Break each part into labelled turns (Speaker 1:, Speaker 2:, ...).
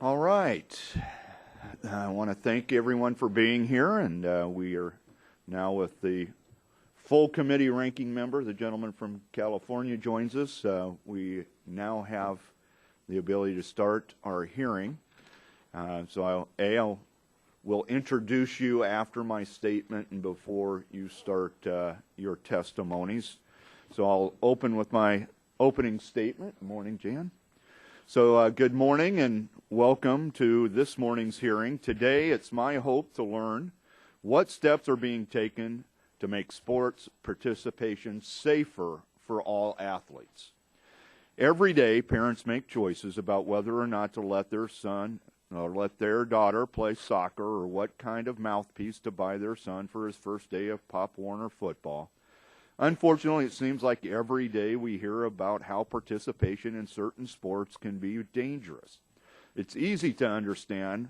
Speaker 1: All right. I want to thank everyone for being here, and we are now with the full committee ranking member. The gentleman from California joins us. We now have the ability to start our hearing. So I will introduce you after my statement and before you start your testimonies. So I'll open with my opening statement. Good morning, Jan. So good morning and welcome to this morning's hearing. Today it's my hope to learn what steps are being taken to make sports participation safer for all athletes. Every day parents make choices about whether or not to let their son or let their daughter play soccer or what kind of mouthpiece to buy their son for his first day of Pop Warner football. Unfortunately, it seems like every day we hear about how participation in certain sports can be dangerous. It's easy to understand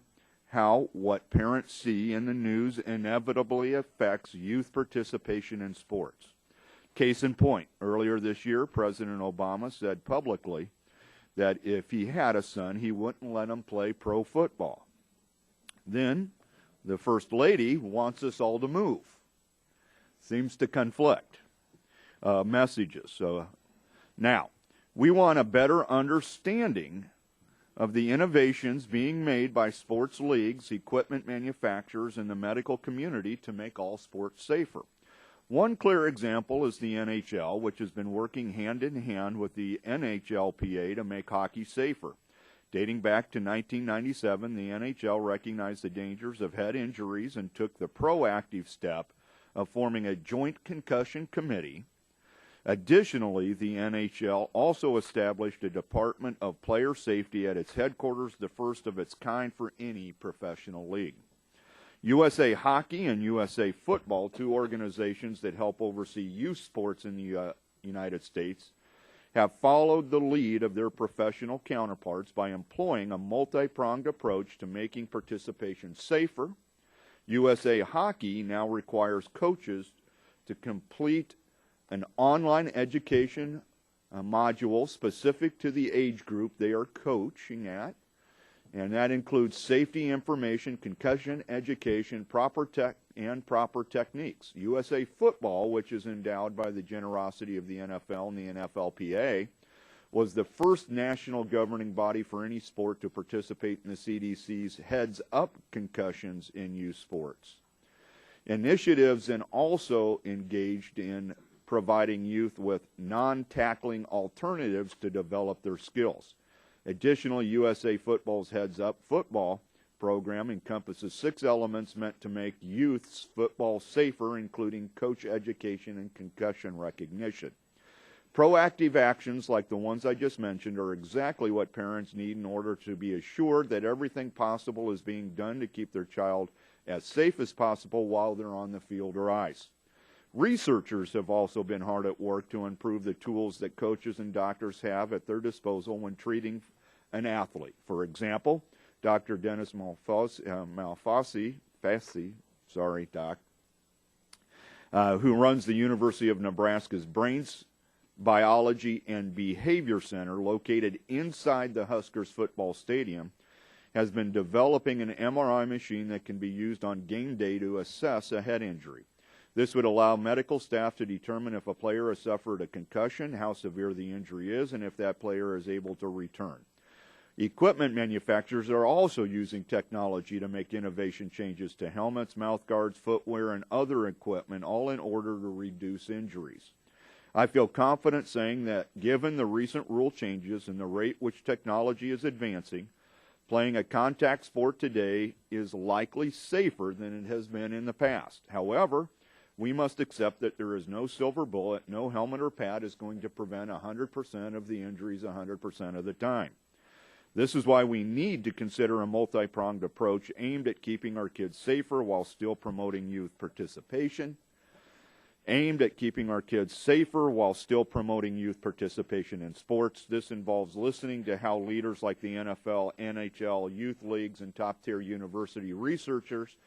Speaker 1: how what parents see in the news inevitably affects youth participation in sports. Case in point, earlier this year, President Obama said publicly that if he had a son, he wouldn't let him play pro football. Then, the First Lady wants us all to move. Seems to conflict. Messages. So now, we want a better understanding of the innovations being made by sports leagues, equipment manufacturers, and the medical community to make all sports safer. One clear example is the NHL, which has been working hand in hand with the NHLPA to make hockey safer. Dating back to 1997, the NHL recognized the dangers of head injuries and took the proactive step of forming a joint concussion committee. Additionally, the NHL also established a Department of Player Safety at its headquarters, the first of its kind for any professional league. USA Hockey and USA Football, two organizations that help oversee youth sports in the United States, have followed the lead of their professional counterparts by employing a multi-pronged approach to making participation safer. USA Hockey now requires coaches to complete an online education module specific to the age group they are coaching at, and that includes safety information, concussion education, proper techniques. USA Football, which is endowed by the generosity of the NFL and the NFLPA, was the first national governing body for any sport to participate in the CDC's heads-up concussions in youth sports. Initiatives and also engaged in providing youth with non-tackling alternatives to develop their skills. Additionally, USA Football's Heads Up Football program encompasses 6 elements meant to make youth's football safer, including coach education and concussion recognition. Proactive actions like the ones I just mentioned are exactly what parents need in order to be assured that everything possible is being done to keep their child as safe as possible while they're on the field or ice. Researchers have also been hard at work to improve the tools that coaches and doctors have at their disposal when treating an athlete. For example, Dr. Dennis Malfassi, who runs the University of Nebraska's Brains Biology and Behavior Center located inside the Huskers football stadium, has been developing an MRI machine that can be used on game day to assess a head injury. This would allow medical staff to determine if a player has suffered a concussion, how severe the injury is, and if that player is able to return. Equipment manufacturers are also using technology to make innovation changes to helmets, mouth guards, footwear, and other equipment, all in order to reduce injuries. I feel confident saying that given the recent rule changes and the rate which technology is advancing, playing a contact sport today is likely safer than it has been in the past. However, we must accept that there is no silver bullet, no helmet or pad is going to prevent 100% of the injuries 100% of the time. This is why we need to consider a multi-pronged approach aimed at keeping our kids safer while still promoting youth participation. In sports. This involves listening to how leaders like the NFL, NHL, youth leagues, and top-tier university researchers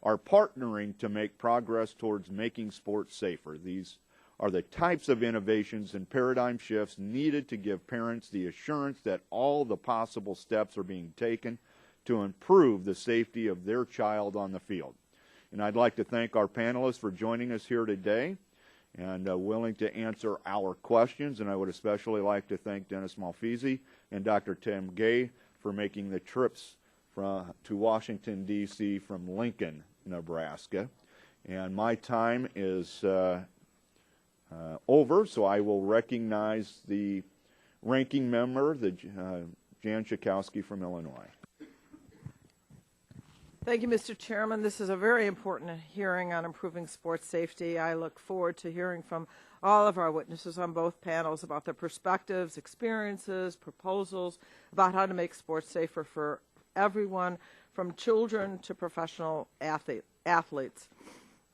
Speaker 1: are partnering to make progress towards making sports safer. These are the types of innovations and paradigm shifts needed to give parents the assurance that all the possible steps are being taken to improve the safety of their child on the field. And I'd like to thank our panelists for joining us here today and willing to answer our questions. And I would especially like to thank Dennis Malfisi and Dr. Tim Gay for making the trips to Washington, D.C. from Lincoln, Nebraska. And my time is over, so I will recognize the ranking member, Jan Schakowsky from Illinois.
Speaker 2: Thank you, Mr. Chairman. This is a very important hearing on improving sports safety. I look forward to hearing from all of our witnesses on both panels about their perspectives, experiences, proposals about how to make sports safer for everyone, from children to professional athletes.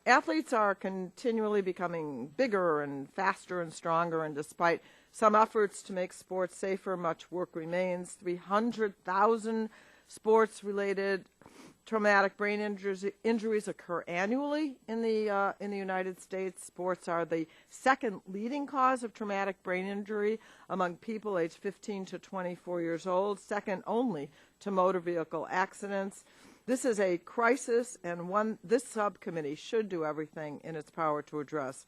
Speaker 2: Athletes are continually becoming bigger and faster and stronger, and despite some efforts to make sports safer, much work remains. 300,000 sports-related traumatic brain injuries occur annually in the United States. Sports are the second leading cause of traumatic brain injury among people aged 15 to 24 years old, second only to motor vehicle accidents. This is a crisis, and one this subcommittee should do everything in its power to address.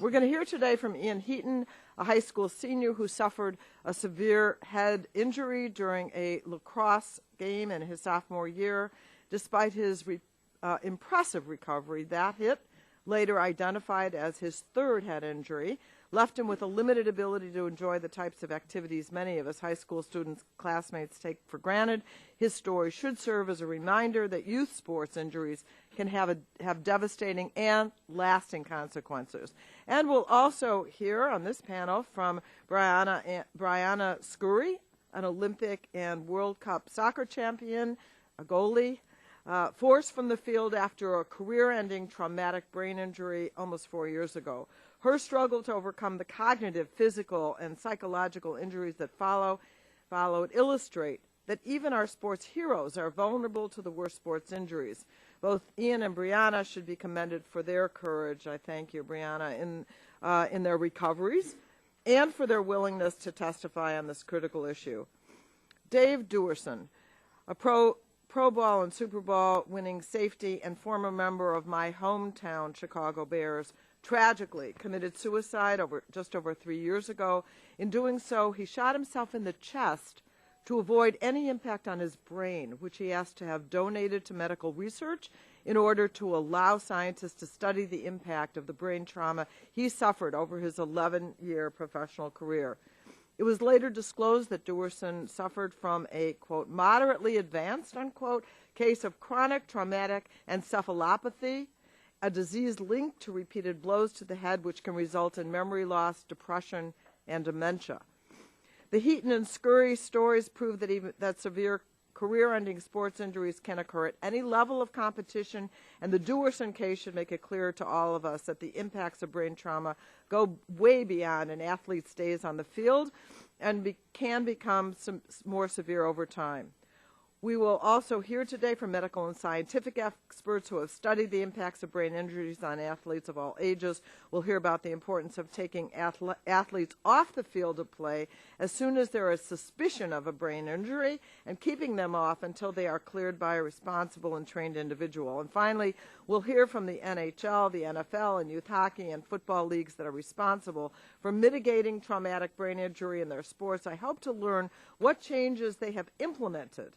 Speaker 2: We're going to hear today from Ian Heaton, a high school senior who suffered a severe head injury during a lacrosse game in his sophomore year. Despite his impressive recovery, that hit, later identified as his third head injury, left him with a limited ability to enjoy the types of activities many of his high school students' classmates take for granted. His story should serve as a reminder that youth sports injuries can have devastating and lasting consequences. And we'll also hear on this panel from Brianna Scurry, an Olympic and World Cup soccer champion, a goalie, forced from the field after a career-ending traumatic brain injury almost 4 years ago. Her struggle to overcome the cognitive, physical, and psychological injuries that followed illustrate that even our sports heroes are vulnerable to the worst sports injuries. Both Ian and Brianna should be commended for their courage. I thank you, Brianna, in their recoveries and for their willingness to testify on this critical issue. Dave Duerson, a Pro Bowl and Super Bowl winning safety and former member of my hometown Chicago Bears, tragically committed suicide just over 3 years ago. In doing so, he shot himself in the chest to avoid any impact on his brain, which he asked to have donated to medical research in order to allow scientists to study the impact of the brain trauma he suffered over his 11-year professional career. It was later disclosed that Duerson suffered from a, quote, moderately advanced, unquote, case of chronic traumatic encephalopathy, a disease linked to repeated blows to the head which can result in memory loss, depression, and dementia. The Heaton and Scurry stories prove that severe career-ending sports injuries can occur at any level of competition, and the Duerson case should make it clear to all of us that the impacts of brain trauma go way beyond an athlete's days on the field and can become more severe over time. We will also hear today from medical and scientific experts who have studied the impacts of brain injuries on athletes of all ages. We'll hear about the importance of taking athletes off the field of play as soon as there is suspicion of a brain injury and keeping them off until they are cleared by a responsible and trained individual. And finally, we'll hear from the NHL, the NFL, and youth hockey and football leagues that are responsible for mitigating traumatic brain injury in their sports. I hope to learn what changes they have implemented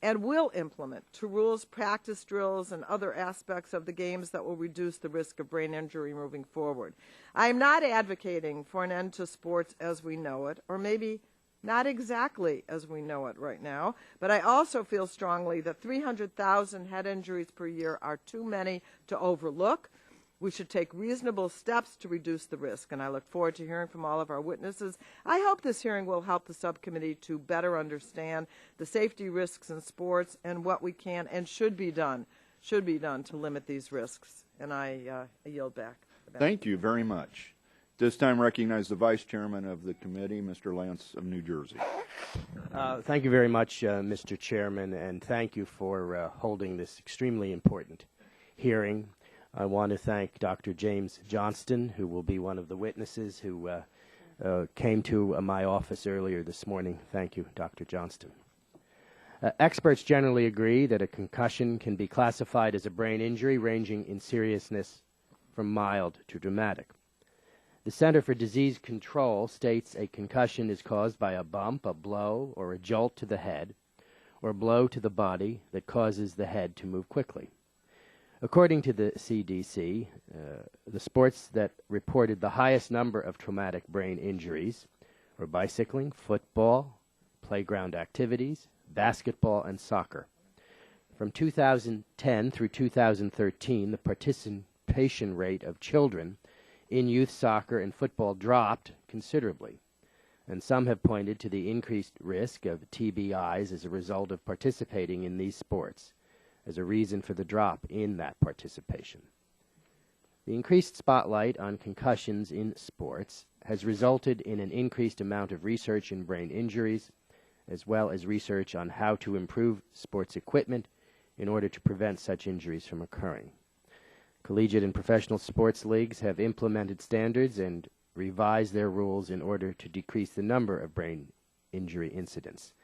Speaker 2: and will implement to rules, practice drills, and other aspects of the games that will reduce the risk of brain injury moving forward. I am not advocating for an end to sports as we know it, or maybe not exactly as we know it right now, but I also feel strongly that 300,000 head injuries per year are too many to overlook. We should take reasonable steps to reduce the risk, and I look forward to hearing from all of our witnesses. I hope this hearing will help the subcommittee to better understand the safety risks in sports and what we can and should be done to limit these risks. And I yield back.
Speaker 1: Thank you very much. This time recognize the Vice Chairman of the committee, Mr. Lance of New Jersey.
Speaker 3: Thank you very much, Mr. Chairman, and thank you for holding this extremely important hearing. I want to thank Dr. James Johnston, who will be one of the witnesses who came to my office earlier this morning. Thank you, Dr. Johnston. Experts generally agree that a concussion can be classified as a brain injury ranging in seriousness from mild to dramatic. The Center for Disease Control states a concussion is caused by a bump, a blow, or a jolt to the head, or blow to the body that causes the head to move quickly. According to the CDC, the sports that reported the highest number of traumatic brain injuries were bicycling, football, playground activities, basketball, and soccer. From 2010 through 2013, the participation rate of children in youth soccer and football dropped considerably, and some have pointed to the increased risk of TBIs as a result of participating in these sports as a reason for the drop in that participation. The increased spotlight on concussions in sports has resulted in an increased amount of research in brain injuries, as well as research on how to improve sports equipment in order to prevent such injuries from occurring. Collegiate and professional sports leagues have implemented standards and revised their rules in order to decrease the number of brain injury incidents.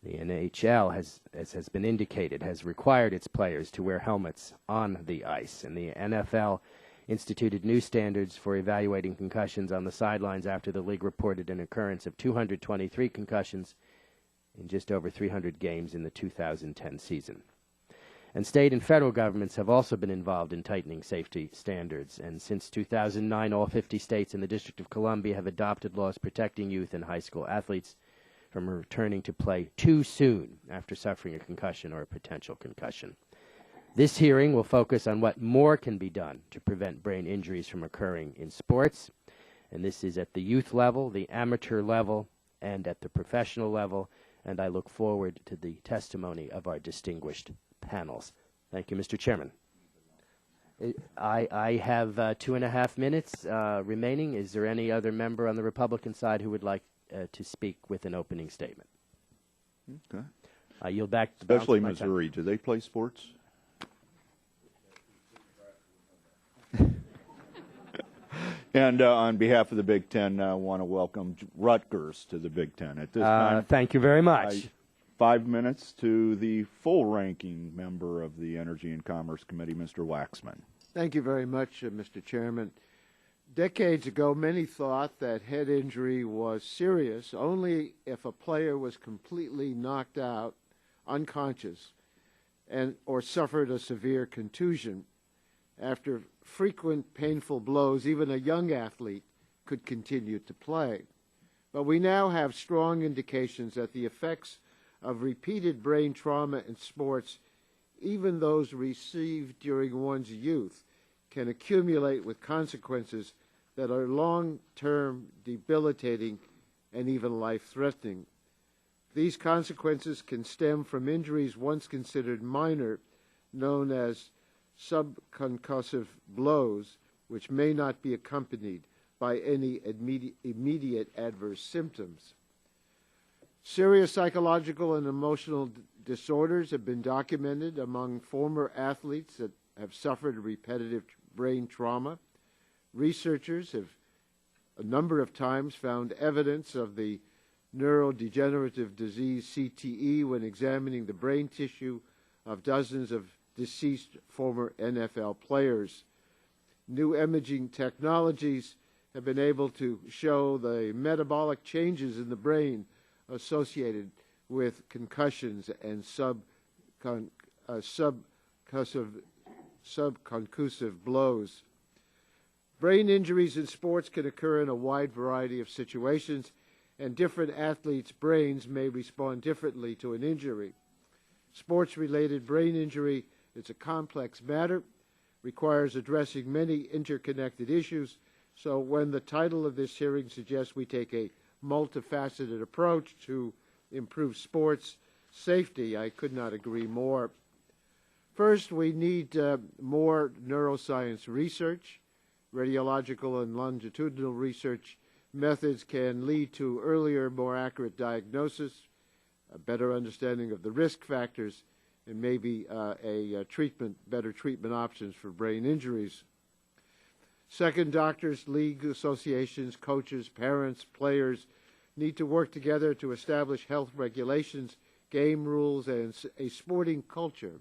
Speaker 3: The NHL, as has been indicated, has required its players to wear helmets on the ice, and the NFL instituted new standards for evaluating concussions on the sidelines after the league reported an occurrence of 223 concussions in just over 300 games in the 2010 season. And state and federal governments have also been involved in tightening safety standards, and since 2009, all 50 states and the District of Columbia have adopted laws protecting youth and high school athletes from returning to play too soon after suffering a concussion or a potential concussion. This hearing will focus on what more can be done to prevent brain injuries from occurring in sports, and this is at the youth level, the amateur level, and at the professional level, and I look forward to the testimony of our distinguished panels. Thank you, Mr. Chairman. I have 2.5 minutes remaining. Is there any other member on the Republican side who would like to speak with an opening statement?
Speaker 1: Okay.
Speaker 3: I yield back to
Speaker 1: Especially Missouri. Do they play sports? And on behalf of the Big Ten, I want to welcome Rutgers to the Big Ten. At this time,
Speaker 3: thank you very much.
Speaker 1: 5 minutes to the full ranking member of the Energy and Commerce Committee, Mr. Waxman.
Speaker 4: Thank you very much, Mr. Chairman. Decades ago, many thought that head injury was serious only if a player was completely knocked out, unconscious, or suffered a severe contusion. After frequent painful blows, even a young athlete could continue to play. But we now have strong indications that the effects of repeated brain trauma in sports, even those received during one's youth, can accumulate with consequences that are long-term, debilitating, and even life-threatening. These consequences can stem from injuries once considered minor, known as subconcussive blows, which may not be accompanied by any immediate adverse symptoms. Serious psychological and emotional disorders have been documented among former athletes that have suffered repetitive brain trauma. Researchers have a number of times found evidence of the neurodegenerative disease CTE when examining the brain tissue of dozens of deceased former NFL players. New imaging technologies have been able to show the metabolic changes in the brain associated with concussions and subconcussive blows. Brain injuries in sports can occur in a wide variety of situations, and different athletes' brains may respond differently to an injury. Sports-related brain injury is a complex matter, requires addressing many interconnected issues, so when the title of this hearing suggests we take a multifaceted approach to improve sports safety, I could not agree more. First, we need more neuroscience research. Radiological and longitudinal research methods can lead to earlier, more accurate diagnosis, a better understanding of the risk factors, and maybe better treatment options for brain injuries. Second, doctors, league associations, coaches, parents, players need to work together to establish health regulations, game rules, and a sporting culture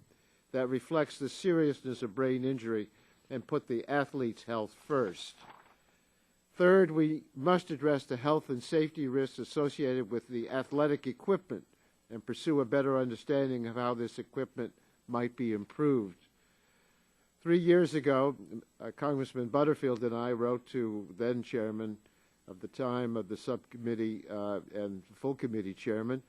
Speaker 4: that reflects the seriousness of brain injury and put the athlete's health first. Third, we must address the health and safety risks associated with the athletic equipment and pursue a better understanding of how this equipment might be improved. 3 years ago, Congressman Butterfield and I wrote to then chairman of the time of the subcommittee and full committee chairman,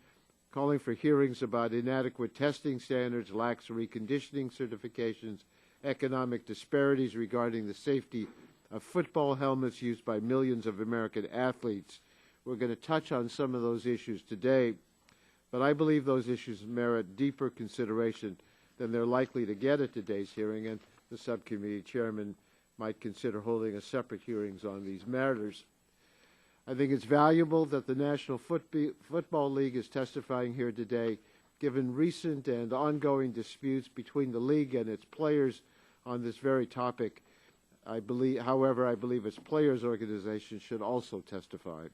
Speaker 4: calling for hearings about inadequate testing standards, lax reconditioning certifications, economic disparities regarding the safety of football helmets used by millions of American athletes. We're going to touch on some of those issues today, but I believe those issues merit deeper consideration than they're likely to get at today's hearing, and the subcommittee chairman might consider holding a separate hearings on these matters. I think it's valuable that the National Football League is testifying here today, given recent and ongoing disputes between the league and its players on this very topic. However, I believe its players' organization should also testify.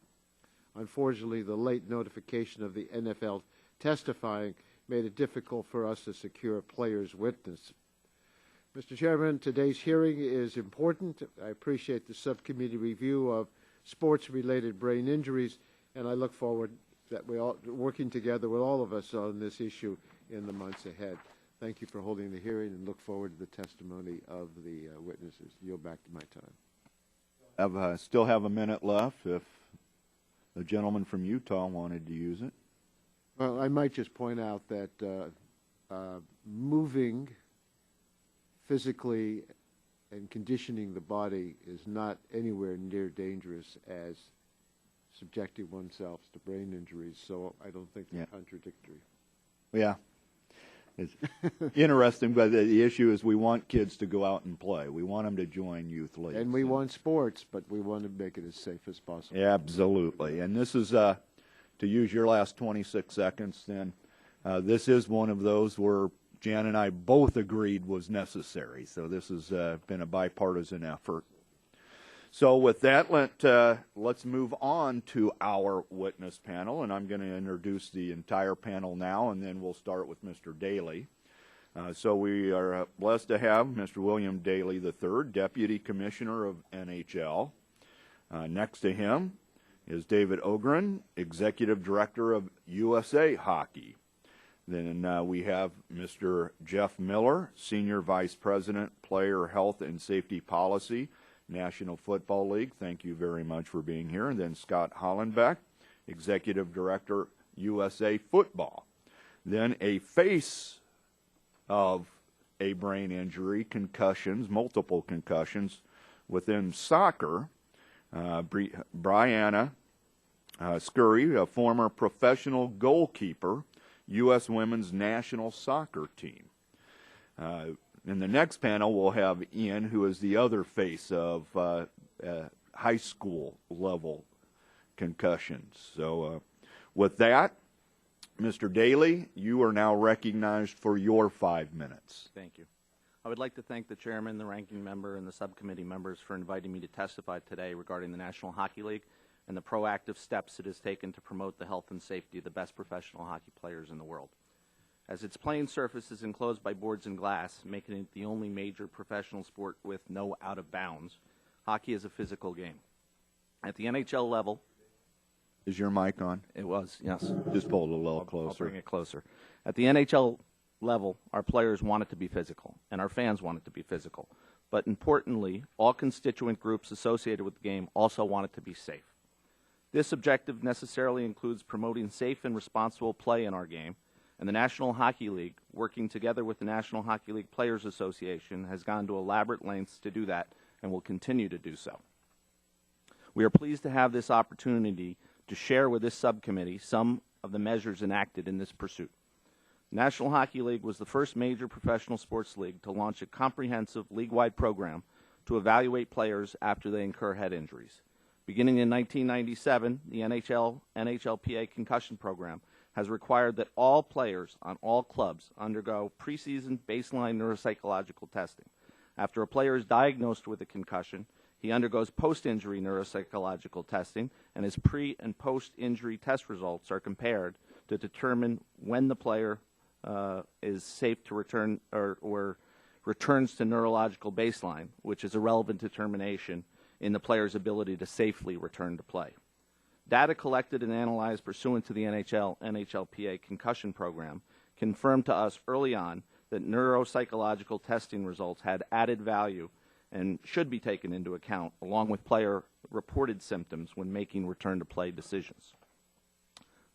Speaker 4: Unfortunately, the late notification of the NFL testifying made it difficult for us to secure a player's witness. Mr. Chairman, today's hearing is important. I appreciate the subcommittee review of sports-related brain injuries, and I look forward that we all working together with all of us on this issue in the months ahead. Thank you for holding the hearing, and look forward to the testimony of the witnesses. Yield back to my time.
Speaker 1: Still have a minute left if the gentleman from Utah wanted to use it.
Speaker 4: Well, I might just point out that moving physically and conditioning the body is not anywhere near dangerous as subjecting oneself to brain injuries, so I don't think they're contradictory.
Speaker 1: Yeah. It's interesting, but the issue is we want kids to go out and play. We want them to join youth leagues.
Speaker 4: And we want sports, but we want to make it as safe as possible.
Speaker 1: Absolutely. And this is, to use your last 26 seconds then, this is one of those where Jan and I both agreed was necessary. So this has been a bipartisan effort. So with that, let's move on to our witness panel, and I'm going to introduce the entire panel now, and then we'll start with Mr. Daly. So we are blessed to have Mr. William Daly III, Deputy Commissioner of NHL. Next to him is David Ogren, Executive Director of USA Hockey. Then we have Mr. Jeff Miller, Senior Vice President, Player Health and Safety Policy, National Football League. Thank you very much for being here. And then Scott Hollenbeck, Executive Director, USA Football. Then a face of a brain injury, concussions, multiple concussions within soccer, Brianna Scurry, a former professional goalkeeper, U.S. Women's National Soccer Team. In the next panel, we'll have Ian, who is the other face of high school level concussions. So with that, Mr. Daly, you are now recognized for your 5 minutes.
Speaker 5: Thank you. I would like to thank the chairman, the ranking member, and the subcommittee members for inviting me to testify today regarding the National Hockey League and the proactive steps it has taken to promote the health and safety of the best professional hockey players in the world. As its playing surface is enclosed by boards and glass, making it the only major professional sport with no out of bounds, hockey is a physical game. At the NHL level...
Speaker 1: Is your mic on?
Speaker 5: It was, yes.
Speaker 1: Just pull it a little closer.
Speaker 5: I'll bring it closer. At the NHL level, our players want it to be physical, and our fans want it to be physical. But importantly, all constituent groups associated with the game also want it to be safe. This objective necessarily includes promoting safe and responsible play in our game, and the National Hockey League, working together with the National Hockey League Players Association, has gone to elaborate lengths to do that and will continue to do so. We are pleased to have this opportunity to share with this subcommittee some of the measures enacted in this pursuit. The National Hockey League was the first major professional sports league to launch a comprehensive league-wide program to evaluate players after they incur head injuries. Beginning in 1997, the NHLPA concussion program has required that all players on all clubs undergo preseason baseline neuropsychological testing. After a player is diagnosed with a concussion, he undergoes post-injury neuropsychological testing, and his pre- and post-injury test results are compared to determine when the player is safe to return or returns to neurological baseline, which is a relevant determination in the player's ability to safely return to play. Data collected and analyzed pursuant to the NHLPA concussion program confirmed to us early on that neuropsychological testing results had added value and should be taken into account along with player-reported symptoms when making return-to-play decisions.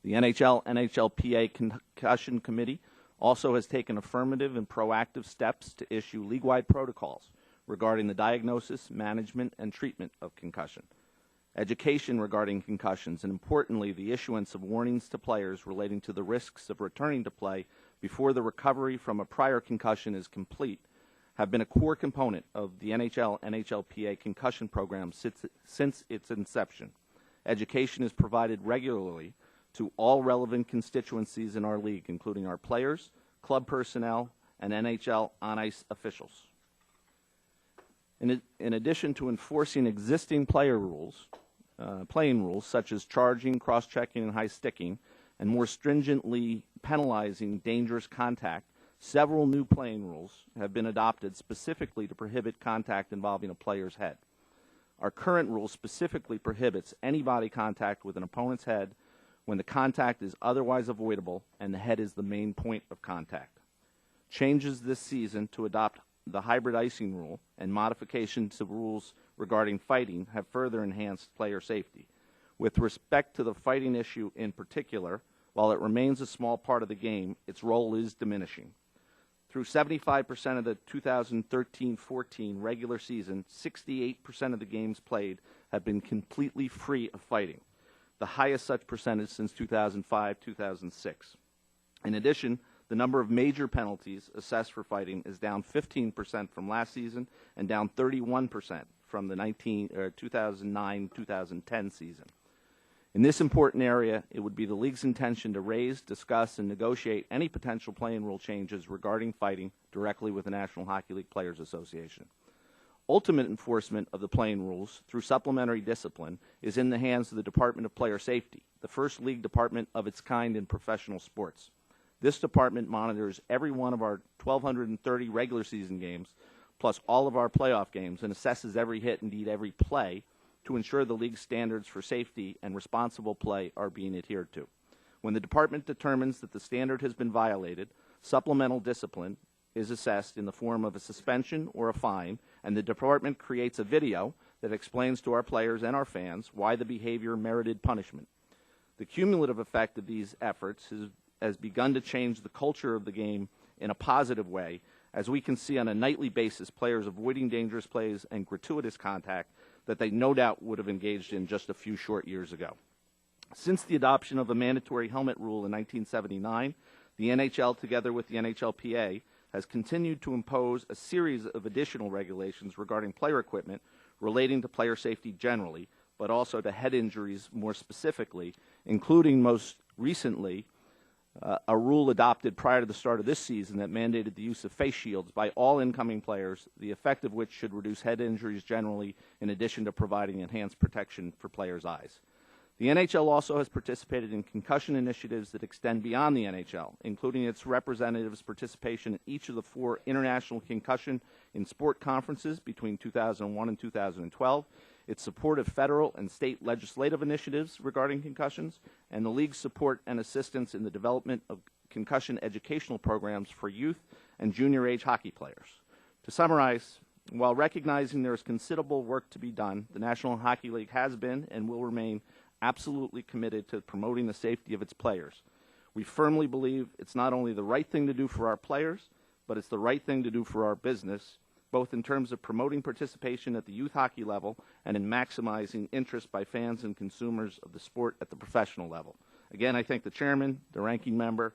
Speaker 5: The NHLPA Concussion Committee also has taken affirmative and proactive steps to issue league-wide protocols regarding the diagnosis, management, and treatment of concussion, education regarding concussions, and importantly, the issuance of warnings to players relating to the risks of returning to play before the recovery from a prior concussion is complete have been a core component of the NHLPA concussion program since its inception. Education is provided regularly to all relevant constituencies in our league, including our players, club personnel, and NHL on-ice officials. In addition to enforcing existing playing rules such as charging, cross-checking, and high sticking, and more stringently penalizing dangerous contact, several new playing rules have been adopted specifically to prohibit contact involving a player's head. Our current rule specifically prohibits any body contact with an opponent's head when the contact is otherwise avoidable and the head is the main point of contact. Changes this season to adopt the hybrid icing rule and modifications to rules regarding fighting have further enhanced player safety. With respect to the fighting issue in particular, while it remains a small part of the game, its role is diminishing. Through 75% of the 2013-14 regular season, 68% of the games played have been completely free of fighting, the highest such percentage since 2005-2006. In addition, the number of major penalties assessed for fighting is down 15% from last season and down 31% from the 2009-2010 season. In this important area, it would be the league's intention to raise, discuss, and negotiate any potential playing rule changes regarding fighting directly with the National Hockey League Players Association. Ultimate enforcement of the playing rules through supplementary discipline is in the hands of the Department of Player Safety, the first league department of its kind in professional sports. This department monitors every one of our 1,230 regular season games, plus all of our playoff games, and assesses every hit, indeed every play, to ensure the league's standards for safety and responsible play are being adhered to. When the department determines that the standard has been violated, supplemental discipline is assessed in the form of a suspension or a fine, and the department creates a video that explains to our players and our fans why the behavior merited punishment. The cumulative effect of these efforts has begun to change the culture of the game in a positive way, as we can see on a nightly basis players avoiding dangerous plays and gratuitous contact that they no doubt would have engaged in just a few short years ago. Since the adoption of a mandatory helmet rule in 1979, the NHL, together with the NHLPA, has continued to impose a series of additional regulations regarding player equipment relating to player safety generally, but also to head injuries more specifically, including most recently a rule adopted prior to the start of this season that mandated the use of face shields by all incoming players, the effect of which should reduce head injuries generally, in addition to providing enhanced protection for players' eyes. The NHL also has participated in concussion initiatives that extend beyond the NHL, including its representatives' participation in each of the 4 international concussion in sport conferences between 2001 and 2012, its support of federal and state legislative initiatives regarding concussions, and the league's support and assistance in the development of concussion educational programs for youth and junior-age hockey players. To summarize, while recognizing there is considerable work to be done, the National Hockey League has been and will remain absolutely committed to promoting the safety of its players. We firmly believe it's not only the right thing to do for our players, but it's the right thing to do for our business, both in terms of promoting participation at the youth hockey level and in maximizing interest by fans and consumers of the sport at the professional level. Again, I thank the chairman, the ranking member,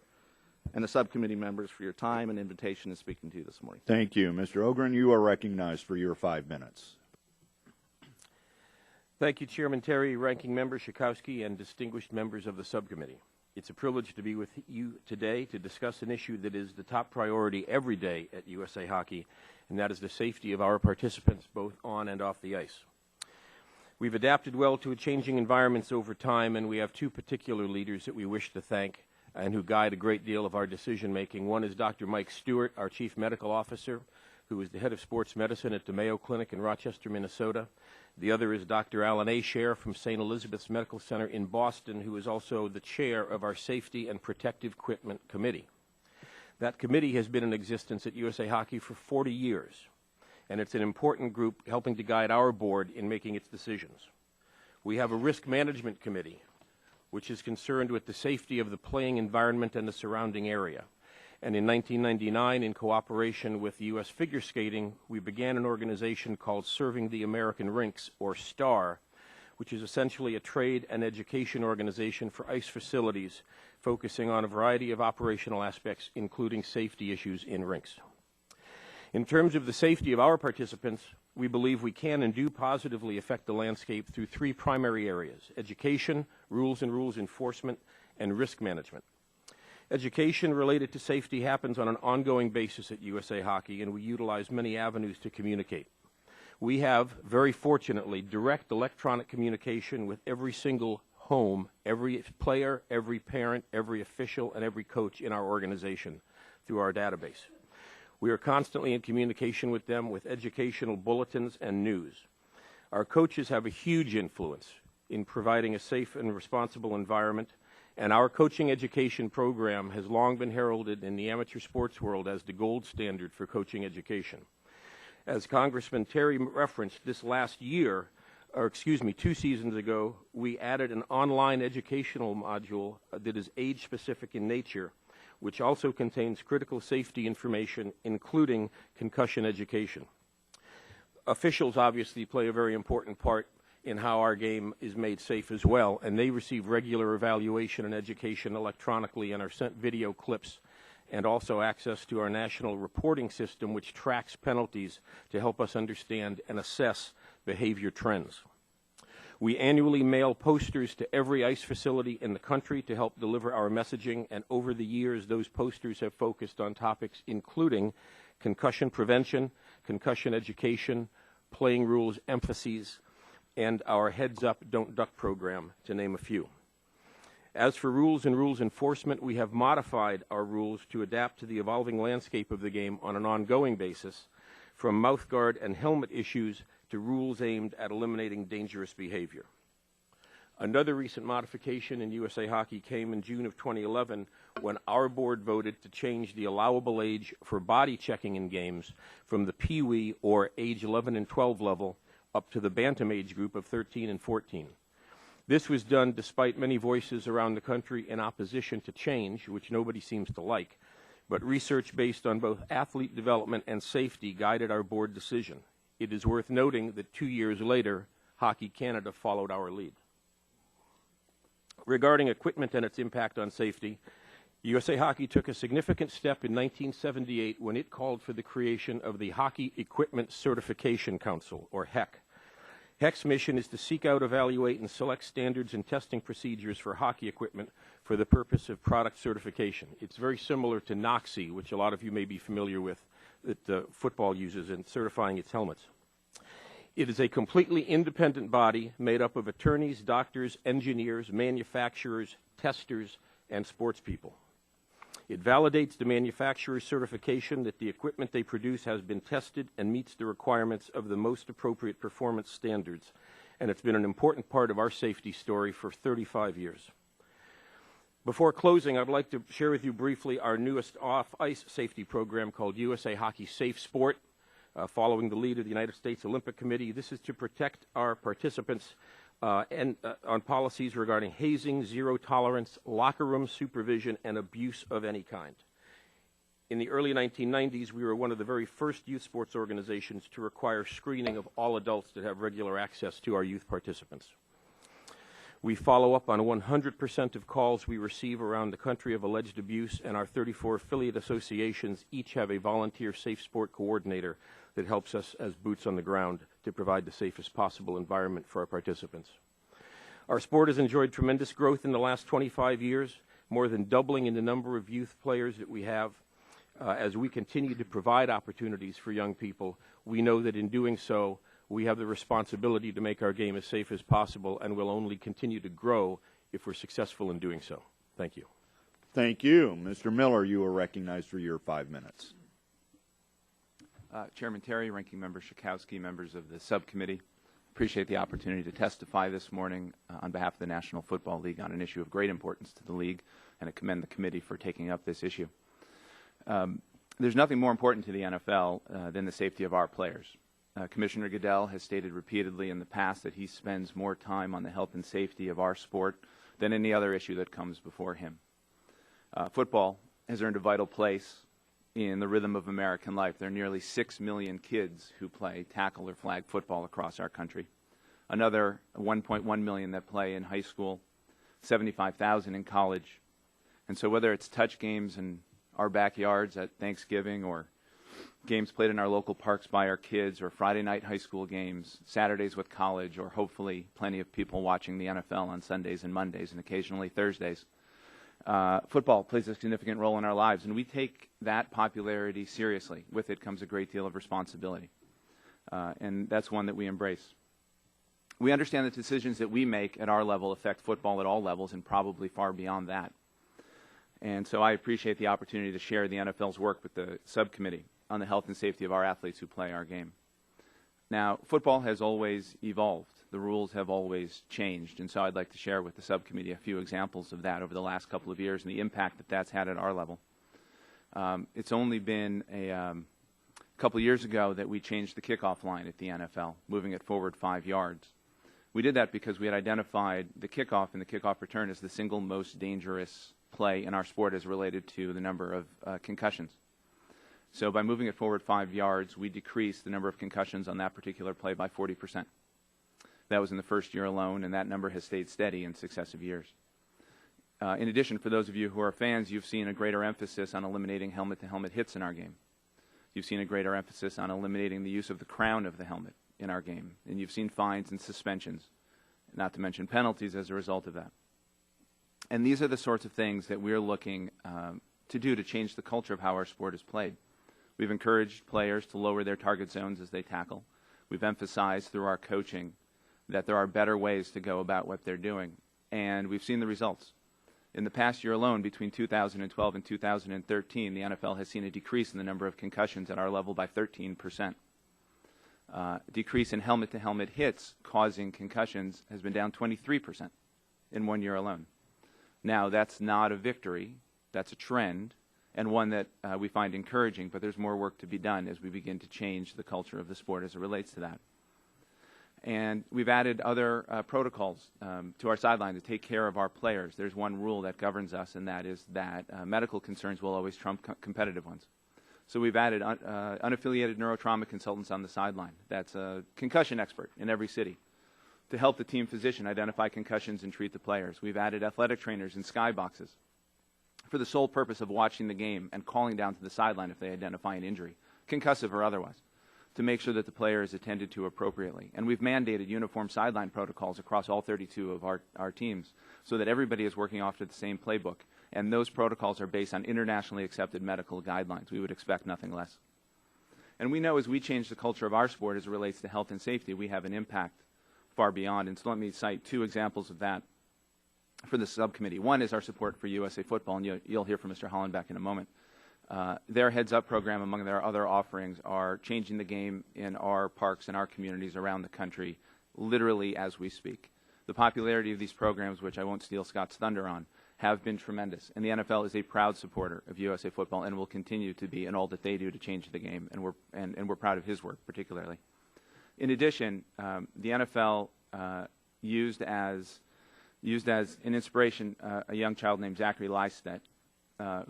Speaker 5: and the subcommittee members for your time and invitation to speaking to you this morning.
Speaker 1: Thank you. Mr. Ogren, you are recognized for your 5 minutes.
Speaker 6: Thank you, Chairman Terry, Ranking Member Schakowsky, and distinguished members of the subcommittee. It's a privilege to be with you today to discuss an issue that is the top priority every day at USA Hockey, and that is the safety of our participants both on and off the ice. We've adapted well to changing environments over time, and we have two particular leaders that we wish to thank and who guide a great deal of our decision-making. One is Dr. Mike Stewart, our Chief Medical Officer, who is the head of sports medicine at the Mayo Clinic in Rochester, Minnesota. The other is Dr. Alan Asher from St. Elizabeth's Medical Center in Boston, who is also the chair of our Safety and Protective Equipment Committee. That committee has been in existence at USA Hockey for 40 years, and it's an important group helping to guide our board in making its decisions. We have a Risk Management Committee, which is concerned with the safety of the playing environment and the surrounding area. And in 1999, in cooperation with U.S. Figure Skating, we began an organization called Serving the American Rinks, or STAR, which is essentially a trade and education organization for ice facilities, focusing on a variety of operational aspects, including safety issues in rinks. In terms of the safety of our participants, we believe we can and do positively affect the landscape through three primary areas: education, rules and rules enforcement, and risk management. Education related to safety happens on an ongoing basis at USA Hockey, and we utilize many avenues to communicate. We have, very fortunately, direct electronic communication with every single home, every player, every parent, every official, and every coach in our organization through our database. We are constantly in communication with them with educational bulletins and news. Our coaches have a huge influence in providing a safe and responsible environment, and our coaching education program has long been heralded in the amateur sports world as the gold standard for coaching education. As Congressman Terry referenced, this last year, or excuse me, 2 seasons ago, we added an online educational module that is age-specific in nature, which also contains critical safety information, including concussion education. Officials obviously play a very important part in how our game is made safe as well, and they receive regular evaluation and education electronically and are sent video clips and also access to our national reporting system, which tracks penalties to help us understand and assess behavior trends. We annually mail posters to every ice facility in the country to help deliver our messaging, and over the years, those posters have focused on topics including concussion prevention, concussion education, playing rules emphases, and our Heads Up, Don't Duck program, to name a few. As for rules and rules enforcement, we have modified our rules to adapt to the evolving landscape of the game on an ongoing basis, from mouthguard and helmet issues to rules aimed at eliminating dangerous behavior. Another recent modification in USA Hockey came in June of 2011 when our board voted to change the allowable age for body checking in games from the Pee Wee or age 11 and 12 level up to the bantam age group of 13 and 14. This was done despite many voices around the country in opposition to change, which nobody seems to like, but research based on both athlete development and safety guided our board decision. It is worth noting that 2 years later, Hockey Canada followed our lead. Regarding equipment and its impact on safety, USA Hockey took a significant step in 1978 when it called for the creation of the Hockey Equipment Certification Council, or HEC. HEC's mission is to seek out, evaluate, and select standards and testing procedures for hockey equipment for the purpose of product certification. It's very similar to NOCSI, which a lot of you may be familiar with, that football uses in certifying its helmets. It is a completely independent body made up of attorneys, doctors, engineers, manufacturers, testers, and sports people. It validates the manufacturer's certification that the equipment they produce has been tested and meets the requirements of the most appropriate performance standards, and it's been an important part of our safety story for 35 years. Before closing, I'd like to share with you briefly our newest off-ice safety program called USA Hockey Safe Sport, following the lead of the United States Olympic Committee. This is to protect our participants on policies regarding hazing, zero tolerance, locker room supervision, and abuse of any kind. In the early 1990s, we were one of the very first youth sports organizations to require screening of all adults that have regular access to our youth participants. We follow up on 100% of calls we receive around the country of alleged abuse, and our 34 affiliate associations each have a volunteer safe sport coordinator that helps us as boots on the ground to provide the safest possible environment for our participants. Our sport has enjoyed tremendous growth in the last 25 years. more than doubling in the number of youth players that we have. As we continue to provide opportunities for young people, we know that in doing so, we have the responsibility to make our game as safe as possible, and will only continue to grow if we're successful in doing so. Thank you.
Speaker 1: Thank you. Mr. Miller, you are recognized for your 5 minutes.
Speaker 7: Chairman Terry, Ranking Member Schakowsky, members of the subcommittee, appreciate the opportunity to testify this morning on behalf of the National Football League on an issue of great importance to the league, and I commend the committee for taking up this issue. There's nothing more important to the NFL than the safety of our players. Commissioner Goodell has stated repeatedly in the past that he spends more time on the health and safety of our sport than any other issue that comes before him. Football has earned a vital place in the rhythm of American life. There are nearly 6 million kids who play tackle or flag football across our country. Another 1.1 million that play in high school, 75,000 in college. And so whether it's touch games in our backyards at Thanksgiving, or games played in our local parks by our kids, or Friday night high school games, Saturdays with college, or hopefully plenty of people watching the NFL on Sundays and Mondays and occasionally Thursdays, football plays a significant role in our lives, and we take that popularity seriously. With it comes a great deal of responsibility, and that's one that we embrace. We understand that decisions that we make at our level affect football at all levels and probably far beyond that. And so I appreciate the opportunity to share the NFL's work with the subcommittee on the health and safety of our athletes who play our game. Now, football has always evolved. The rules have always changed, and so I'd like to share with the subcommittee a few examples of that over the last couple of years and the impact that that's had at our level. It's only been a couple years ago that we changed the kickoff line at the NFL, moving it forward 5 yards. We did that because we had identified the kickoff and the kickoff return as the single most dangerous play in our sport as related to the number of concussions. So by moving it forward 5 yards, we decreased the number of concussions on that particular play by 40%. That was in the first year alone, and that number has stayed steady in successive years. In addition, for those of you who are fans, you've seen a greater emphasis on eliminating helmet-to-helmet hits in our game. You've seen a greater emphasis on eliminating the use of the crown of the helmet in our game. And you've seen fines and suspensions, not to mention penalties as a result of that. And these are the sorts of things that we're looking to do to change the culture of how our sport is played. We've encouraged players to lower their target zones as they tackle. We've emphasized through our coaching that there are better ways to go about what they're doing. And we've seen the results. In the past year alone, between 2012 and 2013, the NFL has seen a decrease in the number of concussions at our level by 13%. Decrease in helmet-to-helmet hits causing concussions has been down 23% in 1 year alone. Now, that's not a victory. That's a trend, and one that we find encouraging, but there's more work to be done as we begin to change the culture of the sport as it relates to that. And we've added other protocols to our sideline to take care of our players. There's one rule that governs us, and that is that medical concerns will always trump competitive ones. So we've added unaffiliated neurotrauma consultants on the sideline. That's a concussion expert in every city to help the team physician identify concussions and treat the players. We've added athletic trainers in skyboxes for the sole purpose of watching the game and calling down to the sideline if they identify an injury, concussive or otherwise, to make sure that the player is attended to appropriately. And we've mandated uniform sideline protocols across all 32 of our teams so that everybody is working off to the same playbook. And those protocols are based on internationally accepted medical guidelines. We would expect nothing less. And we know as we change the culture of our sport as it relates to health and safety, we have an impact far beyond. And so let me cite 2 examples of that for the subcommittee. One is our support for USA Football, and you'll hear from Mr. Hollenbeck in a moment. Their Heads Up program, among their other offerings, are changing the game in our parks and our communities around the country, literally as we speak. The popularity of these programs, which I won't steal Scott's thunder on, have been tremendous. And the NFL is a proud supporter of USA Football and will continue to be in all that they do to change the game, and we're proud of his work particularly. In addition, the NFL used as an inspiration a young child named Zachary Lystedt,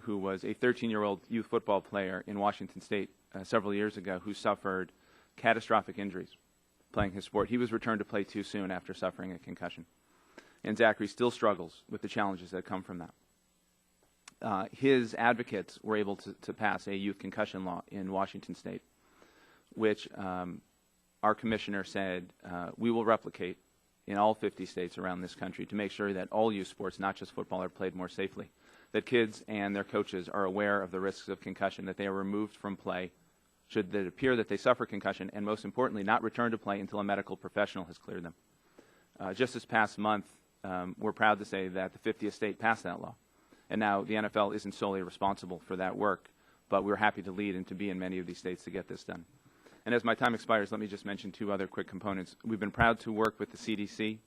Speaker 7: who was a 13-year-old youth football player in Washington State several years ago who suffered catastrophic injuries playing his sport. He was returned to play too soon after suffering a concussion. And Zachary still struggles with the challenges that come from that. His advocates were able to pass a youth concussion law in Washington State, which our commissioner said we will replicate in all 50 states around this country to make sure that all youth sports, not just football, are played more safely. that kids and their coaches are aware of the risks of concussion, that they are removed from play should it appear that they suffer concussion, and most importantly, not return to play until a medical professional has cleared them. Just this past month, we're proud to say that the 50th state passed that law. And now the NFL isn't solely responsible for that work, but we're happy to lead and to be in many of these states to get this done. And as my time expires, let me just mention two other quick components. We've been proud to work with the CDC,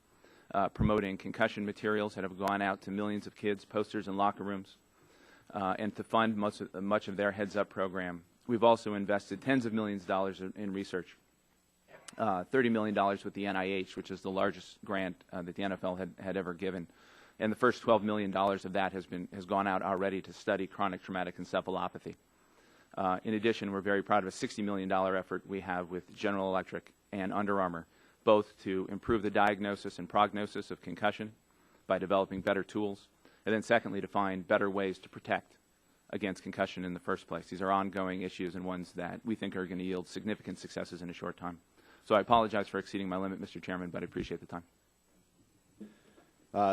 Speaker 7: promoting concussion materials that have gone out to millions of kids, posters in locker rooms, and to fund much of their Heads Up program. We've also invested tens of millions of dollars in research, $30 million with the NIH, which is the largest grant that the NFL had ever given. And the first $12 million of that has gone out already to study chronic traumatic encephalopathy. In addition, we're very proud of a $60 million effort we have with General Electric and Under Armour, both to improve the diagnosis and prognosis of concussion by developing better tools, and then secondly, to find better ways to protect against concussion in the first place. These are ongoing issues and ones that we think are going to yield significant successes in a short time. So I apologize for exceeding my limit, Mr. Chairman, but I appreciate the time.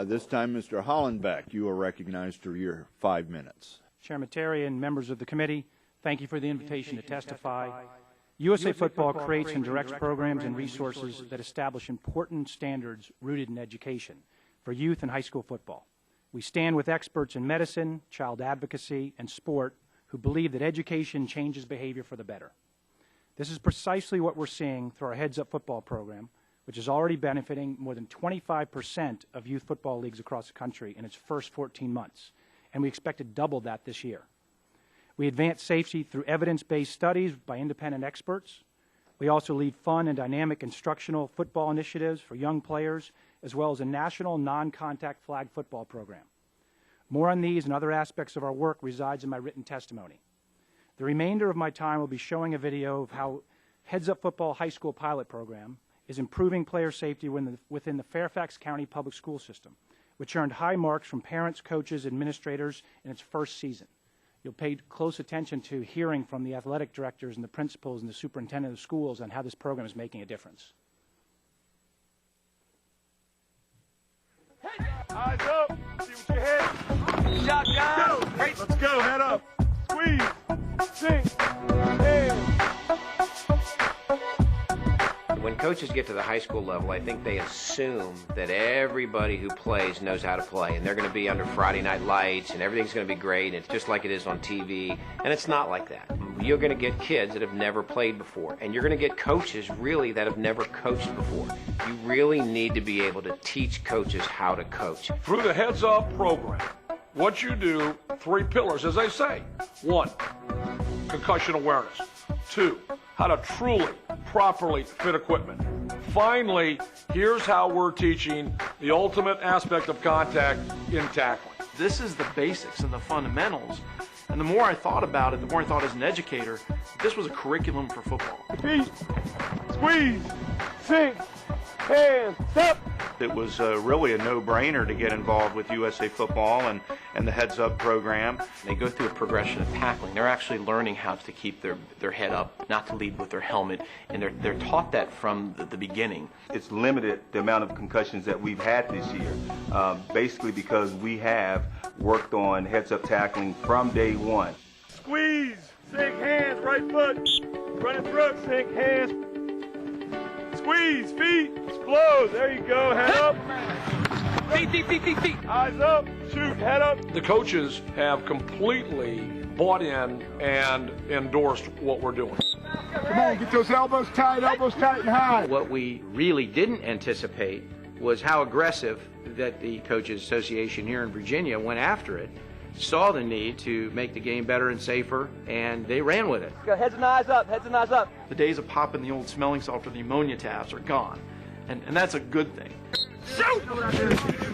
Speaker 1: This time, Mr. Hollenbeck, you are recognized for your 5 minutes.
Speaker 8: Chairman Terry and members of the committee, thank you for the invitation to testify. USA Football creates and directs programs and resources that establish important standards rooted in education for youth and high school football. We stand with experts in medicine, child advocacy, and sport who believe that education changes behavior for the better. This is precisely what we're seeing through our Heads Up football program, which is already benefiting more than 25% of youth football leagues across the country in its first 14 months, and we expect to double that this year. We advance safety through evidence-based studies by independent experts. We also lead fun and dynamic instructional football initiatives for young players, as well as a national non-contact flag football program. More on these and other aspects of our work resides in my written testimony. The remainder of my time will be showing a video of how Heads Up Football High School Pilot Program is improving player safety within the Fairfax County Public School System, which earned high marks from parents, coaches, administrators in its first season. You'll pay close attention to hearing from the athletic directors and the principals and the superintendent of schools on how this program is making a difference.
Speaker 9: Eyes up. See what you hit. Shot down. Go. Great. Let's go. Head up. Squeeze. Sink.
Speaker 10: When coaches get to the high school level, I think they assume that everybody who plays knows how to play, and they're going to be under Friday night lights, and everything's going to be great, and it's just like it is on TV, and it's not like that. You're going to get kids that have never played before, and you're going to get coaches, really, that have never coached before. You really need to be able to teach coaches how to coach.
Speaker 9: Through the Heads Up program, what you do, 3 pillars, as they say. 1, concussion awareness. 2, how to truly, properly fit equipment. Finally, here's how we're teaching the ultimate aspect of contact in tackling.
Speaker 11: This is the basics and the fundamentals. And the more I thought about it, the more I thought as an educator, this was a curriculum for football.
Speaker 9: Feet, squeeze, sink, hands, step.
Speaker 12: It was really a no-brainer to get involved with USA Football and the Heads Up program.
Speaker 10: They go through a progression of tackling. They're actually learning how to keep their head up, not to lead with their helmet, and they're taught that from the beginning.
Speaker 12: It's limited the amount of concussions that we've had this year, basically because we have worked on Heads Up tackling from day one.
Speaker 9: Squeeze, sink, hands, right foot, running through, sink, hands. Squeeze, feet, explode, there you go, head up. Feet. Eyes up, shoot, head up. The coaches have completely bought in and endorsed what we're doing. Come on, get those elbows tight and high.
Speaker 10: What we really didn't anticipate was how aggressive that the Coaches Association here in Virginia went after it, saw the need to make the game better and safer, and they ran with it.
Speaker 11: Go heads and eyes up, heads and eyes up. The days of popping the old smelling salt or the ammonia tabs are gone, and that's a good thing.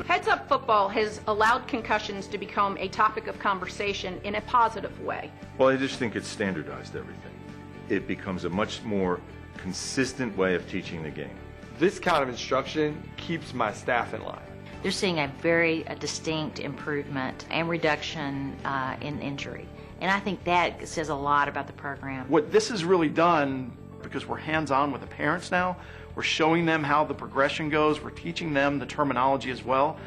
Speaker 13: Heads Up Football has allowed concussions to become a topic of conversation in a positive way.
Speaker 14: Well, I just think it's standardized everything. It becomes a much more consistent way of teaching the game.
Speaker 11: This kind of instruction keeps my staff in line.
Speaker 15: They're seeing a very distinct improvement and reduction in injury. And I think that says a lot about the program.
Speaker 11: What this has really done, because we're hands-on with the parents now, we're showing them how the progression goes, we're teaching them the terminology as well.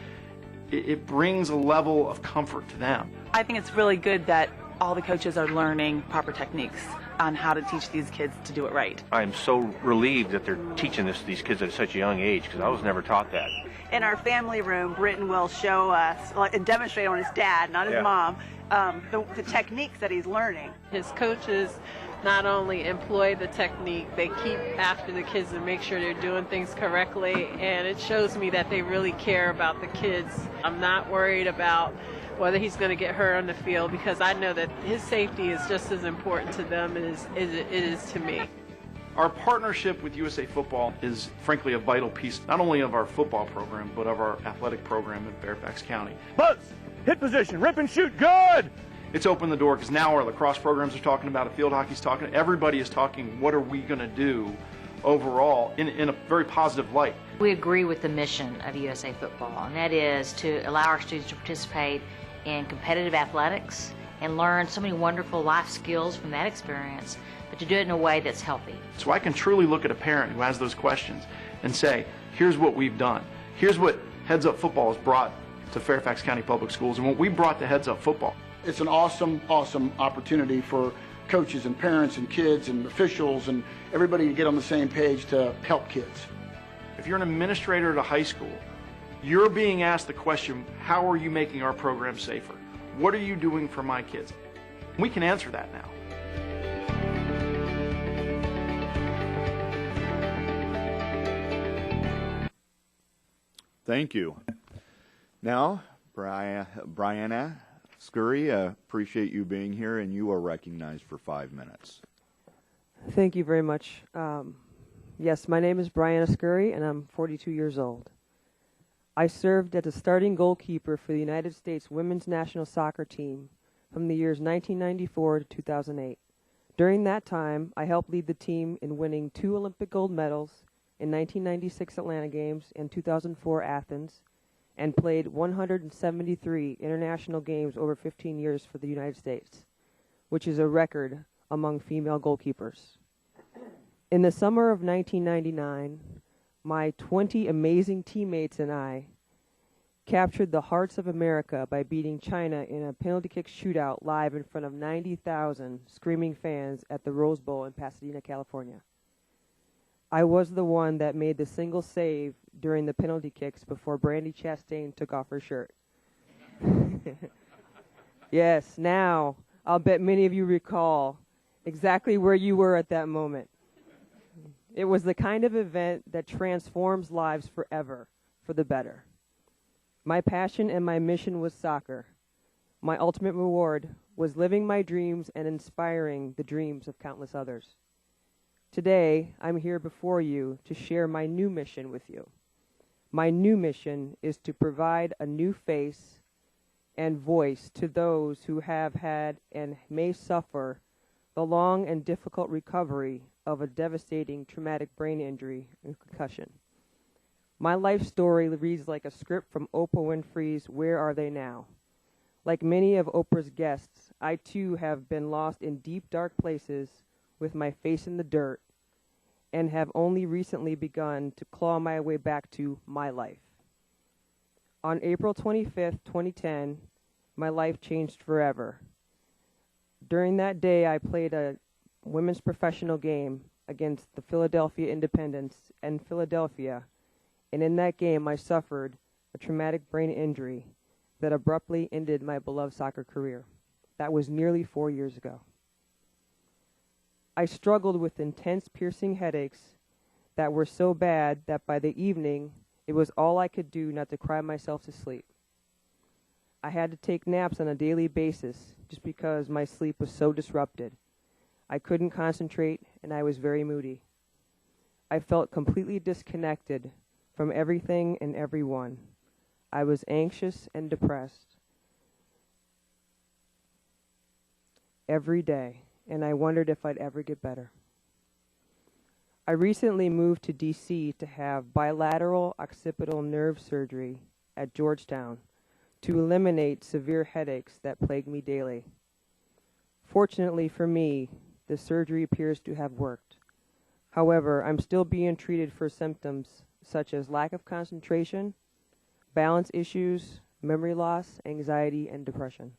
Speaker 11: it brings a level of comfort to them.
Speaker 16: I think it's really good that all the coaches are learning proper techniques on how to teach these kids to do it right.
Speaker 6: I'm so relieved that they're teaching this to these kids at such a young age, because I was never taught that.
Speaker 17: In our family room, Britton will show us, and demonstrate on his dad, not his mom, the techniques that he's learning.
Speaker 18: His coaches not only employ the technique, they keep after the kids and make sure they're doing things correctly, and it shows me that they really care about the kids. I'm not worried about whether he's going to get hurt on the field, because I know that his safety is just as important to them as it is to me.
Speaker 11: Our partnership with USA Football is frankly a vital piece, not only of our football program, but of our athletic program in Fairfax County.
Speaker 9: Buzz, hit position, rip and shoot, good!
Speaker 11: It's opened the door because now our lacrosse programs are talking about it, field hockey's talking, everybody is talking, what are we going to do overall in a very positive light.
Speaker 15: We agree with the mission of USA Football, and that is to allow our students to participate in competitive athletics and learn so many wonderful life skills from that experience, but to do it in a way that's healthy.
Speaker 11: So I can truly look at a parent who has those questions and say, here's what we've done. Here's what Heads Up Football has brought to Fairfax County Public Schools and what we brought to Heads Up Football.
Speaker 19: It's an awesome, awesome opportunity for coaches and parents and kids and officials and everybody to get on the same page to help kids.
Speaker 11: If you're an administrator at a high school, you're being asked the question, how are you making our program safer? What are you doing for my kids? We can answer that now.
Speaker 1: Thank you. Now, Brianna Scurry, appreciate you being here, and you are recognized for 5 minutes.
Speaker 20: Thank you very much. Yes, my name is Brianna Scurry, and I'm 42 years old. I served as a starting goalkeeper for the United States women's national soccer team from the years 1994 to 2008. During that time, I helped lead the team in winning 2 Olympic gold medals in 1996 Atlanta Games and 2004 Athens, and played 173 international games over 15 years for the United States, which is a record among female goalkeepers. In the summer of 1999, my 20 amazing teammates and I captured the hearts of America by beating China in a penalty kick shootout live in front of 90,000 screaming fans at the Rose Bowl in Pasadena, California. I was the one that made the single save during the penalty kicks before Brandi Chastain took off her shirt. Yes, now I'll bet many of you recall exactly where you were at that moment. It was the kind of event that transforms lives forever for the better. My passion and my mission was soccer. My ultimate reward was living my dreams and inspiring the dreams of countless others. Today, I'm here before you to share my new mission with you. My new mission is to provide a new face and voice to those who have had and may suffer the long and difficult recovery of a devastating traumatic brain injury and concussion. My life story reads like a script from Oprah Winfrey's Where Are They Now? Like many of Oprah's guests, I too have been lost in deep, dark places with my face in the dirt, and have only recently begun to claw my way back to my life. On April 25th, 2010, my life changed forever. During that day, I played a women's professional game against the Philadelphia Independents and Philadelphia, and in that game I suffered a traumatic brain injury that abruptly ended my beloved soccer career. That was nearly 4 years ago. I struggled with intense piercing headaches that were so bad that by the evening, it was all I could do not to cry myself to sleep. I had to take naps on a daily basis just because my sleep was so disrupted. I couldn't concentrate, and I was very moody. I felt completely disconnected from everything and everyone. I was anxious and depressed every day, and I wondered if I'd ever get better. I recently moved to D.C. to have bilateral occipital nerve surgery at Georgetown to eliminate severe headaches that plague me daily. Fortunately for me, the surgery appears to have worked. However, I'm still being treated for symptoms such as lack of concentration, balance issues, memory loss, anxiety, and depression.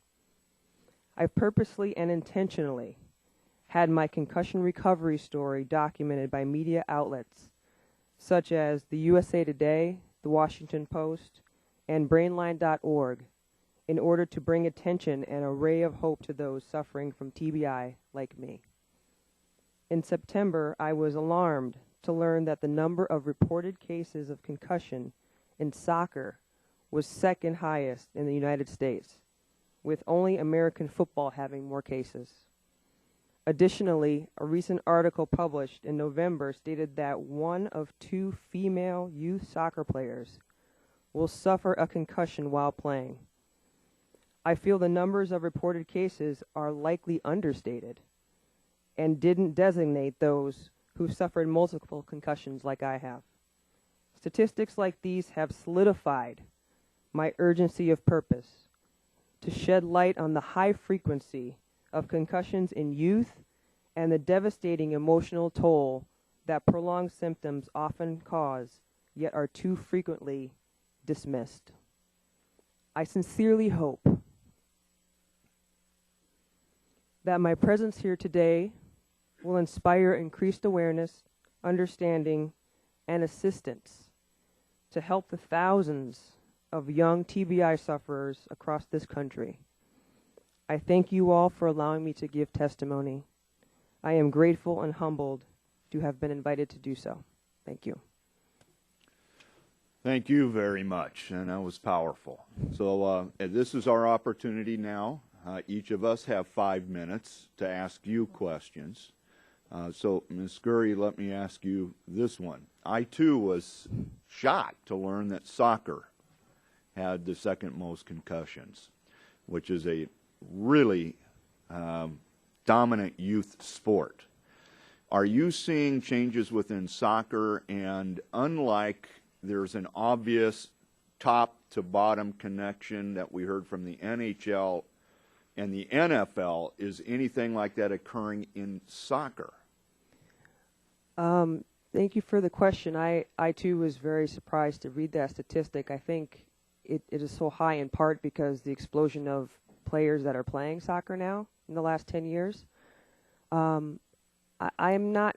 Speaker 20: I've purposely and intentionally had my concussion recovery story documented by media outlets such as the USA Today, the Washington Post, and Brainline.org in order to bring attention and a ray of hope to those suffering from TBI like me. In September, I was alarmed to learn that the number of reported cases of concussion in soccer was second highest in the United States, with only American football having more cases. Additionally, a recent article published in November stated that 1 of 2 female youth soccer players will suffer a concussion while playing. I feel the numbers of reported cases are likely understated and didn't designate those who suffered multiple concussions like I have. Statistics like these have solidified my urgency of purpose to shed light on the high frequency of concussions in youth and the devastating emotional toll that prolonged symptoms often cause, yet are too frequently dismissed. I sincerely hope that my presence here today will inspire increased awareness, understanding, and assistance to help the thousands of young TBI sufferers across this country. I thank you all for allowing me to give testimony. I am grateful and humbled to have been invited to do so. Thank you.
Speaker 1: Thank you very much, and that was powerful. So this is our opportunity now. Each of us have 5 minutes to ask you questions. So, Ms. Scurry, let me ask you this one. I, too, was shocked to learn that soccer had the second most concussions, which is a really dominant youth sport. Are you seeing changes within soccer, and unlike there's an obvious top-to-bottom connection that we heard from the NHL and the NFL, is anything like that occurring in soccer?
Speaker 20: Thank you for the question. I too was very surprised to read that statistic. I think it is so high in part because the explosion of players that are playing soccer now in the last 10 years. I am not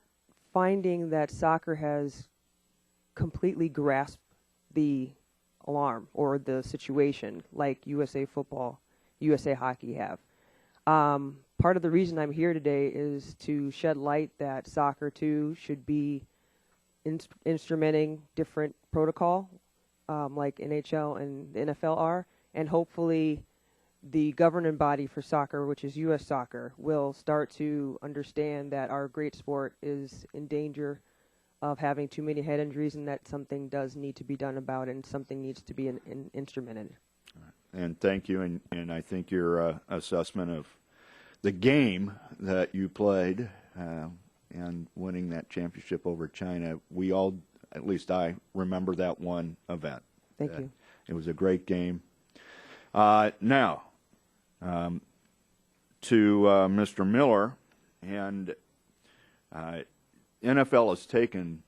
Speaker 20: finding that soccer has completely grasped the alarm or the situation like USA football, USA hockey have. Part of the reason I'm here today is to shed light that soccer too should be instrumenting different protocol like NHL and the NFL are, and hopefully the governing body for soccer, which is U.S. Soccer, will start to understand that our great sport is in danger of having too many head injuries and that something does need to be done about it and something needs to be instrumented.
Speaker 1: And thank you, and I think your assessment of the game that you played and winning that championship over China, we all, at least I, remember that one event.
Speaker 20: Thank you.
Speaker 1: It was a great game. Now, to Mr. Miller, and NFL has taken,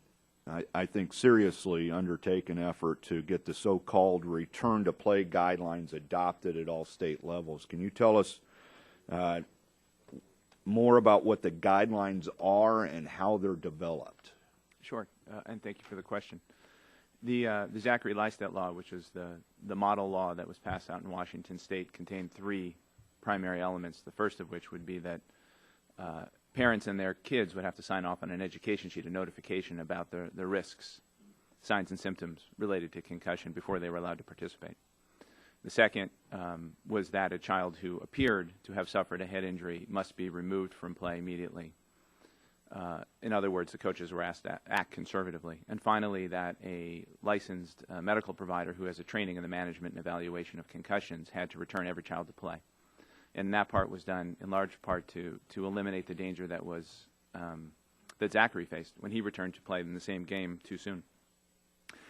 Speaker 1: I think, seriously undertaken effort to get the so-called return-to-play guidelines adopted at all state levels. Can you tell us more about what the guidelines are and how they're developed?
Speaker 7: Sure, and thank you for the question. The Zachary Lystad law, which is the model law that was passed out in Washington State, contained 3 primary elements, the first of which would be that parents and their kids would have to sign off on an education sheet, a notification about the risks, signs and symptoms related to concussion before they were allowed to participate. The second was that a child who appeared to have suffered a head injury must be removed from play immediately. In other words, the coaches were asked to act conservatively. And finally, that a licensed medical provider who has a training in the management and evaluation of concussions had to return every child to play. And that part was done in large part to eliminate the danger that was that Zachary faced when he returned to play in the same game too soon.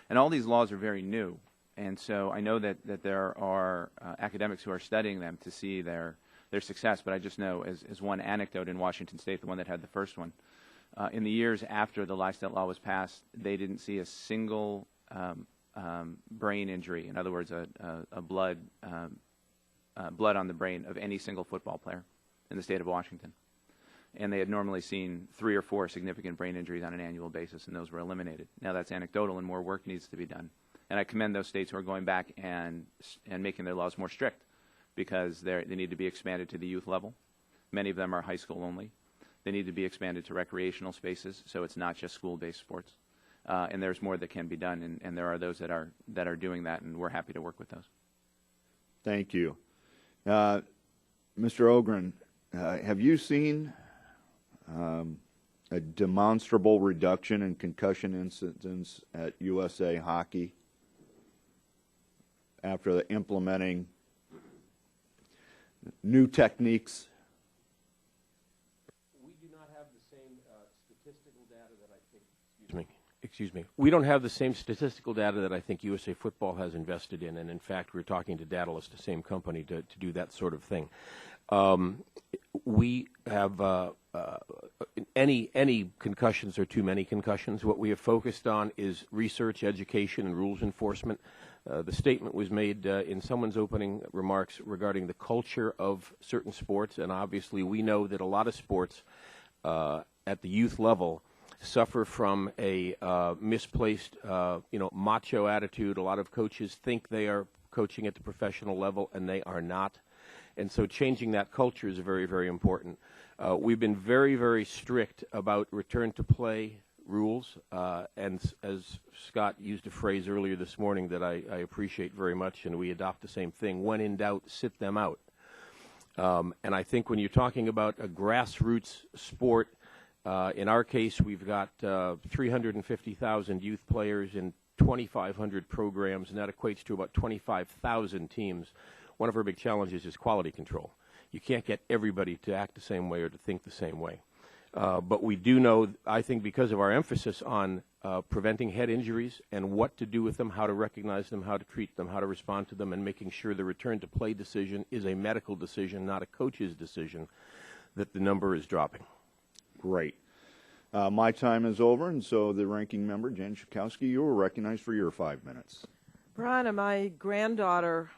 Speaker 7: And all these laws are very new. And so I know that there are academics who are studying them to see their success, but I just know as one anecdote in Washington State, the one that had the first one, in the years after the Lystad law was passed, they didn't see a single brain injury, in other words, blood on the brain of any single football player in the state of Washington. And they had normally seen 3 or 4 significant brain injuries on an annual basis, and those were eliminated. Now that's anecdotal, and more work needs to be done. And I commend those states who are going back and making their laws more strict, because they need to be expanded to the youth level. Many of them are high school only. They need to be expanded to recreational spaces, so it's not just school-based sports. And there's more that can be done, and there are those that are doing that, and we're happy to work with those.
Speaker 1: Thank you. Mr. Ogren, have you seen a demonstrable reduction in concussion incidents at USA Hockey after implementing new techniques?
Speaker 6: We do not have the same statistical data that I think, excuse me, we don't have the same statistical data that I think USA Football has invested in, and in fact we're talking to Daedalus, the same company, to do that sort of thing. We have any concussions or too many concussions. What we have focused on is research, education, and rules enforcement. The statement was made in someone's opening remarks regarding the culture of certain sports, and obviously we know that a lot of sports at the youth level suffer from a misplaced, macho attitude. A lot of coaches think they are coaching at the professional level, and they are not. And so changing that culture is very, very important. We've been very, very strict about return to play rules, and as Scott used a phrase earlier this morning that I appreciate very much, and we adopt the same thing: when in doubt, sit them out. And I think when you're talking about a grassroots sport, in our case, we've got 350,000 youth players in 2,500 programs, and that equates to about 25,000 teams. One of our big challenges is quality control. You can't get everybody to act the same way or to think the same way. But we do know, I think because of our emphasis on preventing head injuries and what to do with them, how to recognize them, how to treat them, how to respond to them, and making sure the return to play decision is a medical decision, not a coach's decision, that the number is dropping.
Speaker 1: Great. My time is over, and so the ranking member, Jen Schakowsky, you were recognized for your 5 minutes.
Speaker 2: Brian, my granddaughter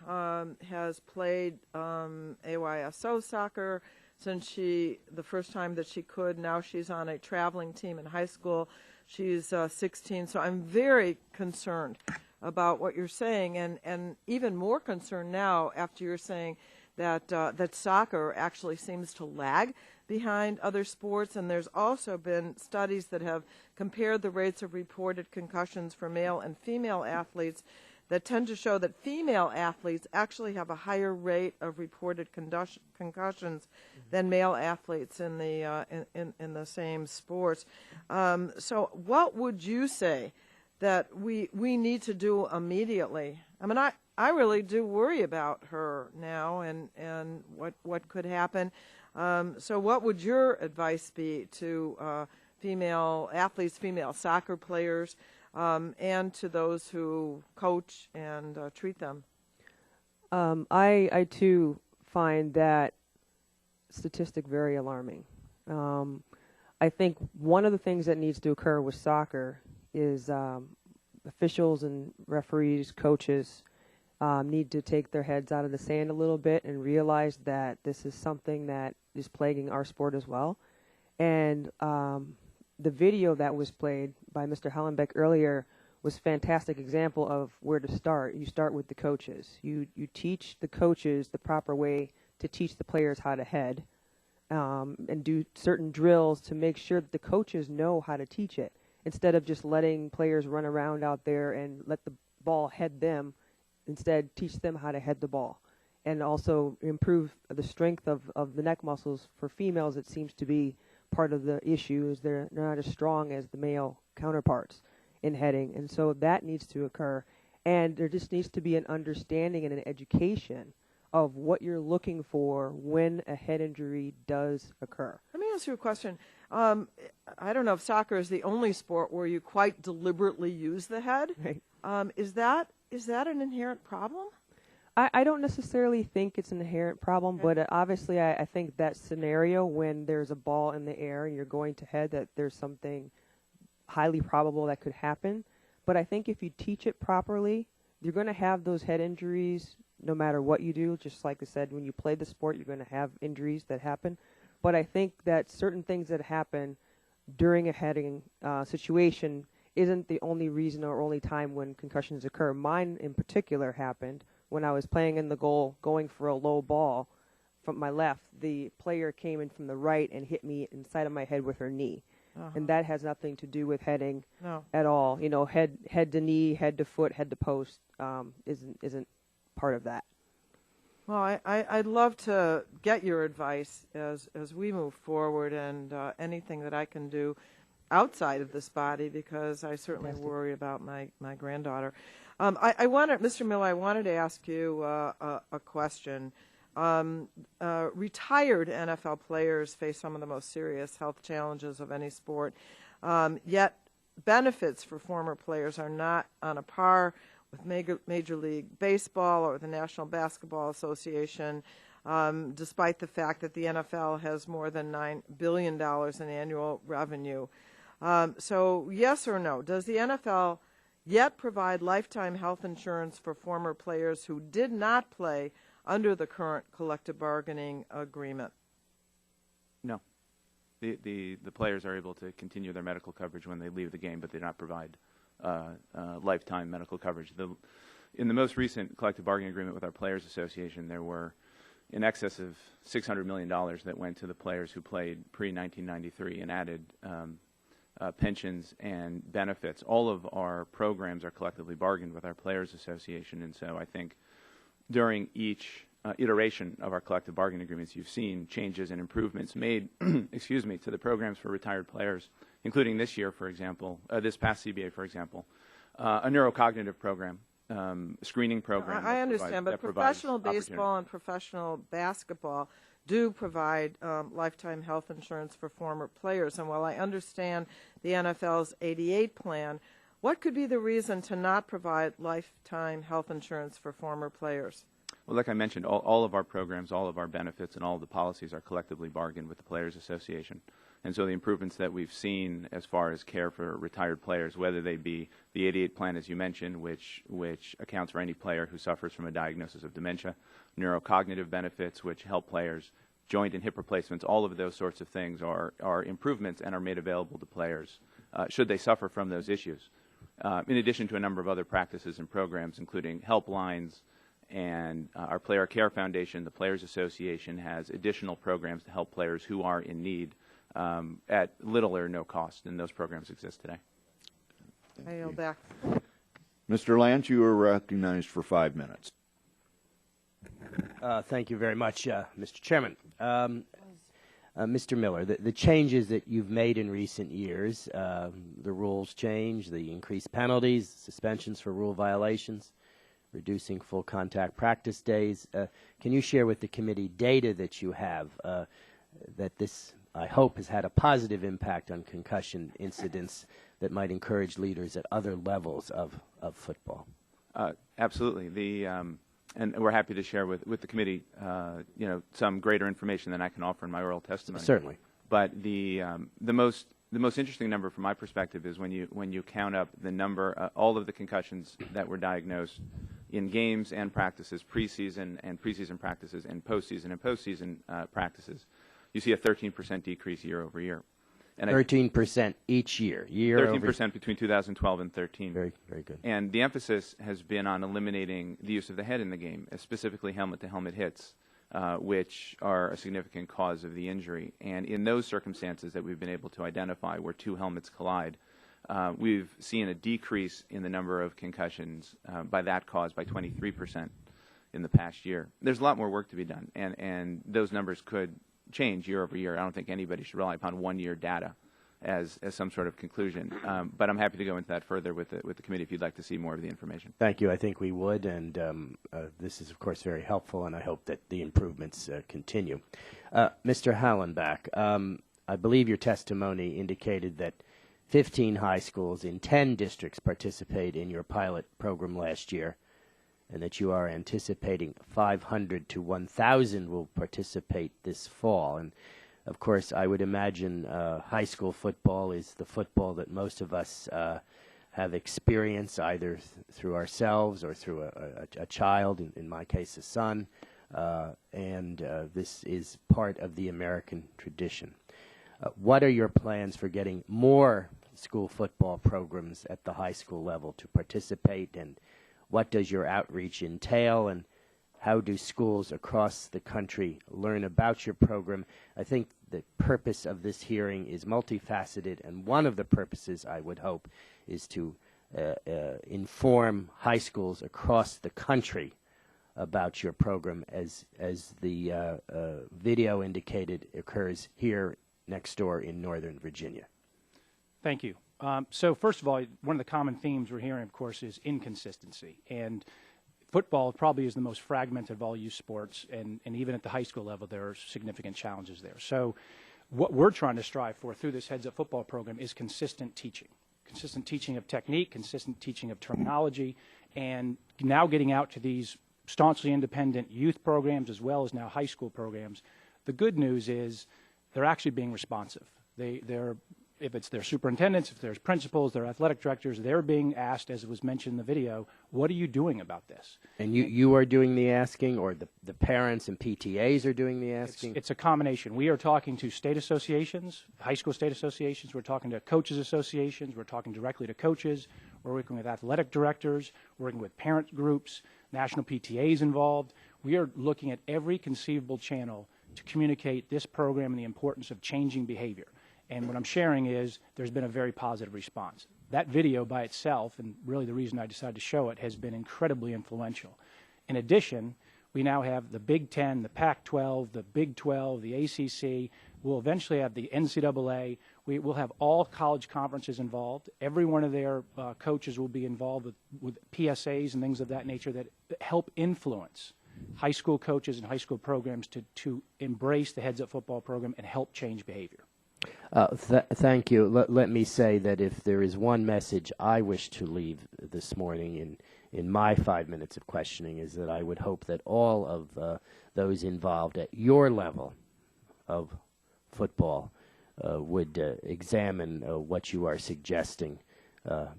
Speaker 2: has played AYSO soccer since the first time that she could. Now she's on a traveling team in high school. She's 16, so I'm very concerned about what you're saying, and even more concerned now after you're saying that soccer actually seems to lag behind other sports. And there's also been studies that have compared the rates of reported concussions for male and female athletes that tend to show that female athletes actually have a higher rate of reported concussions than male athletes in the same sports. So what would you say that we need to do immediately? I mean, I really do worry about her now and what could happen. So what would your advice be to female athletes, female soccer players, and to those who coach and treat them?
Speaker 20: I too find that statistic very alarming. I think one of the things that needs to occur with soccer is officials and referees, coaches need to take their heads out of the sand a little bit and realize that this is something that is plaguing our sport as well. And the video that was played by Mr. Hellenbeck earlier was a fantastic example of where to start. You start with the coaches. You teach the coaches the proper way to teach the players how to head, and do certain drills to make sure that the coaches know how to teach it, instead of just letting players run around out there and let the ball head them. Instead, teach them how to head the ball, and also improve the strength of the neck muscles. For females, it seems to be part of the issue is they're not as strong as the male counterparts in heading, and so that needs to occur. And there just needs to be an understanding and an education of what you're looking for when a head injury does occur.
Speaker 2: Let me ask you a question. I don't know if soccer is the only sport where you quite deliberately use the head.
Speaker 20: Right.
Speaker 2: Is that an inherent problem?
Speaker 20: I don't necessarily think it's an inherent problem, but obviously I think that scenario when there's a ball in the air and you're going to head, that there's something highly probable that could happen. But I think if you teach it properly, you're going to have those head injuries no matter what you do. Just like I said, when you play the sport, you're going to have injuries that happen. But I think that certain things that happen during a heading situation isn't the only reason or only time when concussions occur. Mine in particular happened when I was playing in the goal, going for a low ball from my left. The player came in from the right and hit me inside of my head with her knee. And that has nothing to do with heading at all. You know, head to knee, head to foot, head to post isn't part of that.
Speaker 2: Well, I'd love to get your advice as we move forward, and anything that I can do outside of this body, because I certainly worry about my granddaughter. Mr. Miller, I wanted to ask you a question. Retired NFL players face some of the most serious health challenges of any sport, yet benefits for former players are not on a par with Major League Baseball or the National Basketball Association, despite the fact that the NFL has more than $9 billion in annual revenue. So yes or no, does the NFL yet provide lifetime health insurance for former players who did not play under the current collective bargaining agreement?
Speaker 7: No. The players are able to continue their medical coverage when they leave the game, but they do not provide lifetime medical coverage. In the most recent collective bargaining agreement with our Players Association, there were in excess of $600 million that went to the players who played pre-1993 and added pensions and benefits. All of our programs are collectively bargained with our Players Association, and so I think during each iteration of our collective bargaining agreements, you've seen changes and improvements made, excuse me, to the programs for retired players, including this year, for example, this past CBA, for example, a neurocognitive program, screening program.
Speaker 2: I understand, but professional baseball and professional basketball do provide lifetime health insurance for former players. And while I understand the NFL's 88 plan, what could be the reason to not provide lifetime health insurance for former players?
Speaker 7: Well, like I mentioned, all of our programs, all of our benefits, and all of the policies are collectively bargained with the Players Association. And so the improvements that we've seen as far as care for retired players, whether they be the 88 plan, as you mentioned, which accounts for any player who suffers from a diagnosis of dementia, neurocognitive benefits, which help players, joint and hip replacements, all of those sorts of things are improvements and are made available to players should they suffer from those issues. In addition to a number of other practices and programs, including helplines, and our Player Care Foundation, the Players Association, has additional programs to help players who are in need at little or no cost, and those programs exist today.
Speaker 2: I yield back.
Speaker 1: Mr. Lance, you are recognized for 5 minutes.
Speaker 3: Thank you very much, Mr. Chairman. Mr. Miller, the changes that you've made in recent years, the rules change, the increased penalties, suspensions for rule violations, reducing full contact practice days. Can you share with the committee data that you have that this, I hope, has had a positive impact on concussion incidents that might encourage leaders at other levels of football?
Speaker 7: Absolutely. And we're happy to share with the committee, some greater information than I can offer in my oral testimony.
Speaker 3: Certainly.
Speaker 7: But the most interesting number from my perspective is when you count up the number, all of the concussions that were diagnosed in games and practices, preseason practices, and postseason practices, you see a 13% decrease year over year. And
Speaker 3: 13% each year.
Speaker 7: 13% between 2012 and 13.
Speaker 3: Very, very good.
Speaker 7: And the emphasis has been on eliminating the use of the head in the game, specifically helmet-to-helmet hits, which are a significant cause of the injury. And in those circumstances that we've been able to identify where two helmets collide, we've seen a decrease in the number of concussions by that cause by 23% in the past year. There's a lot more work to be done, and those numbers could change year over year. I don't think anybody should rely upon one-year data as some sort of conclusion. But I'm happy to go into that further with the committee if you'd like to see more of the information.
Speaker 3: Thank you. I think we would, and this is, of course, very helpful, and I hope that the improvements continue. Mr. Hallenbach, I believe your testimony indicated that 15 high schools in 10 districts participate in your pilot program last year, and that you are anticipating 500 to 1,000 will participate this fall. And, of course, I would imagine high school football is the football that most of us have experience either through ourselves or through a child, in my case a son, and this is part of the American tradition. What are your plans for getting more school football programs at the high school level to participate, and what does your outreach entail, and how do schools across the country learn about your program? I think the purpose of this hearing is multifaceted, and one of the purposes, I would hope, is to inform high schools across the country about your program, as the video indicated occurs here next door in Northern Virginia.
Speaker 8: Thank you. So first of all, one of the common themes we're hearing, of course, is inconsistency. And football probably is the most fragmented of all youth sports, and even at the high school level, there are significant challenges there. So what we're trying to strive for through this Heads Up Football program is consistent teaching of technique, consistent teaching of terminology, and now getting out to these staunchly independent youth programs as well as now high school programs. The good news is they're actually being responsive. They're if it's their superintendents, if there's principals, their athletic directors, they're being asked, as was mentioned in the video, what are you doing about this?
Speaker 3: And you are doing the asking, or the parents and PTAs are doing the asking?
Speaker 8: It's a combination. We are talking to state associations, high school state associations. We're talking to coaches associations. We're talking directly to coaches. We're working with athletic directors, working with parent groups, national PTAs involved. We are looking at every conceivable channel to communicate this program and the importance of changing behavior. And what I'm sharing is there's been a very positive response. That video by itself, and really the reason I decided to show it, has been incredibly influential. In addition, we now have the Big Ten, the Pac-12, the Big 12, the ACC. We'll eventually have the NCAA. We will have all college conferences involved. Every one of their coaches will be involved with PSAs and things of that nature that help influence high school coaches and high school programs to embrace the Heads Up Football program and help change behavior.
Speaker 3: Thank you. Let me say that if there is one message I wish to leave this morning in my 5 minutes of questioning, is that I would hope that all of those involved at your level of football would examine what you are suggesting,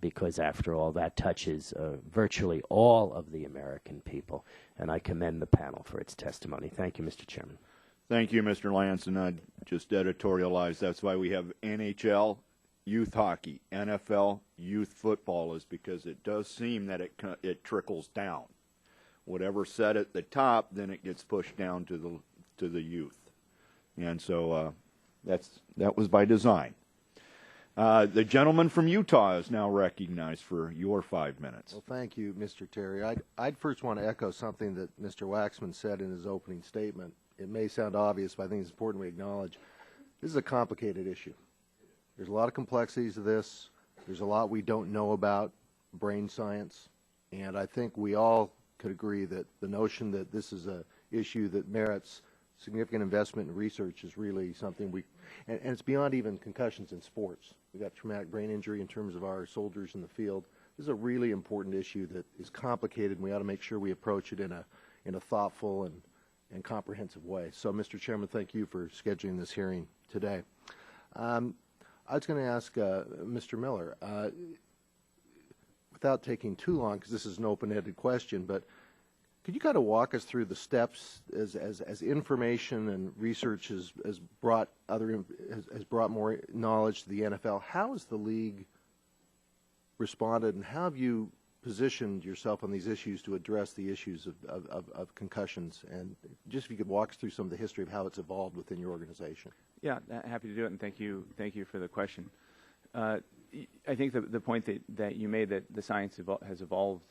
Speaker 3: because after all, that touches virtually all of the American people, and I commend the panel for its testimony. Thank you, Mr. Chairman.
Speaker 1: Thank you, Mr. Lance, and I'd just editorialize. That's why we have NHL youth hockey, NFL youth football, is because it does seem that it trickles down. Whatever's said at the top, then it gets pushed down to the youth, and so that was by design. The gentleman from Utah is now recognized for your 5 minutes.
Speaker 21: Well, thank you, Mr. Terry. I'd first want to echo something that Mr. Waxman said in his opening statement. It may sound obvious, but I think it's important we acknowledge this is a complicated issue. There's a lot of complexities to this. There's a lot we don't know about brain science, and I think we all could agree that the notion that this is an issue that merits significant investment in research is really something and it's beyond even concussions in sports. We've got traumatic brain injury in terms of our soldiers in the field. This is a really important issue that is complicated, and we ought to make sure we approach it in a thoughtful and comprehensive way. So, Mr. Chairman, thank you for scheduling this hearing today. I was going to ask Mr. Miller, without taking too long, because this is an open-ended question, but could you kind of walk us through the steps as information and research has brought more knowledge to the NFL? How has the league responded, and how have you positioned yourself on these issues to address the issues of concussions? And just if you could walk us through some of the history of how it's evolved within your organization.
Speaker 7: Yeah, happy to do it, and thank you for the question. I think the point that you made, that the science has evolved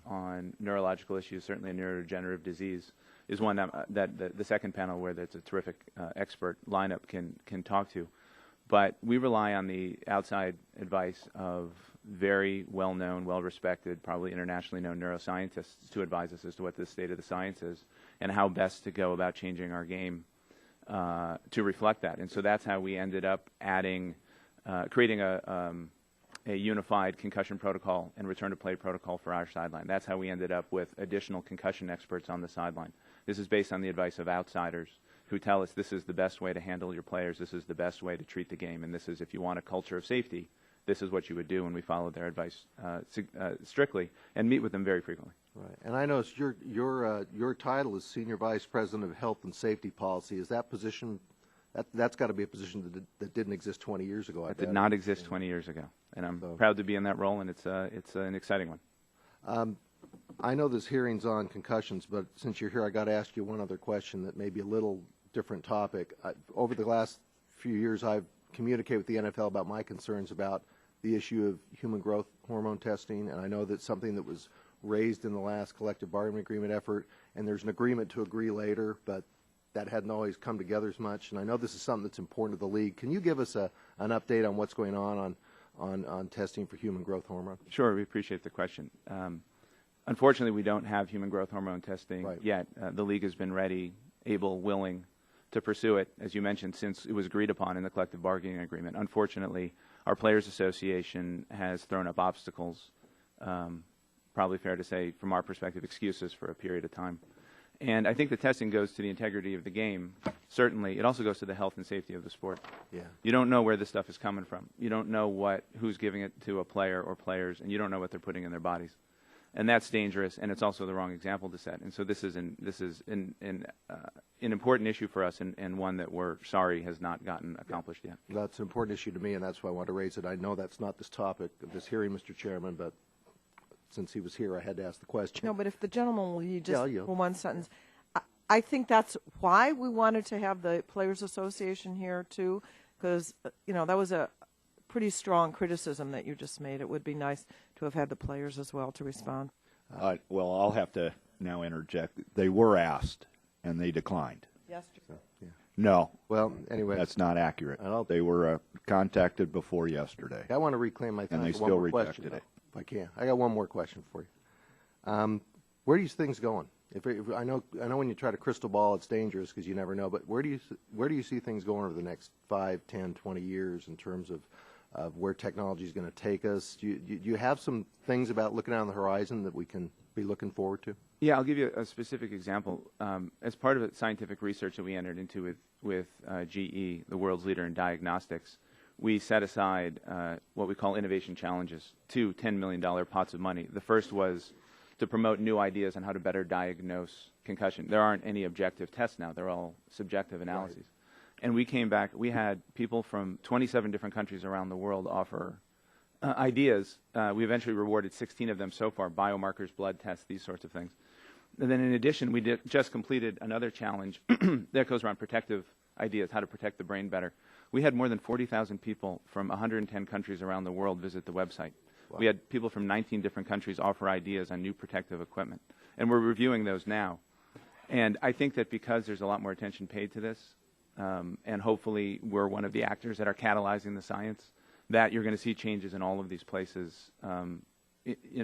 Speaker 7: on neurological issues, certainly a neurodegenerative disease, is one that the second panel, where there's a terrific expert lineup, can talk to. But we rely on the outside advice of very well-known, well-respected, probably internationally known neuroscientists to advise us as to what the state of the science is and how best to go about changing our game to reflect that. And so that's how we ended up creating a unified concussion protocol and return-to-play protocol for our sideline. That's how we ended up with additional concussion experts on the sideline. This is based on the advice of outsiders who tell us this is the best way to handle your players, this is the best way to treat the game, and this is, if you want a culture of safety, this is what you would do, and we followed their advice strictly and meet with them very frequently.
Speaker 21: Right. And I noticed your title is Senior Vice President of Health and Safety Policy. Is that position, that's got to be a position that didn't exist 20 years ago, I bet.
Speaker 7: It did not exist 20 years ago, and I'm proud to be in that role, and it's an exciting one.
Speaker 21: I know this hearing's on concussions, but since you're here, I got to ask you one other question that may be a little different topic. Over the last few years, I've communicated with the NFL about my concerns about the issue of human growth hormone testing, and I know that's something that was raised in the last collective bargaining agreement effort, and there's an agreement to agree later, but that hadn't always come together as much. And I know this is something that's important to the league. Can you give us an update on what's going on testing for human growth hormone?
Speaker 7: Sure, we appreciate the question. Unfortunately, we don't have human growth hormone testing yet. The league has been ready, able, willing to pursue it, as you mentioned, since it was agreed upon in the collective bargaining agreement. Unfortunately, our Players Association has thrown up obstacles, probably fair to say, from our perspective, excuses for a period of time. And I think the testing goes to the integrity of the game, certainly. It also goes to the health and safety of the sport.
Speaker 21: Yeah.
Speaker 7: You don't know where this stuff is coming from. You don't know who's giving it to a player or players, and you don't know what they're putting in their bodies. And that's dangerous, and it's also the wrong example to set. And so this is an important issue for us, and one that we're sorry has not gotten accomplished yet.
Speaker 21: That's an important issue to me, and that's why I want to raise it. I know that's not this topic of this hearing, Mr. Chairman, but since he was here, I had to ask the question.
Speaker 2: No, but if the gentleman will just
Speaker 21: Yeah,
Speaker 2: one sentence. I think that's why we wanted to have the Players Association here too, because that was a pretty strong criticism that you just made. It would be nice to have had the players as well to respond.
Speaker 1: Well, I'll have to now interject. They were asked, and they declined.
Speaker 2: Yesterday.
Speaker 1: No.
Speaker 21: Well, anyway.
Speaker 1: That's not accurate. They were contacted before yesterday.
Speaker 21: I want to reclaim my time
Speaker 1: and they
Speaker 21: for
Speaker 1: still
Speaker 21: one more
Speaker 1: rejected
Speaker 21: question,
Speaker 1: it.
Speaker 21: if I can. I got one more question for you. Where are these things going? If I know when you try to crystal ball, it's dangerous because you never know. But where do you see things going over the next 5, 10, 20 years in terms of where technology is going to take us? Do you have some things about looking out on the horizon that we can be looking forward to?
Speaker 7: Yeah, I'll give you a specific example. As part of the scientific research that we entered into with GE, the world's leader in diagnostics, we set aside what we call innovation challenges, 2 $10 million pots of money. The first was to promote new ideas on how to better diagnose concussion. There aren't any objective tests now. They're all subjective analyses. Right. And we came back. We had people from 27 different countries around the world offer ideas. We eventually rewarded 16 of them so far, biomarkers, blood tests, these sorts of things. And then in addition, we just completed another challenge that goes around protective ideas, how to protect the brain better. We had more than 40,000 people from 110 countries around the world visit the website. Wow. We had people from 19 different countries offer ideas on new protective equipment. And we're reviewing those now. And I think that because there's a lot more attention paid to this, and hopefully we're one of the actors that are catalyzing the science, that you're going to see changes in all of these places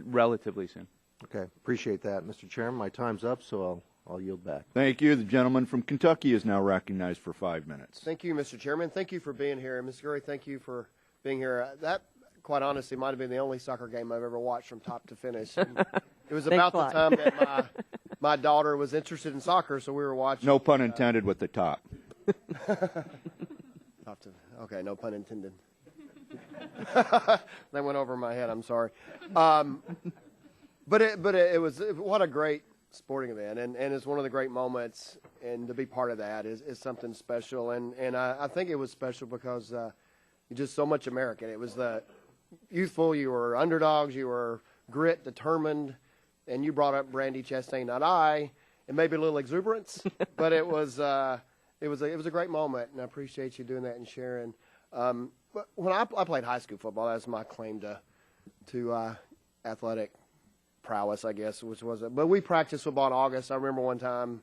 Speaker 7: relatively soon.
Speaker 21: Okay, appreciate that. Mr. Chairman, my time's up, so I'll yield back.
Speaker 1: Thank you. The gentleman from Kentucky is now recognized for 5 minutes.
Speaker 4: Thank you, Mr. Chairman. Thank you for being here. And Mr. Gurry, thank you for being here. That, quite honestly, might have been the only soccer game I've ever watched from top to finish. And it was about the time that my daughter was interested in soccer, so we were watching.
Speaker 1: No pun intended with the top.
Speaker 4: Okay, no pun intended. That went over my head. I'm sorry. But it was what a great sporting event, and it's one of the great moments, and to be part of that is something special. And I think it was special because you're just so much American. It was the youthful. You were underdogs. You were grit, determined, and you brought up Brandy Chastain, not I, and maybe a little exuberance, but it was a great moment, and I appreciate you doing that and sharing. But when I played high school football, that's my claim to athletic prowess, I guess, which was it. But we practiced football in August. I remember one time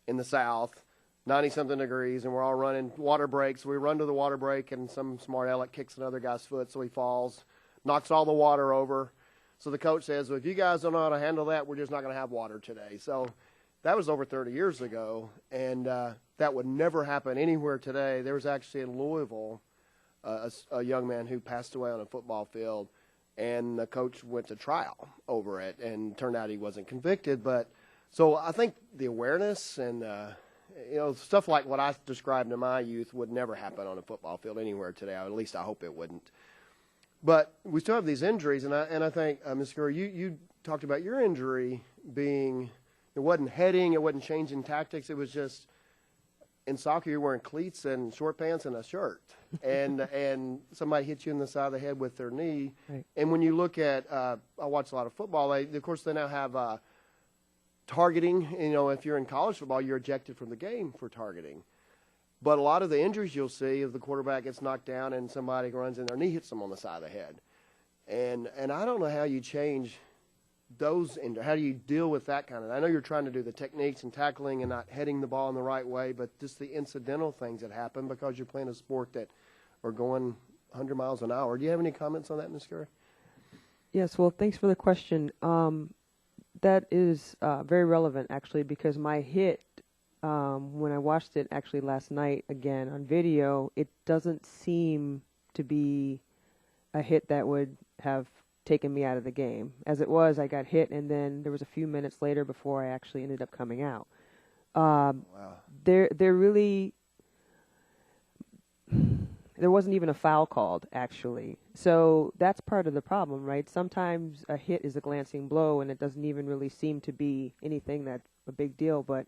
Speaker 4: in the South, 90-something degrees, and we're all running water breaks. We run to the water break, and some smart aleck kicks another guy's foot, so he falls, knocks all the water over. So the coach says, well, if you guys don't know how to handle that, we're just not going to have water today. So that was over 30 years ago, and that would never happen anywhere today. There was actually in Louisville a young man who passed away on a football field, and the coach went to trial over it, and turned out he wasn't convicted. But so I think the awareness and stuff like what I described in my youth would never happen on a football field anywhere today. At least I hope it wouldn't. But we still have these injuries, and I think, Ms. Curry, you talked about your injury being, it wasn't heading, it wasn't changing tactics, it was just, in soccer you're wearing cleats and short pants and a shirt, and somebody hit you in the side of the head with their knee.
Speaker 20: Right.
Speaker 4: And when you look at, I watch a lot of football, of course they now have targeting. If you're in college football, you're ejected from the game for targeting. But a lot of the injuries you'll see is the quarterback gets knocked down and somebody runs in, their knee hits them on the side of the head. And I don't know how you change those, how do you deal with that kind of, I know you're trying to do the techniques and tackling and not heading the ball in the right way, but just the incidental things that happen because you're playing a sport that are going 100 miles an hour. Do you have any comments on that, Ms. Curry?
Speaker 20: Yes, well, thanks for the question. That is very relevant, actually, because my hit, when I watched it actually last night again on video, it doesn't seem to be a hit that would have taken me out of the game. As it was, I got hit, and then there was a few minutes later before I actually ended up coming out.
Speaker 4: Wow.
Speaker 20: There really, there wasn't even a foul called, actually. So that's part of the problem, right? Sometimes a hit is a glancing blow, and it doesn't even really seem to be anything that's a big deal. But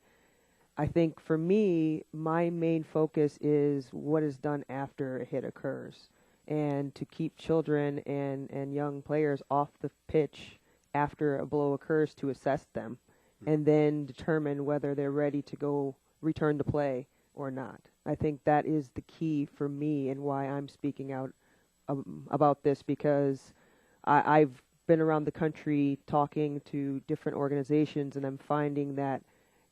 Speaker 20: I think for me, my main focus is what is done after a hit occurs, and to keep children and young players off the pitch after a blow occurs to assess them, and then determine whether they're ready to go return to play or not. I think that is the key for me and why I'm speaking out about this, because I've been around the country talking to different organizations, and I'm finding that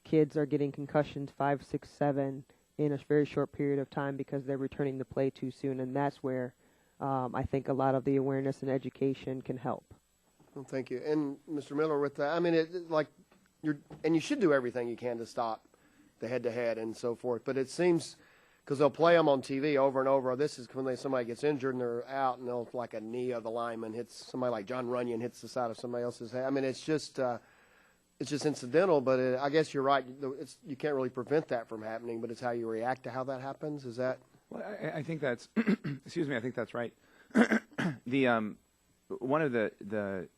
Speaker 20: kids are getting concussions 5, 6, 7 in a very short period of time because they're returning to play too soon, and that's where I think a lot of the awareness and education can help.
Speaker 4: Well, thank you. And Mr. Miller, with that, I mean, you should do everything you can to stop the head-to-head and so forth, but it seems, because they'll play them on TV over and over, this is when somebody gets injured and they're out, and they'll, like a knee of the lineman hits somebody like John Runyon, hits the side of somebody else's head. I mean, it's just incidental, but I guess you're right. You can't really prevent that from happening, but it's how you react to how that happens. Is that?
Speaker 7: Well, I think that's, excuse me, I think that's right. One of the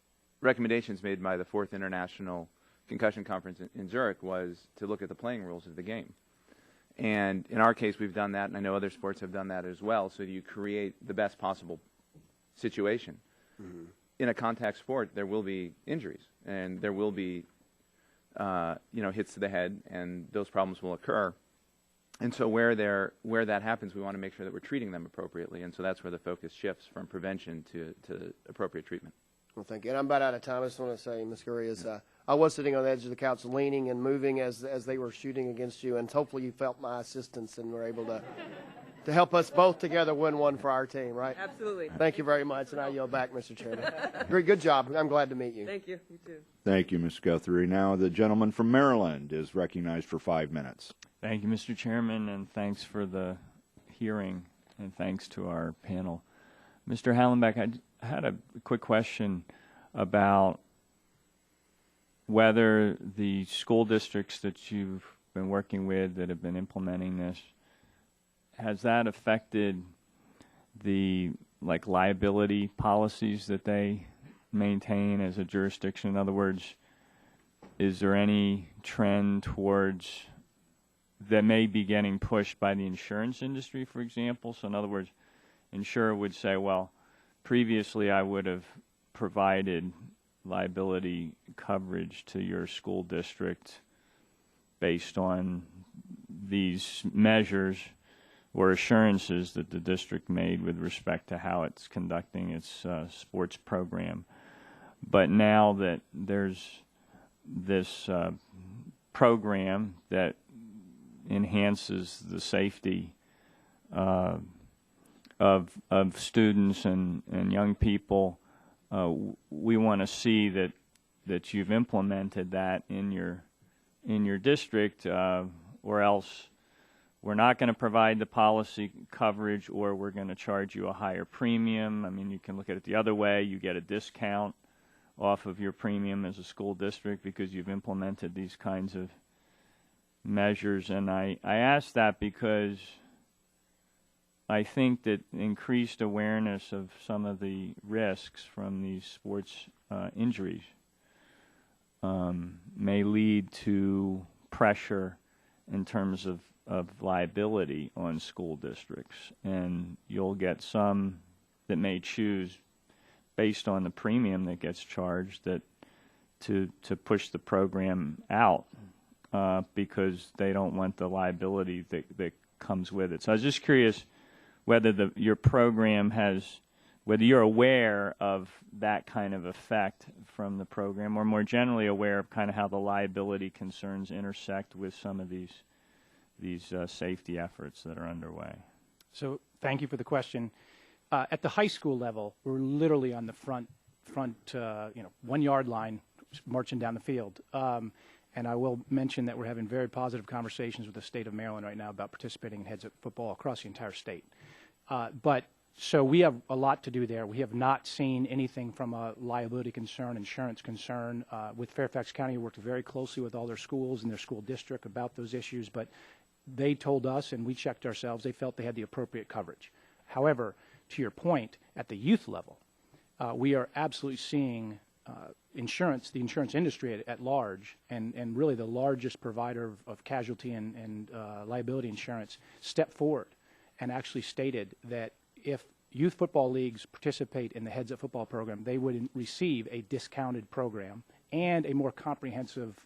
Speaker 7: recommendations made by the 4th International Concussion Conference in Zurich was to look at the playing rules of the game. And in our case, we've done that, and I know other sports have done that as well, so you create the best possible situation. Mm-hmm. In a contact sport, there will be injuries, and there will be hits to the head, and those problems will occur. And so where that happens, we want to make sure that we're treating them appropriately, and so that's where the focus shifts from prevention to appropriate treatment.
Speaker 4: Well, thank you. And I'm about out of time. I just want to say, Ms. Curry, I was sitting on the edge of the couch leaning and moving as they were shooting against you, and hopefully you felt my assistance and were able to help us both together win one for our team, right?
Speaker 2: Absolutely.
Speaker 4: Thank you very much, and I yield back, Mr. Chairman. Great, good job. I'm glad to meet you.
Speaker 2: Thank you. You too.
Speaker 1: Thank you, Ms. Guthrie. Now the gentleman from Maryland is recognized for 5 minutes.
Speaker 5: Thank you, Mr. Chairman, and thanks for the hearing, and thanks to our panel. Mr. Hallenbeck, I had a quick question about whether the school districts that you've been working with that have been implementing this, has that affected the liability policies that they maintain as a jurisdiction? In other words, is there any trend towards that may be getting pushed by the insurance industry, for example? So in other words, insurer would say, well, previously I would have provided liability coverage to your school district based on these measures or assurances that the district made with respect to how it's conducting its sports program. But now that there's this program that enhances the safety of students and young people, we want to see that you've implemented that in your district, or else we're not going to provide the policy coverage, or we're going to charge you a higher premium. I mean, you can look at it the other way. You get a discount off of your premium as a school district because you've implemented these kinds of measures. And I ask that because I think that increased awareness of some of the risks from these sports injuries may lead to pressure in terms of liability on school districts. And you'll get some that may choose, based on the premium that gets charged, that to push the program out because they don't want the liability that comes with it. So I was just curious whether your program has, whether you're aware of that kind of effect from the program, or more generally aware of kind of how the liability concerns intersect with some of these safety efforts that are underway.
Speaker 8: So thank you for the question. At the high school level, we're literally on the front 1 yard line marching down the field. And I will mention that we're having very positive conversations with the state of Maryland right now about participating in heads-up football across the entire state. So we have a lot to do there. We have not seen anything from a liability concern, insurance concern. With Fairfax County, we worked very closely with all their schools and their school district about those issues, but they told us, and we checked ourselves, they felt they had the appropriate coverage. However, to your point, at the youth level, we are absolutely seeing the insurance industry at large, and really the largest provider of casualty and liability insurance, step forward and actually stated that if youth football leagues participate in the heads-up football program, they would receive a discounted program and a more comprehensive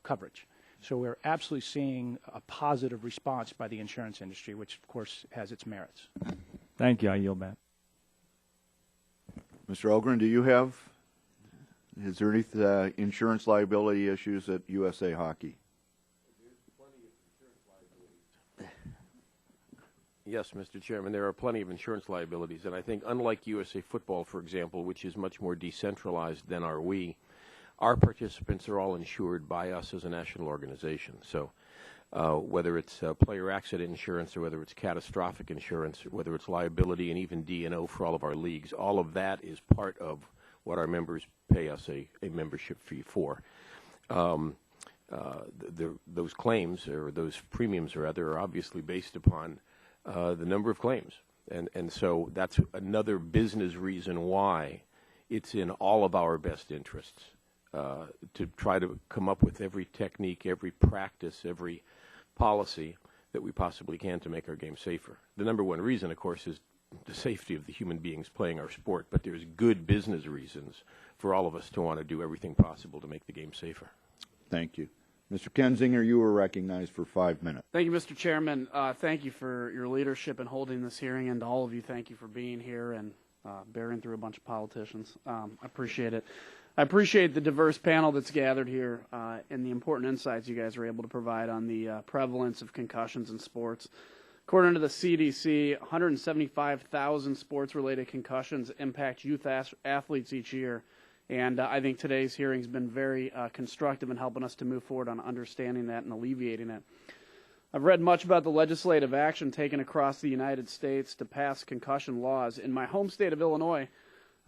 Speaker 8: coverage. So we're absolutely seeing a positive response by the insurance industry, which, of course, has its merits.
Speaker 5: Thank you. I yield back.
Speaker 1: Mr. Ogren, is there any insurance liability issues at USA Hockey?
Speaker 6: Yes, Mr. Chairman, there are plenty of insurance liabilities, and I think unlike USA Football, for example, which is much more decentralized than are we, our participants are all insured by us as a national organization. So whether it's player accident insurance or whether it's catastrophic insurance, or whether it's liability and even D&O for all of our leagues, all of that is part of what our members pay us a membership fee for. Those claims, or those premiums rather, are obviously based upon the number of claims. And so that's another business reason why it's in all of our best interests to try to come up with every technique, every practice, every policy that we possibly can to make our game safer. The number one reason, of course, is the safety of the human beings playing our sport, but there's good business reasons for all of us to want to do everything possible to make the game safer.
Speaker 1: Thank you. Mr. Kensinger, you were recognized for 5 minutes.
Speaker 12: Thank you, Mr. Chairman. Thank you for your leadership in holding this hearing, and to all of you, thank you for being here and bearing through a bunch of politicians. I appreciate it. I appreciate the diverse panel that's gathered here and the important insights you guys are able to provide on the prevalence of concussions in sports. According to the CDC, 175,000 sports-related concussions impact youth athletes each year. And I think today's hearing has been very constructive in helping us to move forward on understanding that and alleviating it. I've read much about the legislative action taken across the United States to pass concussion laws. In my home state of Illinois,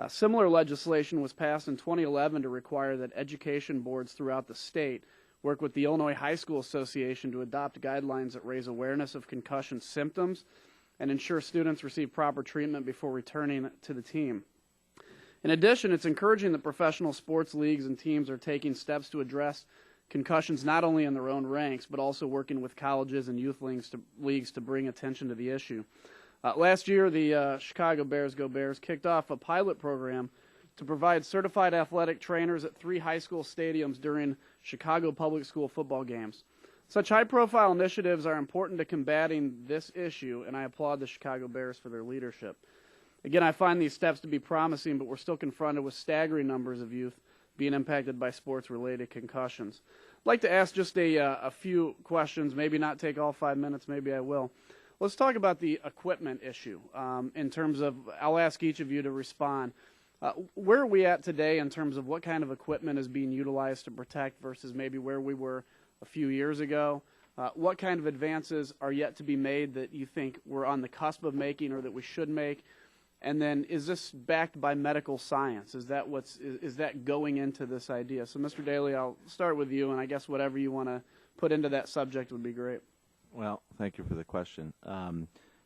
Speaker 12: similar legislation was passed in 2011 to require that education boards throughout the state work with the Illinois High School Association to adopt guidelines that raise awareness of concussion symptoms and ensure students receive proper treatment before returning to the team. In addition, it's encouraging that professional sports leagues and teams are taking steps to address concussions not only in their own ranks, but also working with colleges and youth leagues to bring attention to the issue. Last year, the Chicago Bears Go Bears kicked off a pilot program to provide certified athletic trainers at 3 high school stadiums during Chicago public school football games. Such high-profile initiatives are important to combating this issue, and I applaud the Chicago Bears for their leadership. Again, I find these steps to be promising, but we're still confronted with staggering numbers of youth being impacted by sports-related concussions. I'd like to ask just a few questions, maybe not take all 5 minutes, maybe I will. Let's talk about the equipment issue in terms of, I'll ask each of you to respond. Where are we at today in terms of what kind of equipment is being utilized to protect versus maybe where we were a few years ago? What kind of advances are yet to be made that you think we're on the cusp of making or that we should make? And then is this backed by medical science? Is that going into this idea? So, Mr. Daly, I'll start with you, and I guess whatever you want to put into that subject would be great.
Speaker 22: Well, thank you for the question.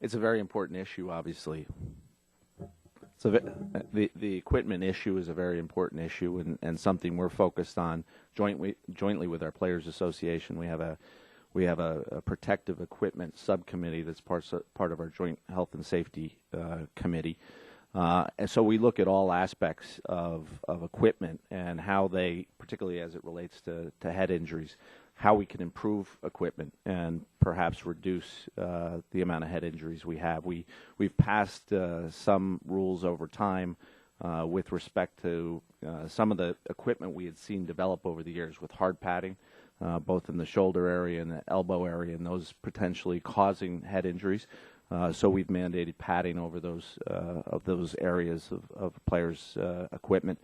Speaker 10: It's a very important issue, obviously. So the equipment issue is a very important issue and something we're focused on jointly with our Players Association. We have a protective equipment subcommittee that's part of our joint health and safety committee. And so we look at all aspects of equipment and how they, particularly as it relates to head injuries, how we can improve equipment and perhaps reduce the amount of head injuries we have. We've passed some rules over time with respect to some of the equipment we had seen develop over the years with hard padding, both in the shoulder area and the elbow area, and those potentially causing head injuries. So we've mandated padding over those areas of players' equipment.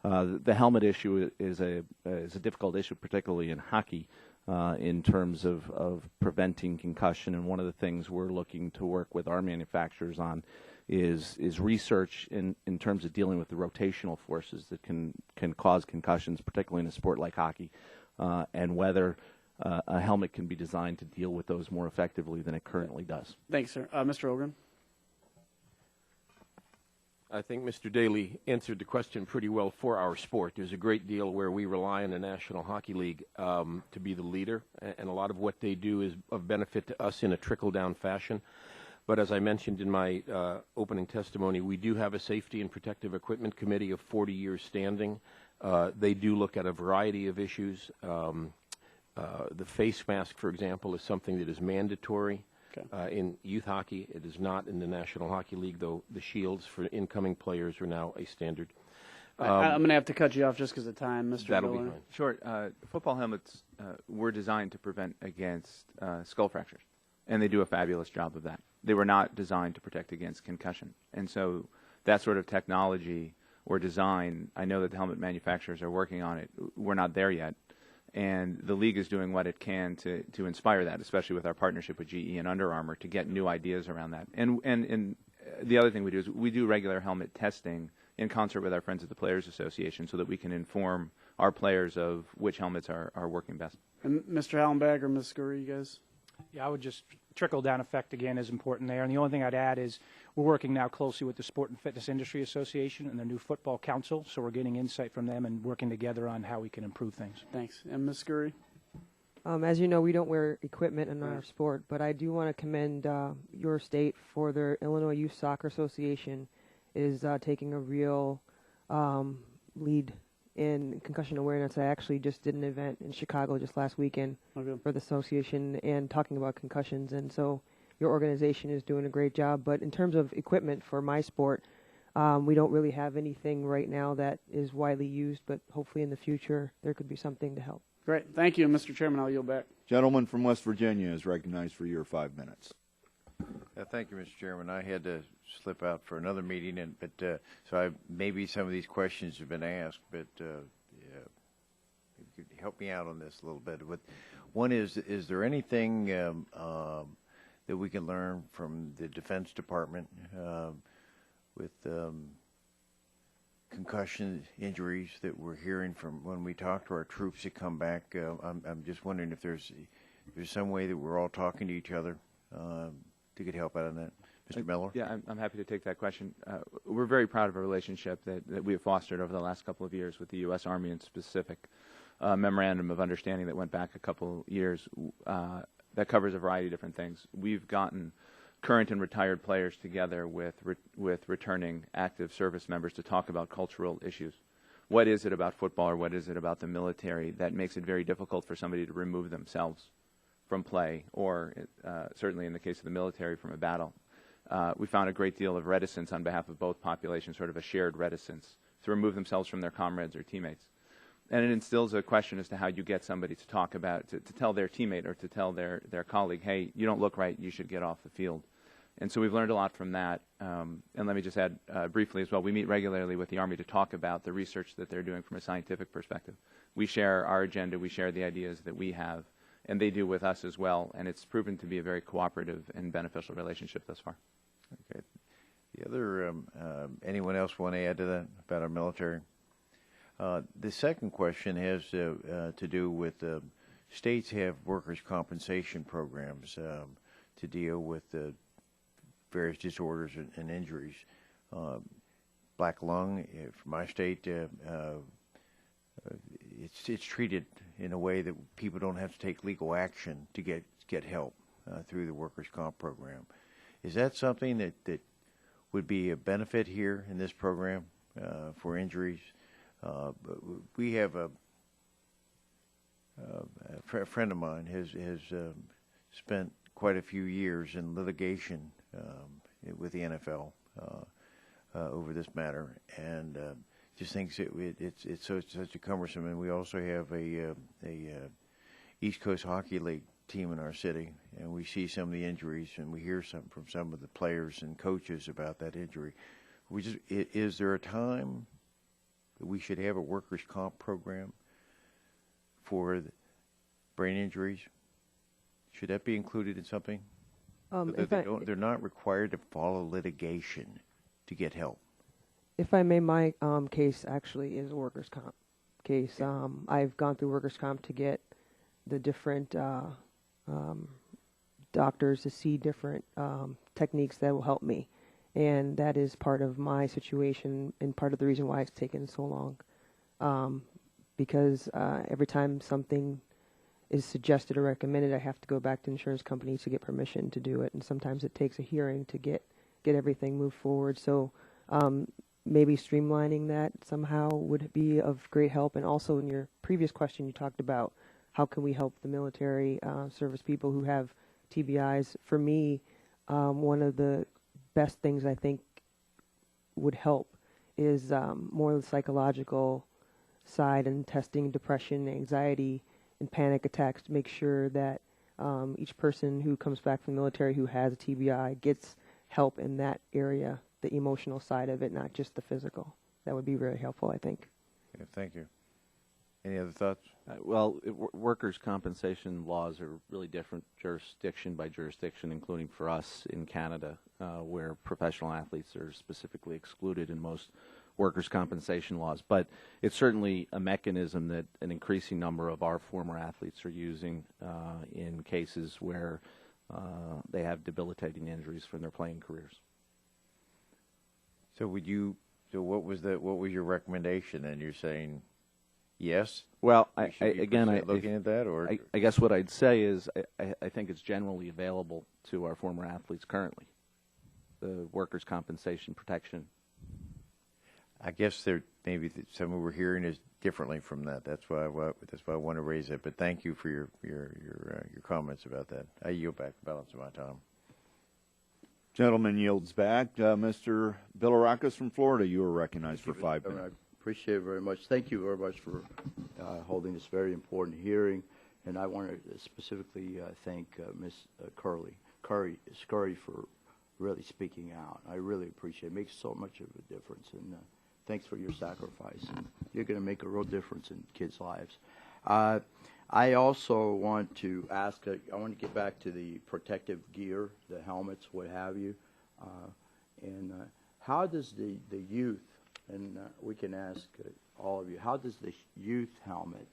Speaker 10: The helmet issue is a difficult issue, particularly in hockey, in terms of preventing concussion. And one of the things we're looking to work with our manufacturers on is research in terms of dealing with the rotational forces that can cause concussions, particularly in a sport like hockey, and whether a helmet can be designed to deal with those more effectively than it currently does.
Speaker 12: Thanks, sir. Mr. Ogren?
Speaker 6: I think Mr. Daly answered the question pretty well for our sport. There's a great deal where we rely on the National Hockey League to be the leader, and a lot of what they do is of benefit to us in a trickle-down fashion. But as I mentioned in my opening testimony, we do have a Safety and Protective Equipment Committee of 40 years standing. They do look at a variety of issues. The face mask, for example, is something that is mandatory. In youth hockey, it is not in the National Hockey League, though the shields for incoming players are now a standard.
Speaker 12: I'm going to have to cut you off just because of time, Mr.
Speaker 7: That'll
Speaker 12: Miller.
Speaker 7: be fine. Sure. Football helmets were designed to prevent against skull fractures, and they do a fabulous job of that. They were not designed to protect against concussion. And so that sort of technology or design, I know that the helmet manufacturers are working on it. We're not there yet. And the league is doing what it can to inspire that, especially with our partnership with GE and Under Armour, to get new ideas around that. And the other thing we do is we do regular helmet testing in concert with our friends at the Players Association so that we can inform our players of which helmets are working best.
Speaker 12: And Mr. Hallenbach or Ms. Scurry, you guys?
Speaker 8: Yeah, I would just trickle-down effect again is important there. And the only thing I'd add is we're working now closely with the Sport and Fitness Industry Association and their new football council, so we're getting insight from them and working together on how we can improve things.
Speaker 12: Thanks. And Ms. Scurry?
Speaker 20: As you know, we don't wear equipment in our sport, but I do want to commend your state for their Illinois Youth Soccer Association is taking a real lead in concussion awareness. I actually just did an event in Chicago just last weekend for the association and talking about concussions, and so your organization is doing a great job. But in terms of equipment for my sport, we don't really have anything right now that is widely used, but hopefully in the future there could be something to help.
Speaker 12: Great. Thank you. Mr. Chairman, I'll yield back.
Speaker 1: Gentleman from West Virginia is recognized for your 5 minutes.
Speaker 22: Thank you, Mr. Chairman. I had to slip out for another meeting, so maybe some of these questions have been asked, but you could help me out on this a little bit. But one is there anything that we can learn from the Defense Department with concussion injuries that we're hearing from when we talk to our troops that come back? I'm just wondering if there's some way that we're all talking to each other to get help out on that. Mr. Miller?
Speaker 7: Yeah, I'm happy to take that question. We're very proud of a relationship that we have fostered over the last couple of years with the U.S. Army in specific. Memorandum of understanding that went back a couple years that covers a variety of different things. We've gotten current and retired players together with returning active service members to talk about cultural issues. What is it about football or what is it about the military that makes it very difficult for somebody to remove themselves from play or certainly in the case of the military from a battle? We found a great deal of reticence on behalf of both populations, sort of a shared reticence to remove themselves from their comrades or teammates. And it instills a question as to how you get somebody to talk about, to tell their teammate or to tell their colleague, hey, you don't look right, you should get off the field. And so we've learned a lot from that. And let me just add briefly as well, we meet regularly with the Army to talk about the research that they're doing from a scientific perspective. We share our agenda, we share the ideas that we have, and they do with us as well. And it's proven to be a very cooperative and beneficial relationship thus far.
Speaker 22: Okay. The other, anyone else want to add to that about our military? The second question has to do with states have workers' compensation programs to deal with various disorders and injuries. Black lung, for my state, it's treated in a way that people don't have to take legal action to get help through the workers' comp program. Is that something that would be a benefit here in this program for injuries? We have a friend of mine has spent quite a few years in litigation with the NFL over this matter, and just thinks it's such a cumbersome. And we also have a East Coast Hockey League team in our city, and we see some of the injuries, and we hear from some of the players and coaches about that injury. Is there a time that we should have a workers' comp program for brain injuries? Should that be included in something? They're not required to follow litigation to get help.
Speaker 20: If I may, my case actually is a workers' comp case. I've gone through workers' comp to get the different doctors to see different techniques that will help me. And that is part of my situation and part of the reason why it's taken so long. Because every time something is suggested or recommended, I have to go back to insurance companies to get permission to do it. And sometimes it takes a hearing to get everything moved forward. So maybe streamlining that somehow would be of great help. And also in your previous question, you talked about how can we help the military service people who have TBIs. For me, one of the best things I think would help is more the psychological side and testing depression, anxiety, and panic attacks to make sure that each person who comes back from the military who has a TBI gets help in that area, the emotional side of it, not just the physical. That would be very helpful, I think.
Speaker 22: Yeah, thank you. Any other thoughts?
Speaker 10: Workers' compensation laws are really different jurisdiction by jurisdiction, including for us in Canada, where professional athletes are specifically excluded in most workers' compensation laws. But it's certainly a mechanism that an increasing number of our former athletes are using in cases where they have debilitating injuries from their playing careers.
Speaker 22: So what was your recommendation? And you're saying yes?
Speaker 10: Well,
Speaker 22: looking at that, or
Speaker 10: I guess what I'd say is I think it's generally available to our former athletes currently, the workers' compensation protection.
Speaker 22: I guess maybe some of we're hearing is differently from that. That's why I want to raise it. But thank you for your comments about that. I yield back the balance of my time.
Speaker 1: Gentleman yields back. Mr. Bilirakis from Florida, you are recognized for 5 minutes.
Speaker 13: I appreciate it very much. Thank you very much for holding this very important hearing. And I want to specifically thank Ms. Scurry for really speaking out. I really appreciate it. It makes so much of a difference. And thanks for your sacrifice. And you're going to make a real difference in kids' lives. I also want to ask, I want to get back to the protective gear, the helmets, what have you. And how does the youth, and we can ask all of you, how does the youth helmet,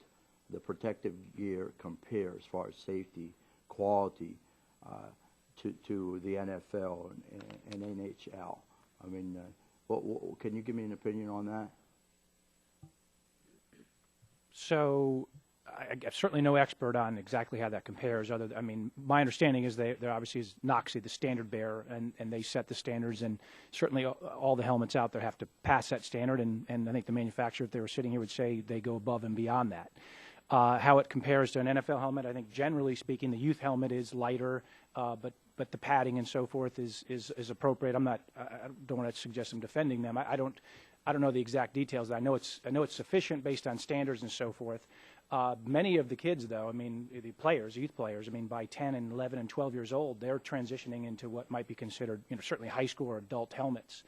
Speaker 13: the protective gear, compare as far as safety, quality, to the NFL and NHL? I mean, can you give me an opinion on that?
Speaker 8: So I'm certainly no expert on exactly how that compares. My understanding is there obviously is NOCSI, the standard bearer, and they set the standards, and certainly all the helmets out there have to pass that standard, and I think the manufacturer, if they were sitting here, would say they go above and beyond that. How it compares to an NFL helmet, I think generally speaking, the youth helmet is lighter, but the padding and so forth is appropriate. I don't want to suggest I'm defending them. I don't know the exact details. I know it's sufficient based on standards and so forth. Many of the kids, though, the players, youth players, by 10 and 11 and 12 years old, they're transitioning into what might be considered, certainly high school or adult helmets.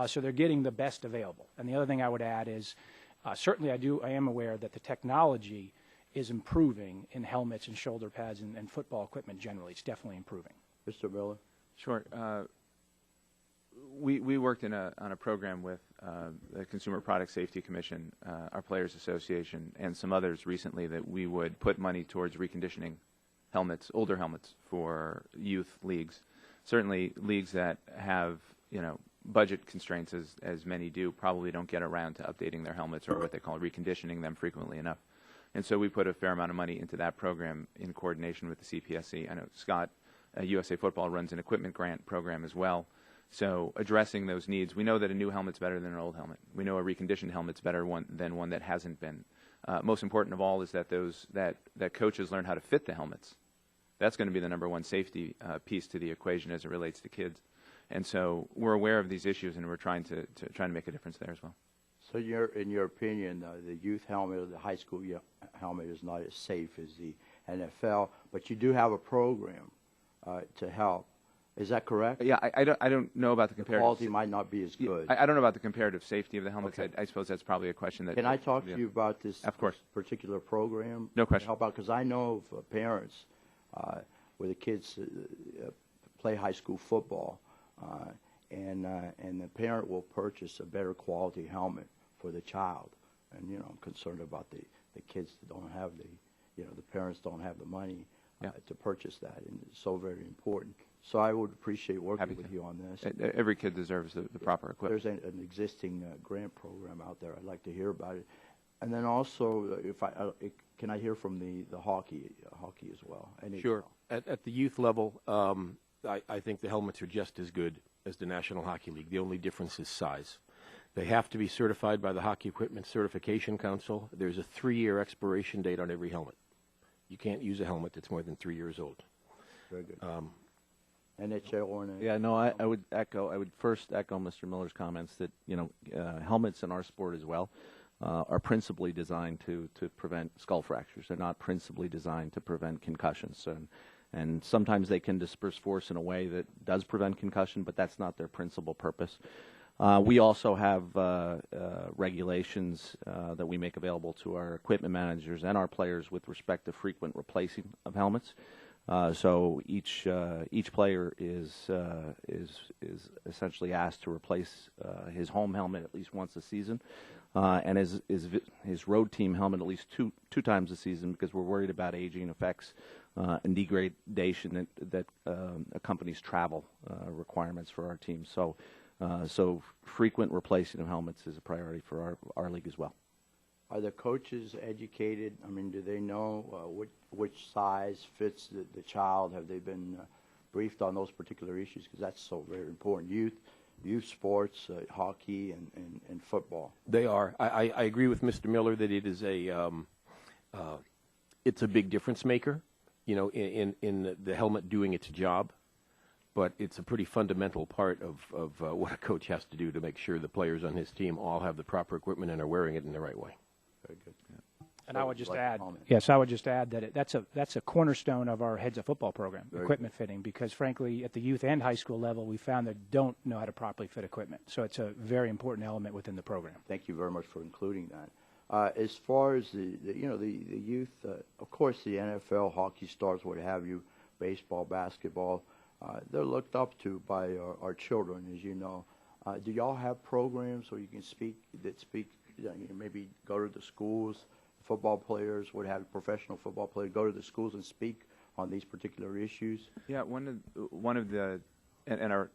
Speaker 8: So they're getting the best available. And the other thing I would add is, certainly I am aware that the technology is improving in helmets and shoulder pads and football equipment generally. It's definitely improving.
Speaker 13: Mr. Miller?
Speaker 7: Sure. We worked on a program with the Consumer Product Safety Commission, our Players Association, and some others recently that we would put money towards reconditioning helmets, older helmets for youth leagues. certainly leagues that have, budget constraints, as many do, probably don't get around to updating their helmets or what they call reconditioning them frequently enough. And so we put a fair amount of money into that program in coordination with the CPSC. I know Scott, USA Football, runs an equipment grant program as well. So addressing those needs, we know that a new helmet's better than an old helmet. We know a reconditioned helmet's better than one that hasn't been. Most important of all is that that coaches learn how to fit the helmets. That's going to be the number one safety piece to the equation as it relates to kids. And so we're aware of these issues, and we're trying to make a difference there as well.
Speaker 13: So in your opinion, the youth helmet or the high school helmet is not as safe as the NFL, but you do have a program to help. Is that correct?
Speaker 7: Yeah, I don't know about the comparative.
Speaker 13: The quality might not be as good.
Speaker 7: I don't know about the comparative safety of the helmets. Okay. I suppose that's probably a question that.
Speaker 13: Can I talk to you about this particular program?
Speaker 7: No question.
Speaker 13: Help out, because I know of parents where the kids play high school football, and the parent will purchase a better quality helmet for the child, and I'm concerned about the kids that don't have the parents don't have the money to purchase that, and it's so very important. So I would appreciate working with you on this.
Speaker 7: Every kid deserves the proper equipment.
Speaker 13: There's an existing grant program out there. I'd like to hear about it. And then also, can I hear from the hockey as well?
Speaker 6: Sure. At the youth level, I think the helmets are just as good as the National Hockey League. The only difference is size. They have to be certified by the Hockey Equipment Certification Council. There's a 3-year expiration date on every helmet. You can't use a helmet that's more than 3 years old.
Speaker 13: Very good. NHL or an
Speaker 10: Yeah, no, I would first echo Mr. Miller's comments that helmets in our sport as well are principally designed to prevent skull fractures. They're not principally designed to prevent concussions, and sometimes they can disperse force in a way that does prevent concussion, but that's not their principal purpose. We also have regulations that we make available to our equipment managers and our players with respect to frequent replacing of helmets. So each player is essentially asked to replace his home helmet at least once a season, and his road team helmet at least two times a season, because we're worried about aging effects and degradation that accompanies travel requirements for our team. So frequent replacing of helmets is a priority for our league as well.
Speaker 13: Are the coaches educated? I mean, do they know which size fits the child? Have they been briefed on those particular issues? Because that's so very important. Youth sports, hockey, and football.
Speaker 6: They are. I agree with Mr. Miller that it is it's a big difference maker, in the helmet doing its job. But it's a pretty fundamental part of what a coach has to do to make sure the players on his team all have the proper equipment and are wearing it in the right way.
Speaker 13: Very good. Yeah.
Speaker 8: And I would just add, that that's a cornerstone of our heads of football program, equipment fitting, because frankly, at the youth and high school level, we found that don't know how to properly fit equipment. So it's a very important element within the program.
Speaker 13: Thank you very much for including that. As far as the youth, of course, the NFL, hockey stars, what have you, baseball, basketball, they're looked up to by our children, as you know. Do y'all have programs where you can maybe go to the schools, football players, professional football players, go to the schools and speak on these particular issues?
Speaker 7: Yeah, one of the and our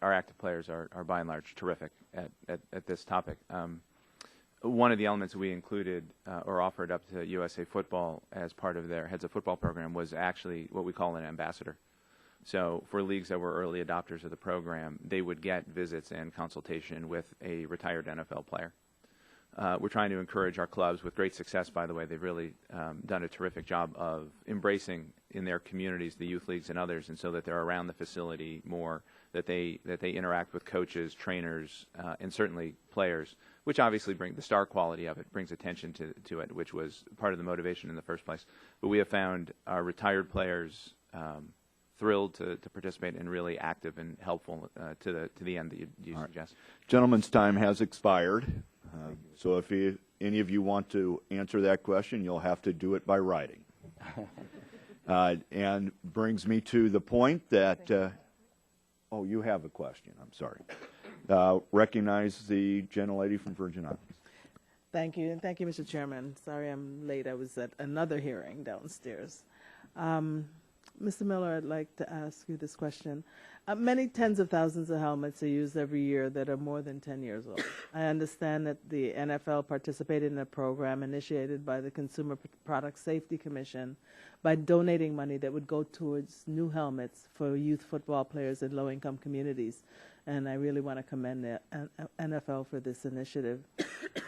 Speaker 7: active players are by and large terrific at this topic. One of the elements we included or offered up to USA Football as part of their heads of football program was actually what we call an ambassador. So for leagues that were early adopters of the program, they would get visits and consultation with a retired NFL player. We're trying to encourage our clubs, with great success, by the way. They've really done a terrific job of embracing in their communities the youth leagues and others, and so that they're around the facility more, that they interact with coaches, trainers, and certainly players, which obviously bring the star quality of it, brings attention to it, which was part of the motivation in the first place. But we have found our retired players thrilled to participate and really active and helpful to the end that you suggest.
Speaker 1: Gentlemen's time has expired. So if any of you want to answer that question, you'll have to do it by writing. And brings me to the point that, you have a question. I'm sorry. Recognize the gentlelady from Virgin Islands.
Speaker 14: Thank you, and thank you, Mr. Chairman. Sorry I'm late. I was at another hearing downstairs. Mr. Miller, I'd like to ask you this question. Many tens of thousands of helmets are used every year that are more than 10 years old. I understand that the NFL participated in a program initiated by the Consumer Product Safety Commission by donating money that would go towards new helmets for youth football players in low-income communities. And I really want to commend the NFL for this initiative.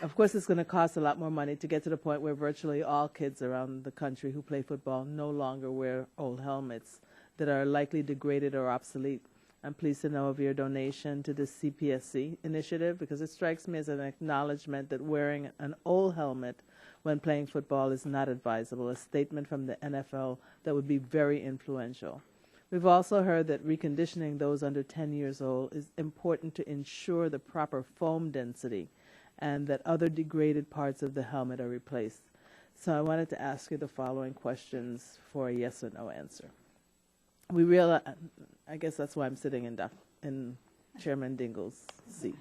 Speaker 14: Of course, it's going to cost a lot more money to get to the point where virtually all kids around the country who play football no longer wear old helmets that are likely degraded or obsolete. I'm pleased to know of your donation to the CPSC initiative because it strikes me as an acknowledgement that wearing an old helmet when playing football is not advisable, a statement from the NFL that would be very influential. We've also heard that reconditioning those under 10 years old is important to ensure the proper foam density and that other degraded parts of the helmet are replaced. So I wanted to ask you the following questions for a yes or no answer. We realize, I guess that's why I'm sitting in Chairman Dingell's seat.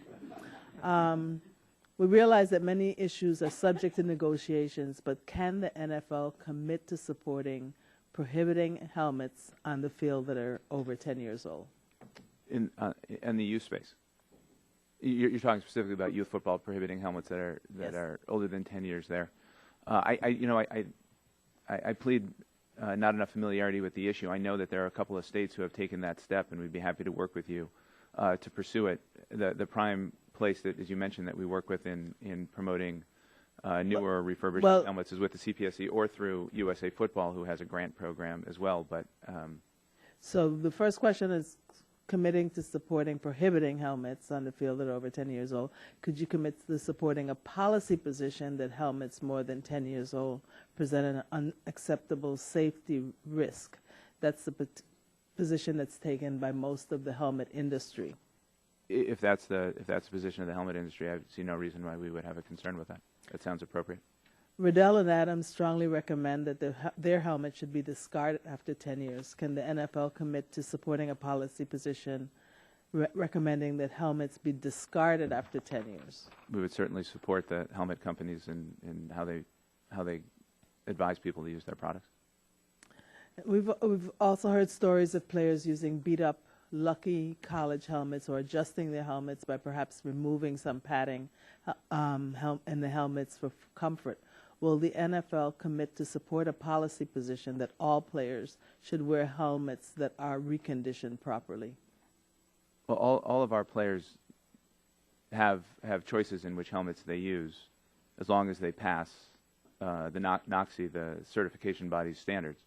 Speaker 14: We realize that many issues are subject to negotiations, but can the NFL commit to supporting prohibiting helmets on the field that are over 10 years old?
Speaker 7: In the youth space? You're talking specifically about youth football prohibiting helmets that are older than 10 years there. I plead not enough familiarity with the issue. I know that there are a couple of states who have taken that step, and we'd be happy to work with you to pursue it. The prime place that, as you mentioned, that we work with in promoting newer or refurbished helmets is with the CPSC or through USA Football, who has a grant program as well. But
Speaker 14: so the first question is committing to supporting prohibiting helmets on the field that are over 10 years old. Could you commit to supporting a policy position that helmets more than 10 years old present an unacceptable safety risk? That's the position that's taken by most of the helmet industry.
Speaker 7: If that's the position of the helmet industry, I see no reason why we would have a concern with that. That sounds appropriate.
Speaker 14: Riddell and Adams strongly recommend that their helmet should be discarded after 10 years. Can the NFL commit to supporting a policy position recommending that helmets be discarded after 10 years?
Speaker 7: We would certainly support the helmet companies in how they advise people to use their products.
Speaker 14: We've also heard stories of players using beat-up Lucky college helmets or adjusting their helmets by perhaps removing some padding in the helmets for comfort. Will the NFL commit to support a policy position that all players should wear helmets that are reconditioned properly?
Speaker 7: Well, all of our players have choices in which helmets they use, as long as they pass the NOCSI, the certification body's standards.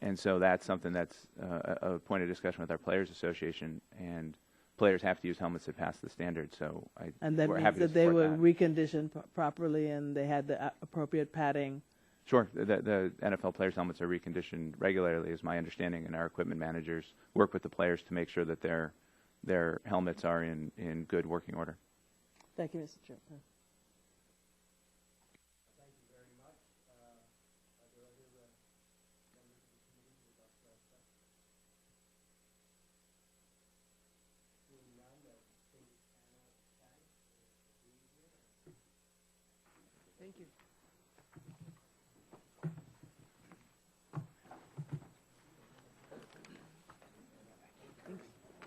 Speaker 7: And so that's something that's a point of discussion with our Players Association, and players have to use helmets that pass the standard. So
Speaker 14: and that means that they were reconditioned properly and they had the appropriate padding.
Speaker 7: Sure. The NFL players' helmets are reconditioned regularly, is my understanding, and our equipment managers work with the players to make sure that their helmets are in good working order.
Speaker 14: Thank you, Mr. Chairman.
Speaker 2: Thank you.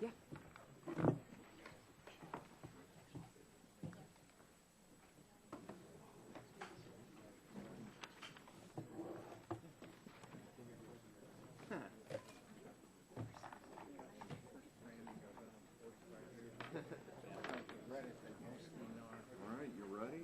Speaker 2: Thanks. Yeah.
Speaker 1: All right, you ready?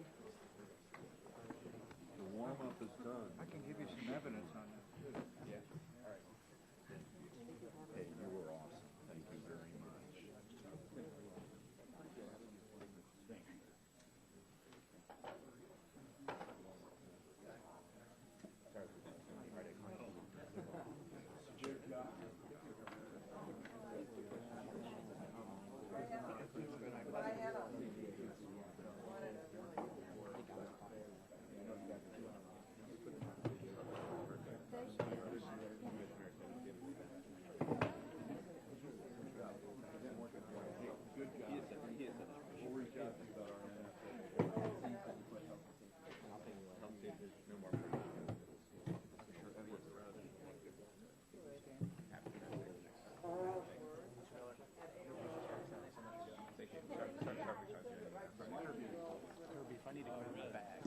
Speaker 8: need to grab my bag.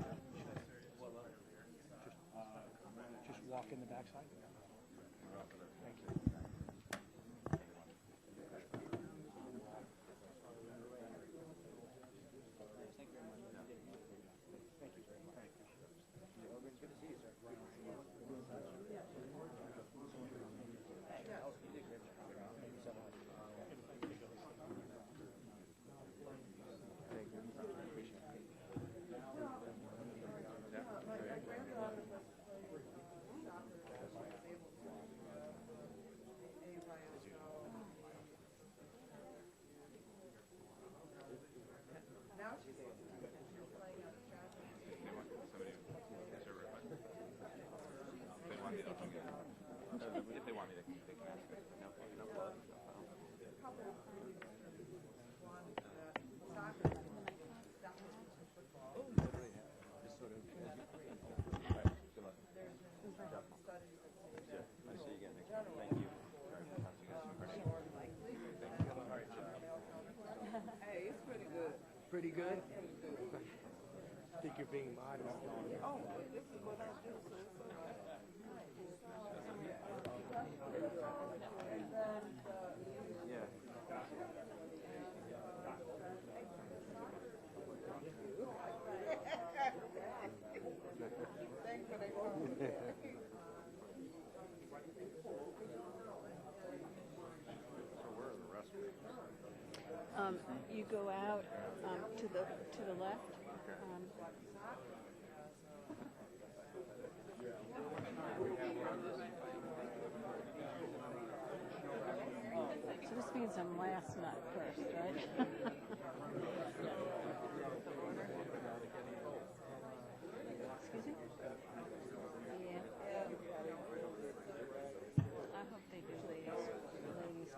Speaker 8: Just walk in the backside. Thank you.
Speaker 7: If they want me, they can ask it. No problem.
Speaker 16: Hey, it's pretty good. Pretty good?
Speaker 3: I think you're being modest.
Speaker 16: Oh, this is what I do, so it's all right. Thanks for that comment.
Speaker 17: You go out to the left. So this means I'm last, not first, right? Excuse me? Yeah. I hope they do, ladies. Ladies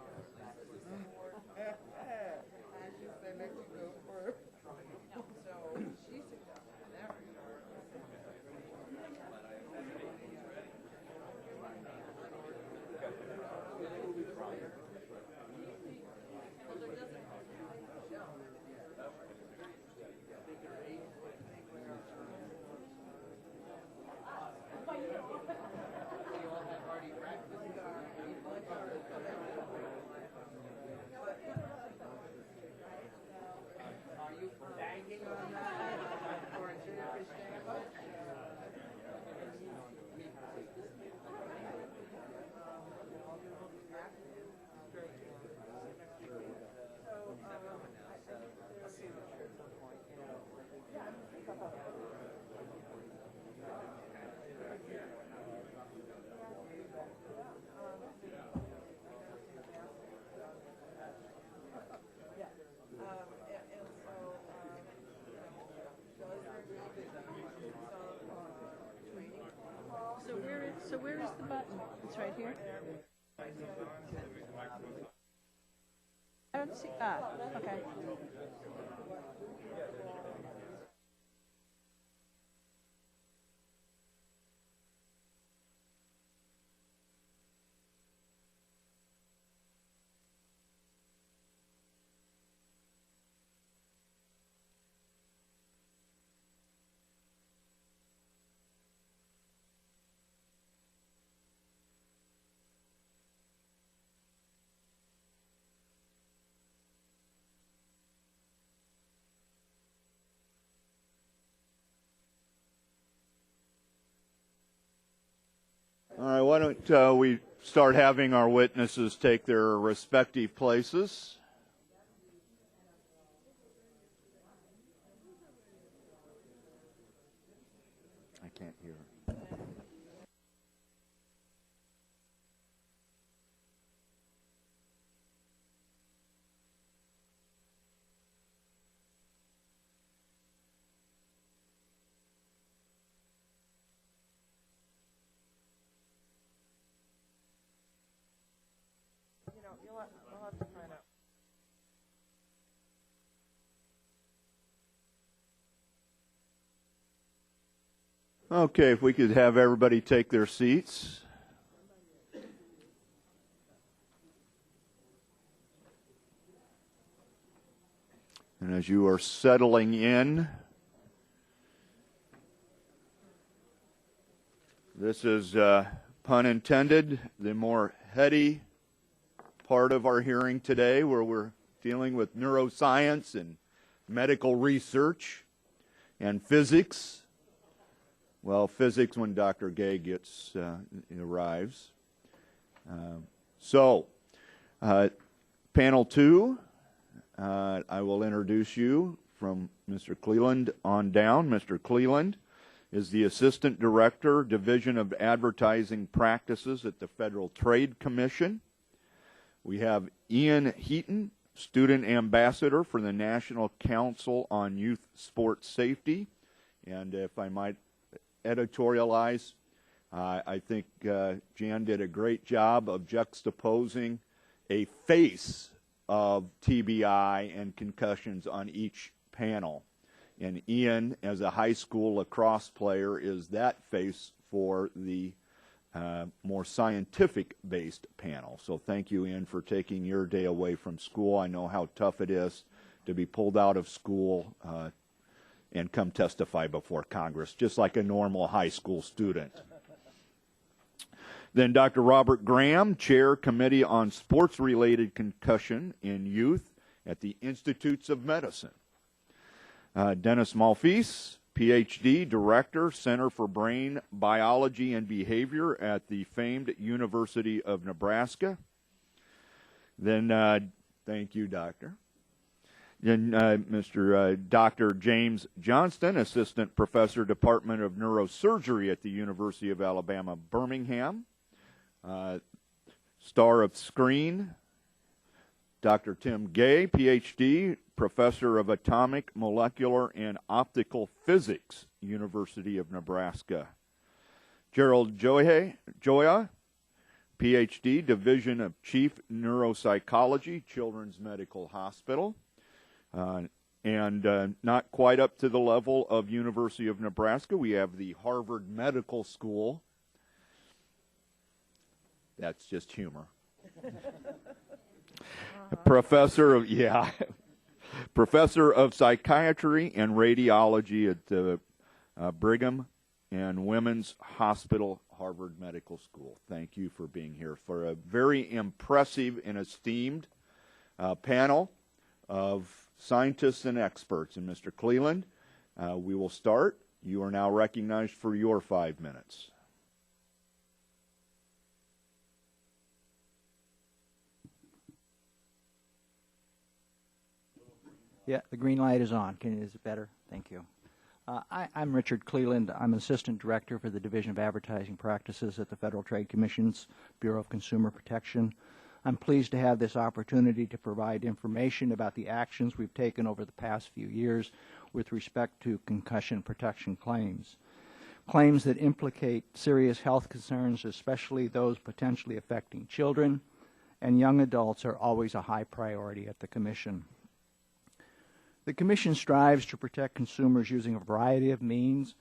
Speaker 17: first.
Speaker 16: I just say let you go first. So she suggested that. Are you banking on that for a Jennifer stand-up?
Speaker 17: So where is the button? It's right here. I don't see. Okay.
Speaker 1: All right, why don't we start having our witnesses take their respective places. I can't hear.
Speaker 2: We'll have to find out.
Speaker 1: Okay, if we could have everybody take their seats. And as you are settling in, This is, pun intended, the more heady part of our hearing today, where we're dealing with neuroscience and medical research and physics. Well, physics when Dr. Gay arrives. Panel 2, I will introduce you from Mr. Cleland on down. Mr. Cleland is the Assistant Director, Division of Advertising Practices at the Federal Trade Commission. We have Ian Heaton, Student Ambassador for the National Council on Youth Sports Safety. And if I might editorialize, I think Jan did a great job of juxtaposing a face of TBI and concussions on each panel. And Ian, as a high school lacrosse player, is that face for the more scientific-based panel. So thank you, Ian, for taking your day away from school. I know how tough it is to be pulled out of school and come testify before Congress, just like a normal high school student. Then Dr. Robert Graham, Chair, Committee on Sports-Related Concussion in Youth at the Institutes of Medicine. Dennis Malfis, Ph.D., Director, Center for Brain Biology and Behavior at the famed University of Nebraska. Then, thank you, Doctor. Then Dr. James Johnston, Assistant Professor, Department of Neurosurgery at the University of Alabama, Birmingham. Star of Screen, Dr. Tim Gay, Ph.D., Professor of Atomic, Molecular, and Optical Physics, University of Nebraska. Gerald Joya, Ph.D., Division of Chief Neuropsychology, Children's Medical Hospital. And not quite up to the level of University of Nebraska, we have the Harvard Medical School. That's just humor. Professor of Psychiatry and Radiology at the Brigham and Women's Hospital, Harvard Medical School. Thank you for being here for a very impressive and esteemed panel of scientists and experts. And Mr. Cleland, we will start. You are now recognized for your 5 minutes.
Speaker 9: Yeah, the green light is on. Is it better? Thank you. I'm Richard Cleland. I'm Assistant Director for the Division of Advertising Practices at the Federal Trade Commission's Bureau of Consumer Protection. I'm pleased to have this opportunity to provide information about the actions we've taken over the past few years with respect to concussion protection claims. Claims that implicate serious health concerns, especially those potentially affecting children and young adults, are always a high priority at the Commission. The Commission strives to protect consumers using a variety of means.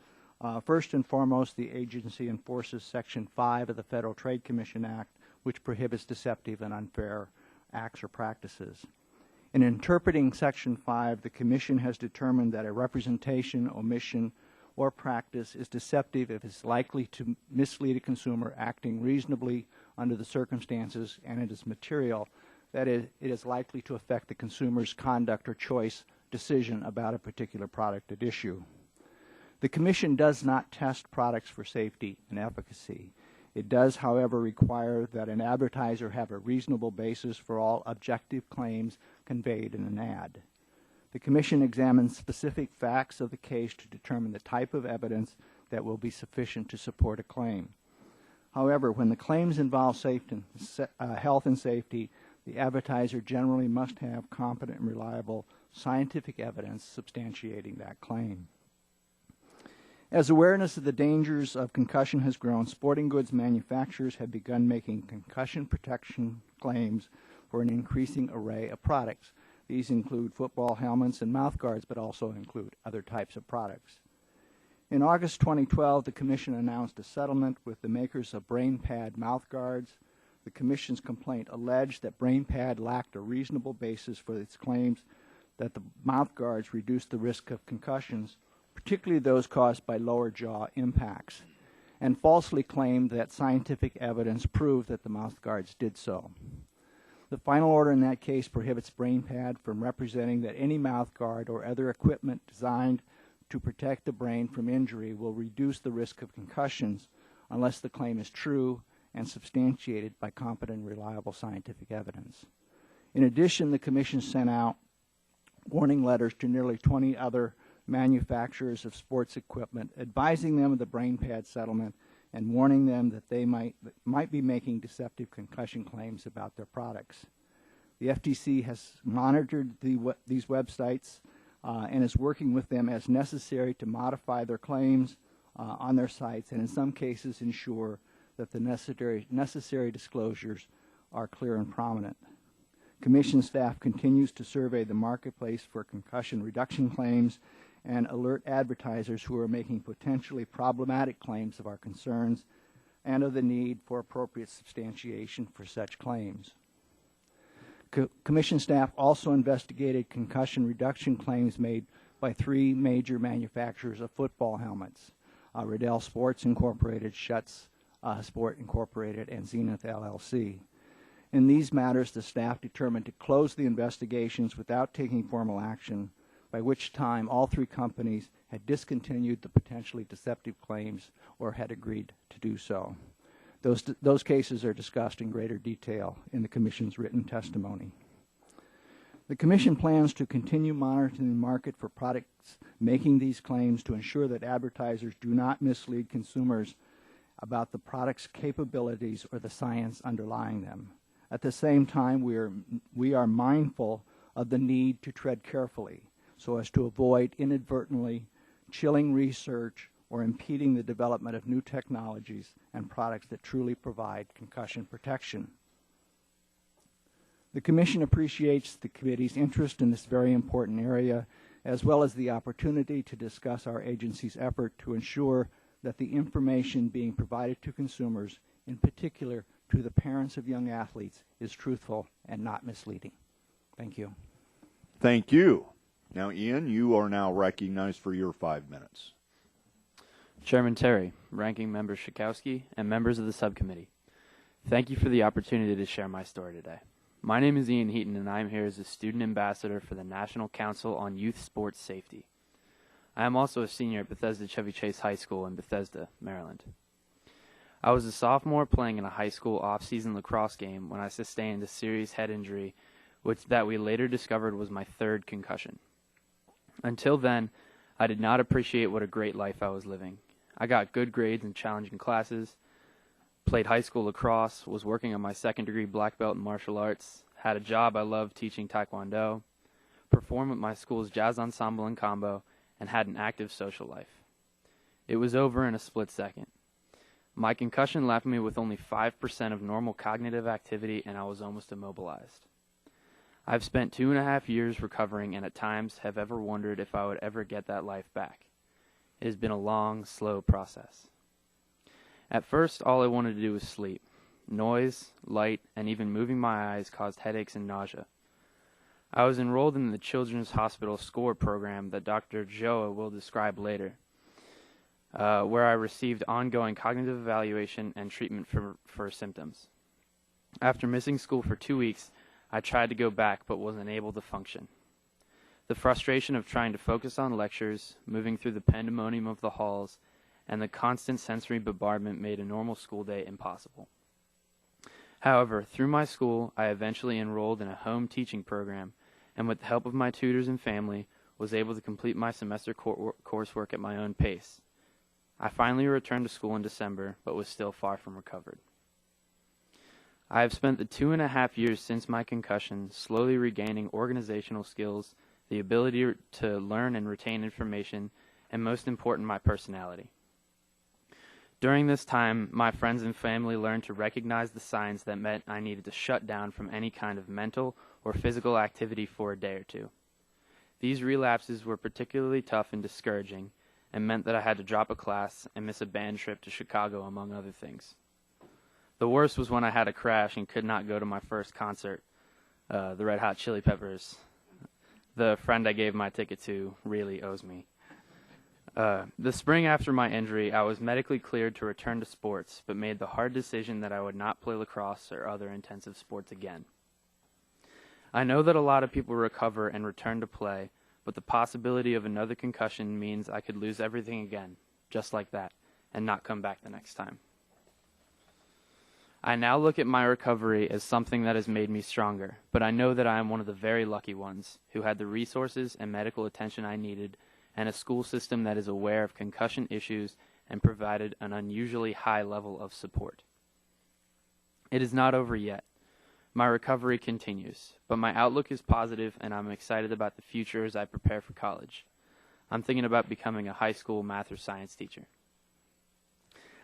Speaker 9: First and foremost, the agency enforces Section 5 of the Federal Trade Commission Act, which prohibits deceptive and unfair acts or practices. In interpreting Section 5, the Commission has determined that a representation, omission, or practice is deceptive if it's likely to mislead a consumer acting reasonably under the circumstances, and it is material, that it is likely to affect the consumer's conduct or choice decision about a particular product at issue. The Commission does not test products for safety and efficacy. It does, however, require that an advertiser have a reasonable basis for all objective claims conveyed in an ad. The Commission examines specific facts of the case to determine the type of evidence that will be sufficient to support a claim. However, when the claims involve health and safety, the advertiser generally must have competent and reliable scientific evidence substantiating that claim. As awareness of the dangers of concussion has grown, sporting goods manufacturers have begun making concussion protection claims for an increasing array of products. These include football helmets and mouthguards, but also include other types of products. In August 2012, the Commission announced a settlement with the makers of BrainPad mouthguards. The Commission's complaint alleged that BrainPad lacked a reasonable basis for its claims that the mouthguards reduced the risk of concussions, particularly those caused by lower jaw impacts. and falsely claimed that scientific evidence proved that the mouthguards did so. The final order in that case prohibits BrainPad from representing that any mouthguard or other equipment designed to protect the brain from injury will reduce the risk of concussions unless the claim is true and substantiated by competent and reliable scientific evidence. In addition, the Commission sent out warning letters to nearly 20 other manufacturers of sports equipment, advising them of the BrainPad settlement and warning them that they might be making deceptive concussion claims about their products. The FTC has monitored these websites and is working with them as necessary to modify their claims on their sites and in some cases ensure that the necessary disclosures are clear and prominent. Commission staff continues to survey the marketplace for concussion reduction claims and alert advertisers who are making potentially problematic claims of our concerns and of the need for appropriate substantiation for such claims. Commission staff also investigated concussion reduction claims made by 3 major manufacturers of football helmets, Riddell Sports Incorporated, Schutz Sport Incorporated, and Zenith LLC. In these matters, the staff determined to close the investigations without taking formal action, by which time all 3 companies had discontinued the potentially deceptive claims or had agreed to do so. Those cases are discussed in greater detail in the Commission's written testimony. The Commission plans to continue monitoring the market for products making these claims to ensure that advertisers do not mislead consumers about the product's capabilities or the science underlying them. At the same time, we are mindful of the need to tread carefully so as to avoid inadvertently chilling research or impeding the development of new technologies and products that truly provide concussion protection. The Commission appreciates the Committee's interest in this very important area, as well as the opportunity to discuss our agency's effort to ensure that the information being provided to consumers, in particular to the parents of young athletes, is truthful and not misleading. Thank you.
Speaker 1: Thank you. Now, Ian, you are now recognized for your 5 minutes.
Speaker 15: Chairman Terry, Ranking Member Schakowsky, and members of the subcommittee, thank you for the opportunity to share my story today. My name is Ian Heaton, and I am here as a student ambassador for the National Council on Youth Sports Safety. I am also a senior at Bethesda Chevy Chase High School in Bethesda, Maryland. I was a sophomore playing in a high school off-season lacrosse game when I sustained a serious head injury, that we later discovered was my 3rd concussion. Until then, I did not appreciate what a great life I was living. I got good grades in challenging classes, played high school lacrosse, was working on my 2nd degree black belt in martial arts, had a job I loved teaching Taekwondo, performed with my school's jazz ensemble and combo, and had an active social life. It was over in a split second. My concussion left me with only 5% of normal cognitive activity, and I was almost immobilized. I've spent 2.5 years recovering and at times have ever wondered if I would ever get that life back. It has been a long, slow process. At first, all I wanted to do was sleep. Noise, light, and even moving my eyes caused headaches and nausea. I was enrolled in the Children's Hospital SCORE program that Dr. Joa will describe later, where I received ongoing cognitive evaluation and treatment for symptoms. After missing school for 2 weeks, I tried to go back but wasn't able to function. The frustration of trying to focus on lectures, moving through the pandemonium of the halls, and the constant sensory bombardment made a normal school day impossible. However, through my school, I eventually enrolled in a home teaching program, and with the help of my tutors and family, was able to complete my semester coursework at my own pace. I finally returned to school in December, but was still far from recovered. I have spent the 2.5 years since my concussion slowly regaining organizational skills, the ability to learn and retain information, and most important, my personality. During this time, my friends and family learned to recognize the signs that meant I needed to shut down from any kind of mental or physical activity for a day or two. These relapses were particularly tough and discouraging, and meant that I had to drop a class and miss a band trip to Chicago, among other things. The worst was when I had a crash and could not go to my first concert, the Red Hot Chili Peppers. The friend I gave my ticket to really owes me. The spring after my injury, I was medically cleared to return to sports, but made the hard decision that I would not play lacrosse or other intensive sports again. I know that a lot of people recover and return to play, but the possibility of another concussion means I could lose everything again, just like that, and not come back the next time. I now look at my recovery as something that has made me stronger, but I know that I am one of the very lucky ones who had the resources and medical attention I needed, and a school system that is aware of concussion issues and provided an unusually high level of support. It is not over yet. My recovery continues, but my outlook is positive and I'm excited about the future as I prepare for college. I'm thinking about becoming a high school math or science teacher.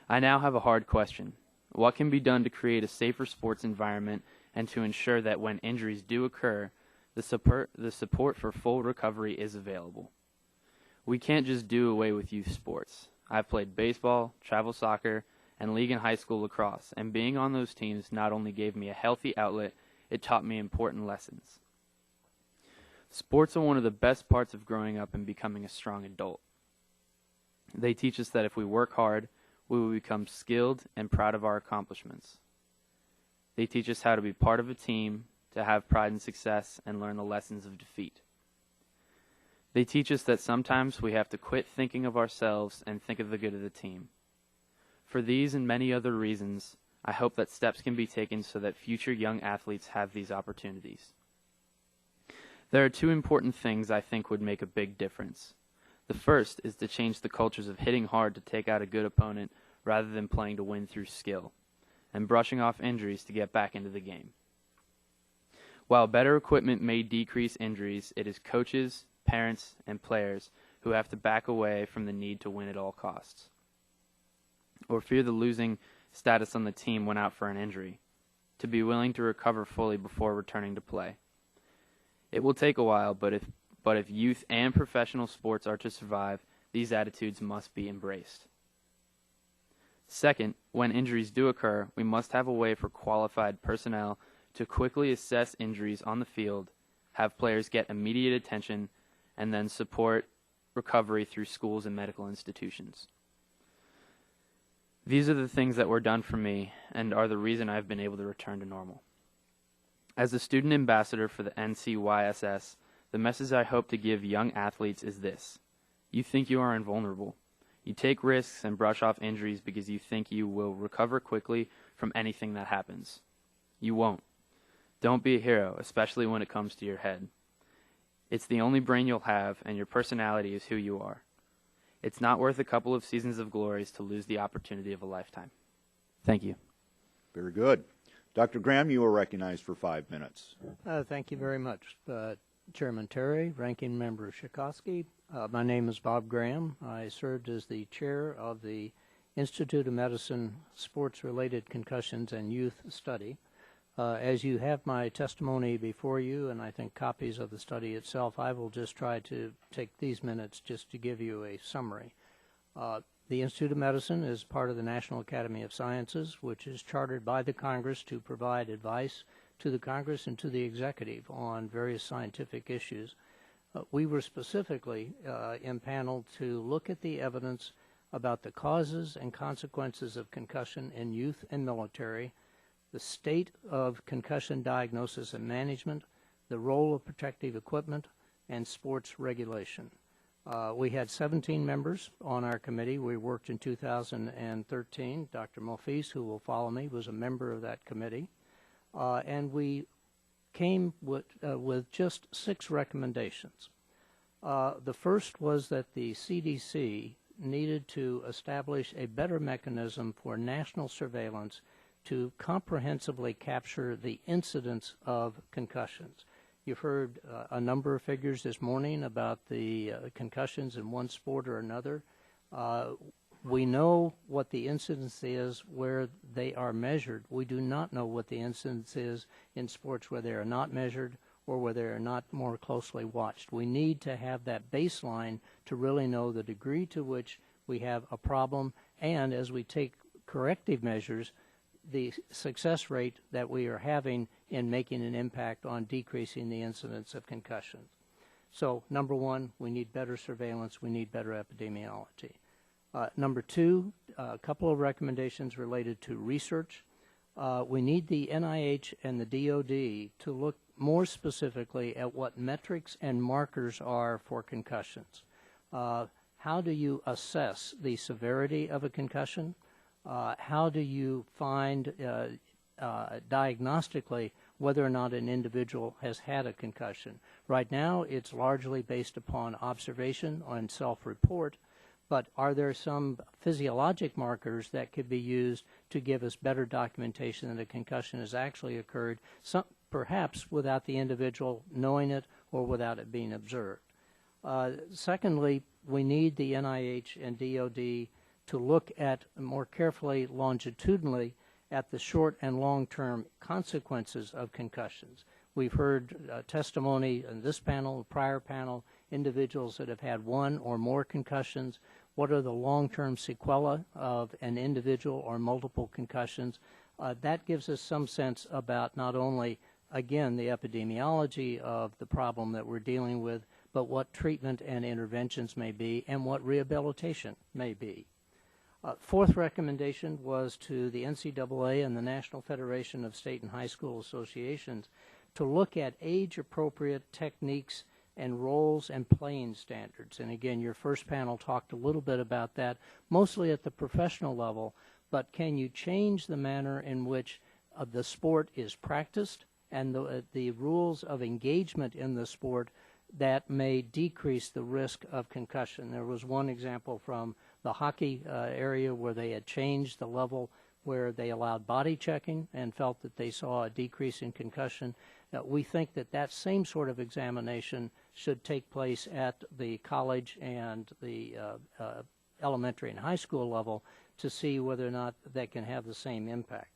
Speaker 15: I now have a hard question. What can be done to create a safer sports environment and to ensure that when injuries do occur, the support for full recovery is available? We can't just do away with youth sports. I've played baseball, travel soccer, and league and high school lacrosse, and being on those teams not only gave me a healthy outlet, it taught me important lessons. Sports are one of the best parts of growing up and becoming a strong adult. They teach us that if we work hard, we will become skilled and proud of our accomplishments. They teach us how to be part of a team, to have pride in success, and learn the lessons of defeat. They teach us that sometimes we have to quit thinking of ourselves and think of the good of the team. For these and many other reasons, I hope that steps can be taken so that future young athletes have these opportunities. There are two important things I think would make a big difference. The first is to change the cultures of hitting hard to take out a good opponent rather than playing to win through skill, and brushing off injuries to get back into the game. While better equipment may decrease injuries, it is coaches, parents, and players who have to back away from the need to win at all costs, or fear the losing status on the team when out for an injury, to be willing to recover fully before returning to play. It will take a while, but if youth and professional sports are to survive, these attitudes must be embraced. Second, when injuries do occur, we must have a way for qualified personnel to quickly assess injuries on the field, have players get immediate attention, and then support recovery through schools and medical institutions. These are the things that were done for me and are the reason I've been able to return to normal. As a student ambassador for the NCYSS, the message I hope to give young athletes is this: you think you are invulnerable. You take risks and brush off injuries because you think you will recover quickly from anything that happens. You won't. Don't be a hero, especially when it comes to your head. It's the only brain you'll have, and your personality is who you are. It's not worth a couple of seasons of glories to lose the opportunity of a lifetime. Thank you.
Speaker 1: Very good. Dr. Graham, you are recognized for 5 minutes.
Speaker 18: Thank you very much, Chairman Terry, Ranking Member Schakowsky. My name is Bob Graham. I served as the chair of the Institute of Medicine Sports-Related Concussions and Youth Study. As you have my testimony before you, and I think copies of the study itself, I will just try to take these minutes just to give you a summary. The Institute of Medicine is part of the National Academy of Sciences, which is chartered by the Congress to provide advice to the Congress and to the executive on various scientific issues. We were specifically impaneled to look at the evidence about the causes and consequences of concussion in youth and military, the state of concussion diagnosis and management, the role of protective equipment, and sports regulation. We had 17 members on our committee. We worked in 2013. Dr. Mofis, who will follow me, was a member of that committee. And we came with just 6 recommendations. The first was that the CDC needed to establish a better mechanism for national surveillance to comprehensively capture the incidence of concussions. You've heard a number of figures this morning about the concussions in one sport or another. We know what the incidence is where they are measured. We do not know what the incidence is in sports where they are not measured or where they are not more closely watched. We need to have that baseline to really know the degree to which we have a problem, and as we take corrective measures, the success rate that we are having in making an impact on decreasing the incidence of concussions. So, number one, we need better surveillance. We need better epidemiology. Number two, a couple of recommendations related to research. We need the NIH and the DOD to look more specifically at what metrics and markers are for concussions. How do you assess the severity of a concussion? How do you find diagnostically whether or not an individual has had a concussion? Right now, it's largely based upon observation and self-report, but are there some physiologic markers that could be used to give us better documentation that a concussion has actually occurred, perhaps without the individual knowing it or without it being observed? Secondly, we need the NIH and DOD to look at more carefully, longitudinally, at the short and long-term consequences of concussions. We've heard testimony in this panel, prior panel, individuals that have had one or more concussions. What are the long-term sequelae of an individual or multiple concussions? That gives us some sense about not only, again, the epidemiology of the problem that we're dealing with, but what treatment and interventions may be and what rehabilitation may be. Fourth recommendation was to the NCAA and the National Federation of State and High School Associations to look at age-appropriate techniques and roles and playing standards. And again, your first panel talked a little bit about that, mostly at the professional level, but can you change the manner in which the sport is practiced and the rules of engagement in the sport that may decrease the risk of concussion? There was one example from the hockey area where they had changed the level where they allowed body checking and felt that they saw a decrease in concussion. We think that that same sort of examination should take place at the college and the elementary and high school level to see whether or not that can have the same impact.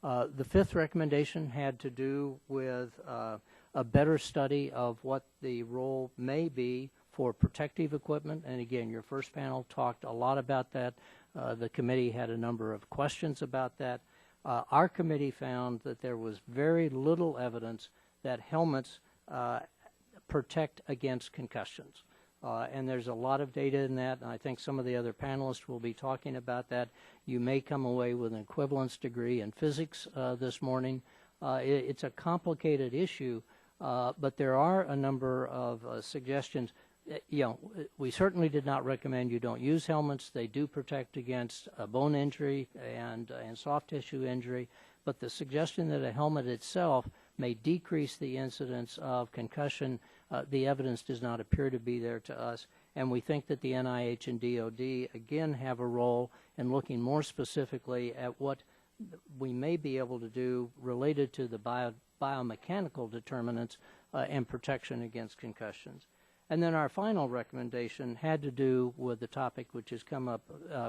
Speaker 18: The fifth recommendation had to do with a better study of what the role may be for protective equipment. And again, your first panel talked a lot about that. The committee had a number of questions about that. Our committee found that there was very little evidence that helmets protect against concussions. And there's a lot of data in that, and I think some of the other panelists will be talking about that. You may come away with an equivalence degree in physics this morning. It's a complicated issue, but there are a number of suggestions. We certainly did not recommend you don't use helmets. They do protect against bone injury and soft tissue injury, but the suggestion that a helmet itself may decrease the incidence of concussion, the evidence does not appear to be there to us, and we think that the NIH and DOD again have a role in looking more specifically at what we may be able to do related to the biomechanical determinants and protection against concussions. And then our final recommendation had to do with the topic which has come up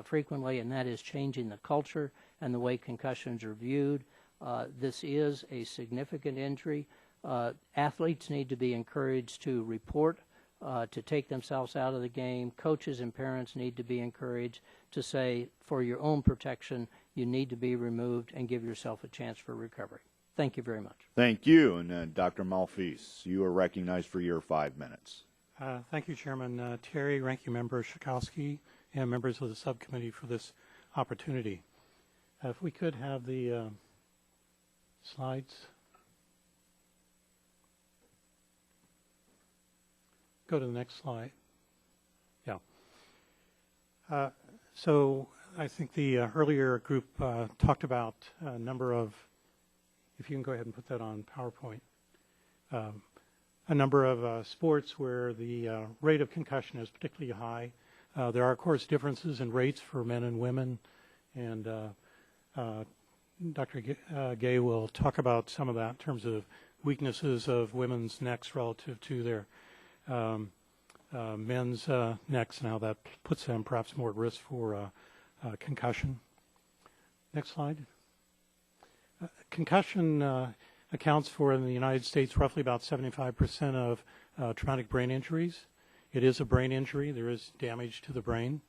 Speaker 18: frequently, and that is changing the culture and the way concussions are viewed. This is a significant injury. Athletes need to be encouraged to report, to take themselves out of the game. Coaches and parents need to be encouraged to say, for your own protection, you need to be removed and give yourself a chance for recovery. Thank you very much.
Speaker 1: Thank you. And Dr. Malfis, you are recognized for your 5 minutes.
Speaker 11: Thank you, Chairman Terry, Ranking Member Schakowsky, and members of the subcommittee for this opportunity. If we could have the slides. Go to the next slide. Yeah. So I think the earlier group talked about a number of, if you can go ahead and put that on PowerPoint, a number of sports where the rate of concussion is particularly high. There are, of course, differences in rates for men and women, and Dr. Gay will talk about some of that in terms of weaknesses of women's necks relative to their men's necks and how that puts them perhaps more at risk for concussion. Next slide. Concussion accounts for, in the United States, roughly about 75% of traumatic brain injuries. It is a brain injury. There is damage to the brain.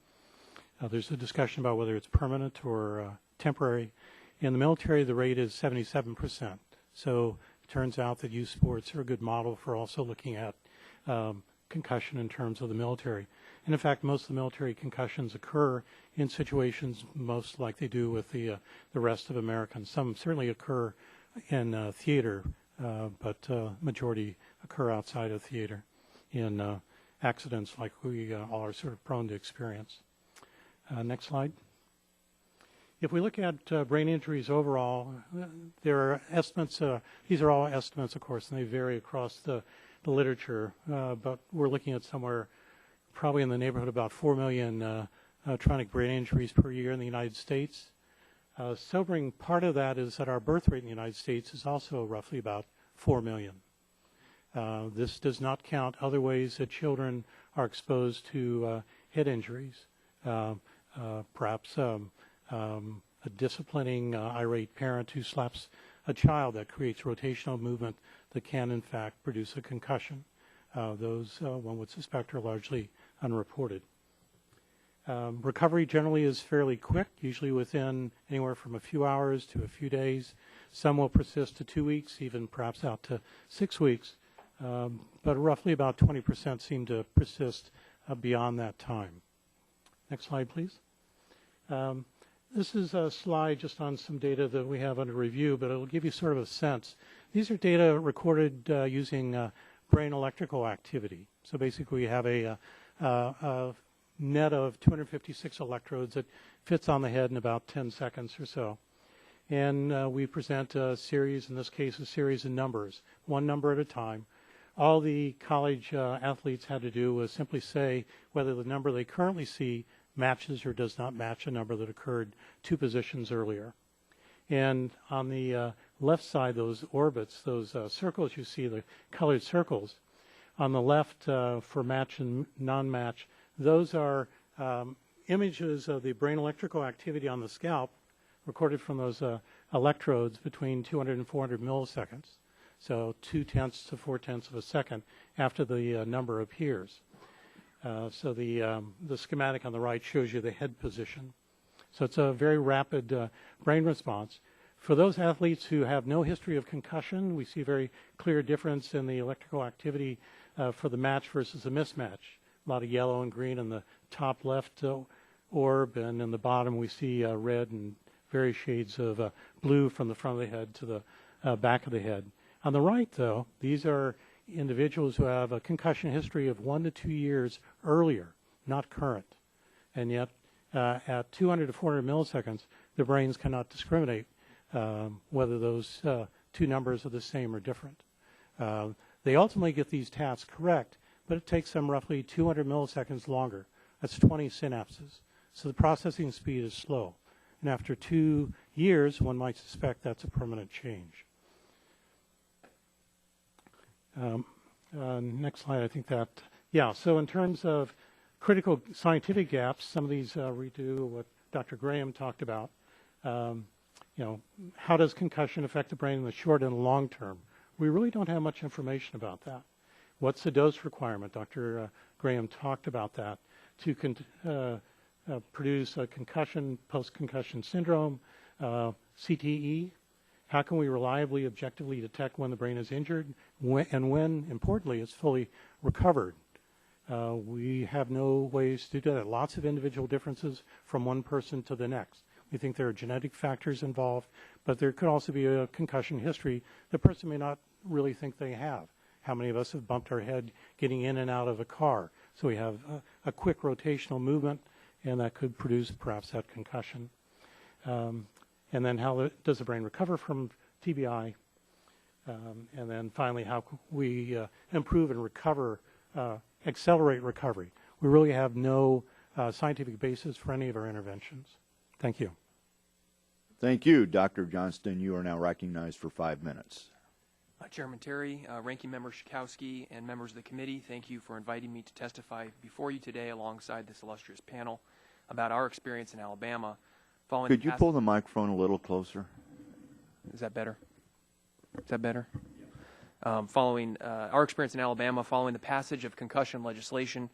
Speaker 11: There's a discussion about whether it's permanent or temporary. In the military, the rate is 77%. So it turns out that youth sports are a good model for also looking at concussion in terms of the military. And in fact, most of the military concussions occur in situations most like they do with the rest of Americans. Some certainly occur in theater, but majority occur outside of theater in accidents like we all are sort of prone to experience. Next slide. If we look at brain injuries overall, there are estimates. These are all estimates, of course, and they vary across the literature. But we're looking at somewhere probably in the neighborhood of about 4 million traumatic brain injuries per year in the United States. Sobering part of that is that our birth rate in the United States is also roughly about 4 million. This does not count other ways that children are exposed to head injuries. Perhaps a disciplining irate parent who slaps a child, that creates rotational movement that can in fact produce a concussion. Those one would suspect are largely unreported. Recovery generally is fairly quick, usually within anywhere from a few hours to a few days. Some will persist to 2 weeks, even perhaps out to 6 weeks, but roughly about 20% seem to persist beyond that time. Next slide, please. This is a slide just on some data that we have under review, but it'll give you sort of a sense. These are data recorded using brain electrical activity. So basically we have a net of 256 electrodes that fits on the head in about 10 seconds or so. And we present a series, in this case a series of numbers, one number at a time. All the college athletes had to do was simply say whether the number they currently see matches or does not match a number that occurred 2 positions earlier. And on the left side, those orbits, those circles you see, the colored circles, on the left for match and non-match, those are images of the brain electrical activity on the scalp recorded from those electrodes between 200 and 400 milliseconds. So 0.2 to 0.4 of a second after the number appears. So the schematic on the right shows you the head position. So it's a very rapid brain response. For those athletes who have no history of concussion, we see a very clear difference in the electrical activity for the match versus the mismatch. A lot of yellow and green in the top left orb, and in the bottom we see red and various shades of blue from the front of the head to the back of the head. On the right, though, these are individuals who have a concussion history of 1 to 2 years earlier, not current. And yet, at 200 to 400 milliseconds, their brains cannot discriminate whether those 2 numbers are the same or different. They ultimately get these tasks correct, but it takes them roughly 200 milliseconds longer. That's 20 synapses. So the processing speed is slow. And after 2 years, one might suspect that's a permanent change. Next slide, I think that, yeah, so in terms of critical scientific gaps, some of these redo what Dr. Graham talked about. You know, how does concussion affect the brain in the short and long term? We really don't have much information about that. What's the dose requirement? Dr. Graham talked about that to produce a concussion, post-concussion syndrome, CTE. How can we reliably, objectively detect when the brain is injured and when, importantly, it's fully recovered? We have no ways to do that. Lots of individual differences from one person to the next. We think there are genetic factors involved, but there could also be a concussion history the person may not really think they have. How many of us have bumped our head getting in and out of a car? So we have a quick rotational movement, and that could produce perhaps that concussion. And then how does the brain recover from TBI? And then finally, how we improve and recover, accelerate recovery. We really have no scientific basis for any of our interventions. Thank you.
Speaker 1: Thank you, Dr. Johnston. You are now recognized for 5 minutes.
Speaker 19: Chairman Terry, Ranking Member Schakowsky, and members of the committee, thank you for inviting me to testify before you today alongside this illustrious panel about our experience in Alabama.
Speaker 1: Could you pull the microphone a little closer?
Speaker 19: Is that better? Is that better? Following our experience in Alabama, following the passage of concussion legislation,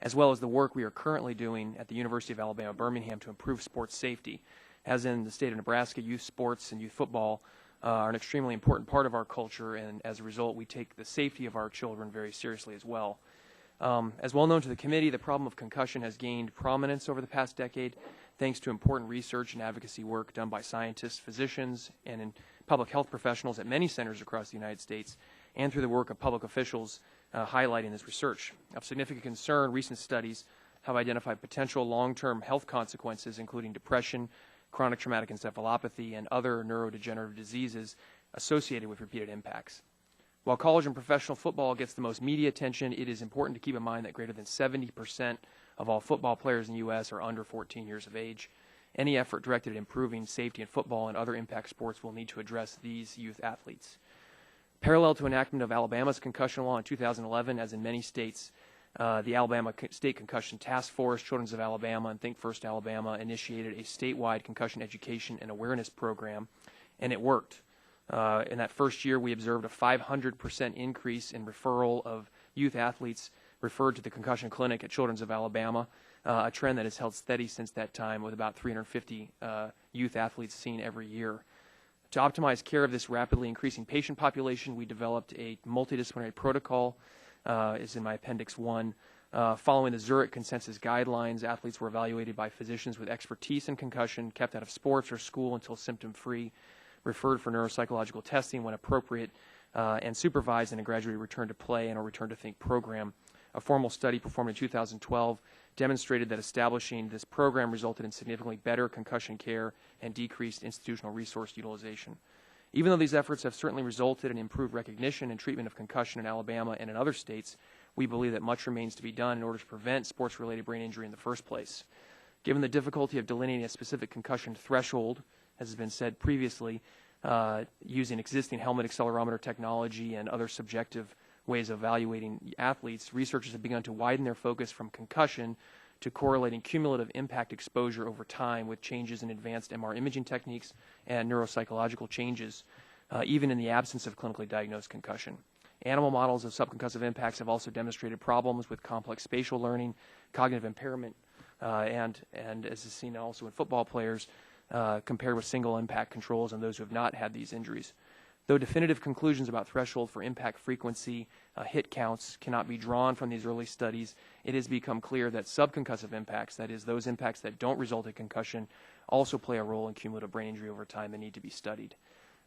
Speaker 19: as well as the work we are currently doing at the University of Alabama, Birmingham to improve sports safety. As in the state of Nebraska, youth sports and youth football are an extremely important part of our culture, and as a result, we take the safety of our children very seriously as well. As well known to the committee, the problem of concussion has gained prominence over the past decade thanks to important research and advocacy work done by scientists, physicians, and public health professionals at many centers across the United States, and through the work of public officials highlighting this research. Of significant concern, recent studies have identified potential long-term health consequences, including depression, chronic traumatic encephalopathy, and other neurodegenerative diseases associated with repeated impacts. While college and professional football gets the most media attention, it is important to keep in mind that greater than 70% of all football players in the U.S. are under 14 years of age. Any effort directed at improving safety in football and other impact sports will need to address these youth athletes. Parallel to enactment of Alabama's concussion law in 2011, as in many states, the Alabama State Concussion Task Force, Children's of Alabama, and Think First Alabama initiated a statewide concussion education and awareness program, and it worked. In that first year, we observed a 500% increase in referral of youth athletes referred to the concussion clinic at Children's of Alabama, a trend that has held steady since that time with about 350 youth athletes seen every year. To optimize care of this rapidly increasing patient population, we developed a multidisciplinary protocol, is in my Appendix 1. Following the Zurich Consensus Guidelines, athletes were evaluated by physicians with expertise in concussion, kept out of sports or school until symptom-free, referred for neuropsychological testing when appropriate, and supervised in a gradually return to play and or return to think program. A formal study performed in 2012 demonstrated that establishing this program resulted in significantly better concussion care and decreased institutional resource utilization. Even though these efforts have certainly resulted in improved recognition and treatment of concussion in Alabama and in other states, we believe that much remains to be done in order to prevent sports-related brain injury in the first place. Given the difficulty of delineating a specific concussion threshold, as has been said previously, using existing helmet accelerometer technology and other subjective ways of evaluating athletes, researchers have begun to widen their focus from concussion to correlating cumulative impact exposure over time with changes in advanced MR imaging techniques and neuropsychological changes, even in the absence of clinically diagnosed concussion. Animal models of subconcussive impacts have also demonstrated problems with complex spatial learning, cognitive impairment, and as is seen also in football players, compared with single impact controls and those who have not had these injuries. Though definitive conclusions about threshold for impact frequency, hit counts, cannot be drawn from these early studies, it has become clear that subconcussive impacts, that is, those impacts that don't result in concussion, also play a role in cumulative brain injury over time and need to be studied.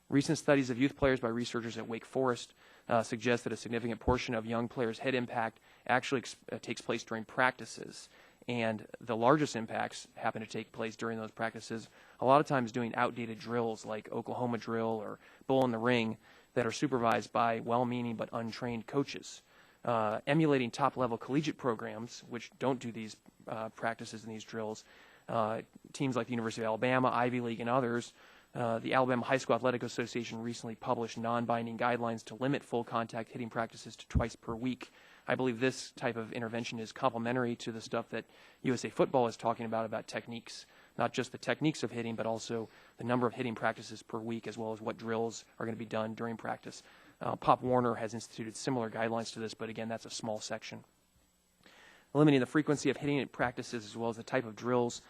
Speaker 19: Recent studies of youth players by researchers at Wake Forest suggest that a significant portion of young players' head impact actually takes place during practices, and the largest impacts happen to take place during those practices, a lot of times doing outdated drills like Oklahoma drill or Bull in the Ring that are supervised by well-meaning but untrained coaches. Emulating top-level collegiate programs, which don't do these practices and these drills, teams like the University of Alabama, Ivy League, and others, the Alabama High School Athletic Association recently published non-binding guidelines to limit full contact hitting practices to twice per week. I believe this type of intervention is complementary to the stuff that USA Football is talking about techniques, not just the techniques of hitting, but also the number of hitting practices per week, as well as what drills are going to be done during practice. Pop Warner has instituted similar guidelines to this, but again, that's a small section. Eliminating the frequency of hitting practices as well as the type of drills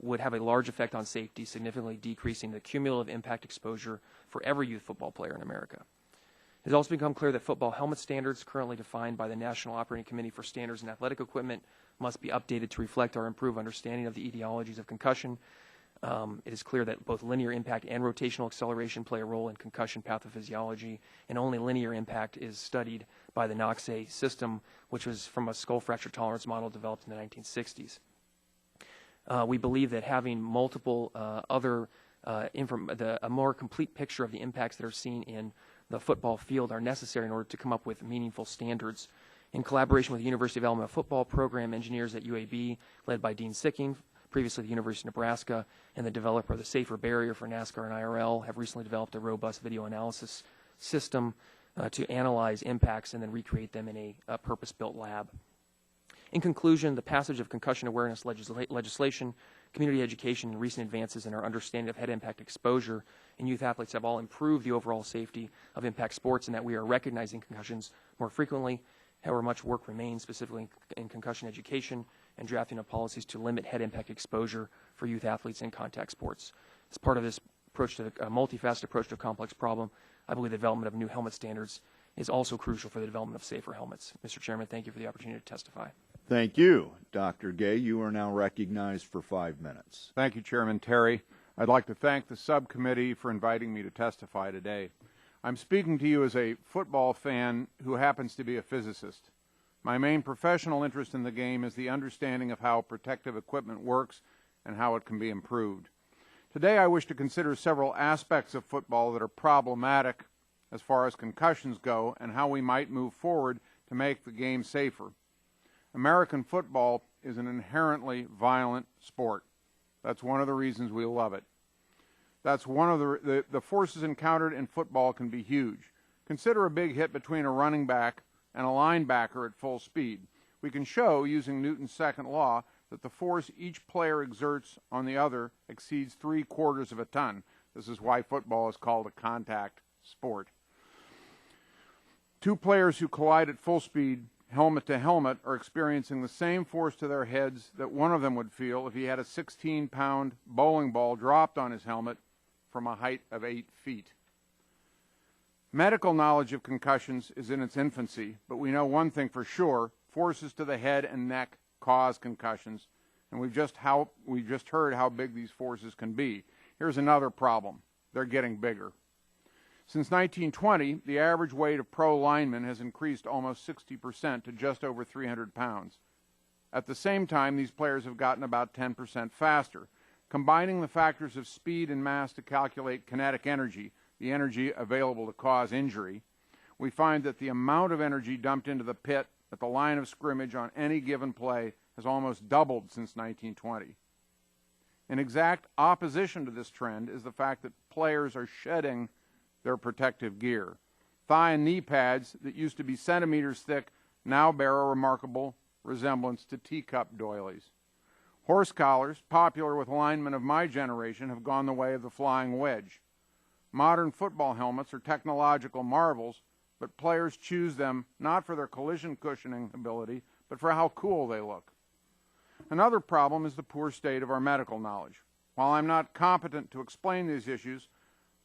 Speaker 19: would have a large effect on safety, significantly decreasing the cumulative impact exposure for every youth football player in America. It has also become clear that football helmet standards currently defined by the National Operating Committee for Standards in Athletic Equipment must be updated to reflect our improved understanding of the etiologies of concussion. It is clear that both linear impact and rotational acceleration play a role in concussion pathophysiology, and only linear impact is studied by the NOXA system, which was from a skull fracture tolerance model developed in the 1960s. We believe that having multiple a more complete picture of the impacts that are seen in the football field are necessary in order to come up with meaningful standards. In collaboration with the University of Alabama football program engineers at UAB, led by Dean Sicking, previously the University of Nebraska, and the developer of the Safer Barrier for NASCAR and IRL, have recently developed a robust video analysis system to analyze impacts and then recreate them in a purpose-built lab. In conclusion, the passage of concussion awareness legislation, community education, and recent advances in our understanding of head impact exposure in youth athletes have all improved the overall safety of impact sports, and that we are recognizing concussions more frequently. However, much work remains, specifically in concussion education and drafting of policies to limit head impact exposure for youth athletes in contact sports. As part of this approach to a multifaceted approach to a complex problem. I believe the development of new helmet standards is also crucial for the development of safer helmets. Mr. Chairman, thank you for the opportunity to testify.
Speaker 1: Thank you. Dr. Gay, you are now recognized for 5 minutes.
Speaker 4: Thank you, Chairman Terry. I'd like to thank the subcommittee for inviting me to testify today. I'm speaking to you as a football fan who happens to be a physicist. My main professional interest in the game is the understanding of how protective equipment works and how it can be improved. Today I wish to consider several aspects of football that are problematic as far as concussions go and how we might move forward to make the game safer. American football is an inherently violent sport. That's one of the reasons we love it. That's one of the forces encountered in football can be huge. Consider a big hit between a running back and a linebacker at full speed. We can show, using Newton's second law, that the force each player exerts on the other exceeds 3/4 of a ton. This is why football is called a contact sport. Two players who collide at full speed, helmet to helmet, are experiencing the same force to their heads that one of them would feel if he had a 16-pound bowling ball dropped on his helmet from a height of 8 feet. Medical knowledge of concussions is in its infancy, but we know one thing for sure: forces to the head and neck cause concussions, and we've just heard how big these forces can be. Here's another problem: they're getting bigger. Since 1920, the average weight of pro linemen has increased almost 60% to just over 300 pounds. At the same time, these players have gotten about 10% faster. Combining the factors of speed and mass to calculate kinetic energy, the energy available to cause injury, we find that the amount of energy dumped into the pit at the line of scrimmage on any given play has almost doubled since 1920. In exact opposition to this trend is the fact that players are shedding their protective gear. Thigh and knee pads that used to be centimeters thick now bear a remarkable resemblance to teacup doilies. Horse collars, popular with linemen of my generation, have gone the way of the flying wedge. Modern football helmets are technological marvels, but players choose them not for their collision cushioning ability, but for how cool they look. Another problem is the poor state of our medical knowledge. While I'm not competent to explain these issues,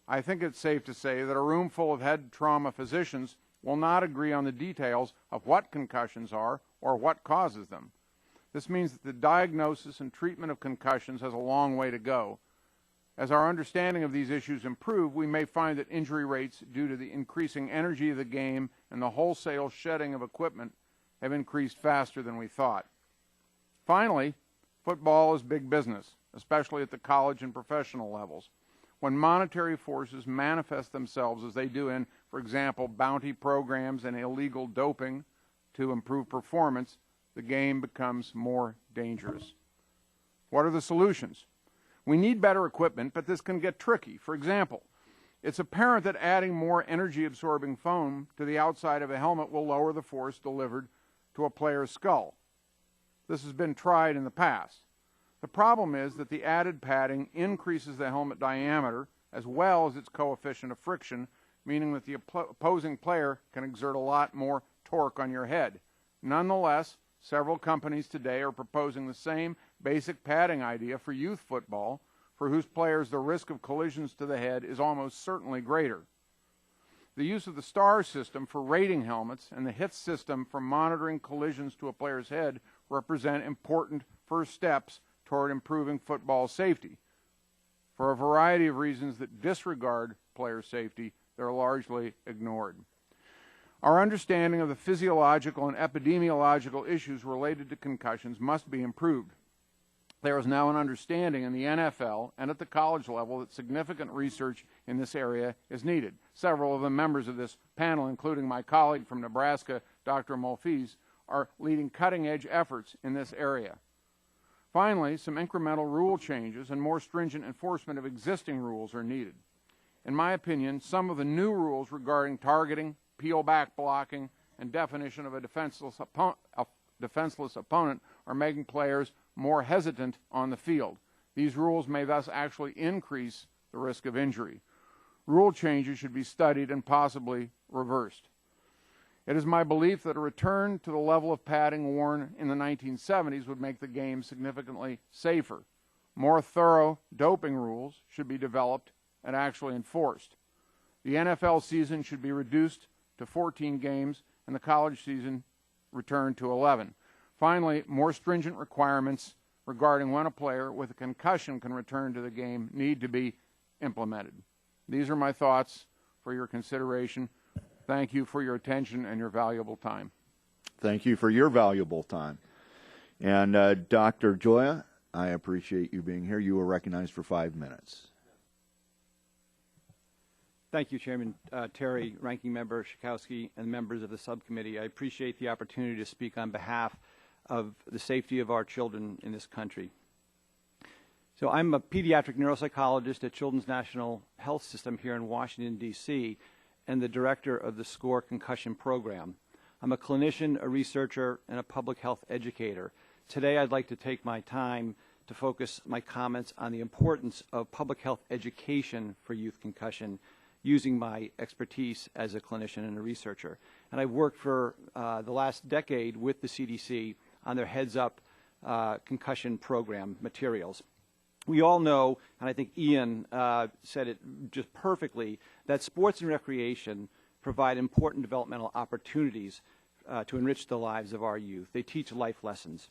Speaker 4: I think it's safe to say that a room full of head trauma physicians will not agree on the details of what concussions are or what causes them. This means that the diagnosis and treatment of concussions has a long way to go. As our understanding of these issues improve, we may find that injury rates due to the increasing energy of the game and the wholesale shedding of equipment have increased faster than we thought. Finally, football is big business, especially at the college and professional levels. When monetary forces manifest themselves as they do in, for example, bounty programs and illegal doping to improve performance, the game becomes more dangerous. What are the solutions? We need better equipment, but this can get tricky. For example, it's apparent that adding more energy-absorbing foam to the outside of a helmet will lower the force delivered to a player's skull. This has been tried in the past. The problem is that the added padding increases the helmet diameter as well as its coefficient of friction, meaning that the opposing player can exert a lot more torque on your head. Nonetheless, several companies today are proposing the same basic padding idea for youth football, for whose players the risk of collisions to the head is almost certainly greater. The use of the STAR system for rating helmets and the HIT system for monitoring collisions to a player's head represent important first steps toward improving football safety. For a variety of reasons that disregard player safety, they're largely ignored. Our understanding of the physiological and epidemiological issues related to concussions must be improved. There is now an understanding in the NFL and at the college level that significant research in this area is needed. Several of the members of this panel, including my colleague from Nebraska, Dr. Mulfees, are leading cutting-edge efforts in this area. Finally, some incremental rule changes and more stringent enforcement of existing rules are needed. In my opinion, some of the new rules regarding targeting, peel-back blocking, and definition of a defenseless opponent are making players more hesitant on the field. These rules may thus actually increase the risk of injury. Rule changes should be studied and possibly reversed. It is my belief that a return to the level of padding worn in the 1970s would make the game significantly safer. More thorough doping rules should be developed and actually enforced. The NFL season should be reduced to 14 games and the college season returned to 11. Finally, more stringent requirements regarding when a player with a concussion can return to the game need to be implemented. These are my thoughts for your consideration. Thank you for your attention and your valuable time.
Speaker 1: Thank you for your valuable time. And Dr. Joya, I appreciate you being here. You were recognized for 5 minutes.
Speaker 5: Thank you, Chairman Terry, Ranking Member Schakowsky, and members of the subcommittee. I appreciate the opportunity to speak on behalf of the safety of our children in this country. So I'm a pediatric neuropsychologist at Children's National Health System here in Washington, D.C., and the director of the SCORE concussion program. I'm a clinician, a researcher, and a public health educator. Today I'd like to take my time to focus my comments on the importance of public health education for youth concussion, using my expertise as a clinician and a researcher. And I've worked for the last decade with the CDC on their Heads Up concussion program materials. We all know, and I think Ian said it just perfectly, that sports and recreation provide important developmental opportunities to enrich the lives of our youth. They teach life lessons.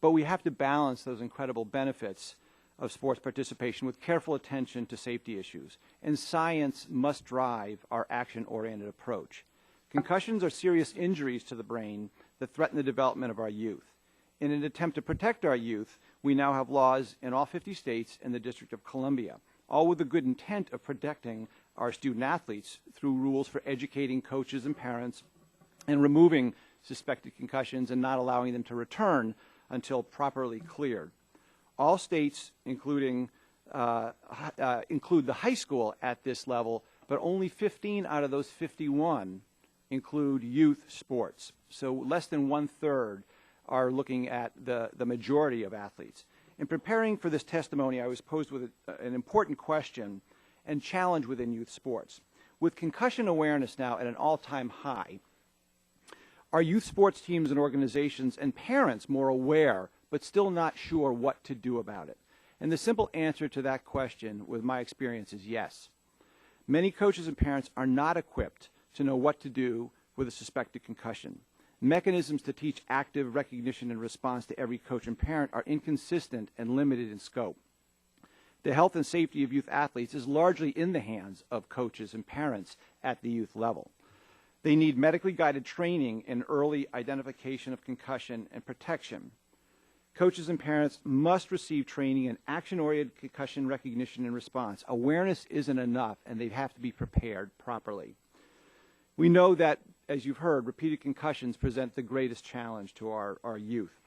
Speaker 5: But we have to balance those incredible benefits of sports participation with careful attention to safety issues. And science must drive our action-oriented approach. Concussions are serious injuries to the brain that threaten the development of our youth. In an attempt to protect our youth, we now have laws in all 50 states and the District of Columbia, all with the good intent of protecting our student athletes through rules for educating coaches and parents and removing suspected concussions and not allowing them to return until properly cleared. All states, include the high school at this level, but only 15 out of those 51 include youth sports. So less than 1/3 are looking at the majority of athletes. In preparing for this testimony, I was posed with an important question and challenge within youth sports. With concussion awareness now at an all-time high, are youth sports teams and organizations and parents more aware but still not sure what to do about it? And the simple answer to that question, with my experience, is yes. Many coaches and parents are not equipped to know what to do with a suspected concussion. Mechanisms to teach active recognition and response to every coach and parent are inconsistent and limited in scope. The health and safety of youth athletes is largely in the hands of coaches and parents at the youth level. They need medically guided training in early identification of concussion and protection. Coaches and parents must receive training in action-oriented concussion recognition and response. Awareness isn't enough, and they have to be prepared properly. We know that, as you've heard, repeated concussions present the greatest challenge to our youth.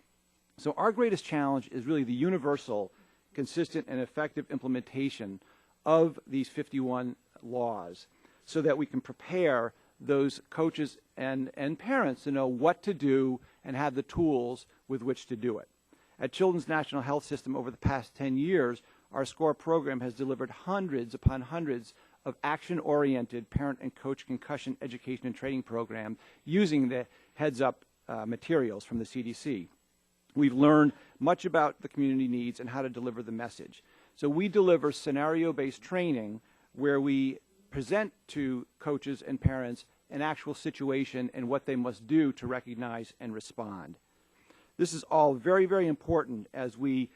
Speaker 5: So our greatest challenge is really the universal, consistent, and effective implementation of these 51 laws so that we can prepare those coaches and parents to know what to do and have the tools with which to do it. At Children's National Health System over the past 10 years, our SCORE program has delivered hundreds upon hundreds of action-oriented parent and coach concussion education and training programs using the Heads Up materials from the CDC. We've learned much about the community needs and how to deliver the message. So we deliver scenario-based training where we present to coaches and parents an actual situation and what they must do to recognize and respond. This is all very, very important as we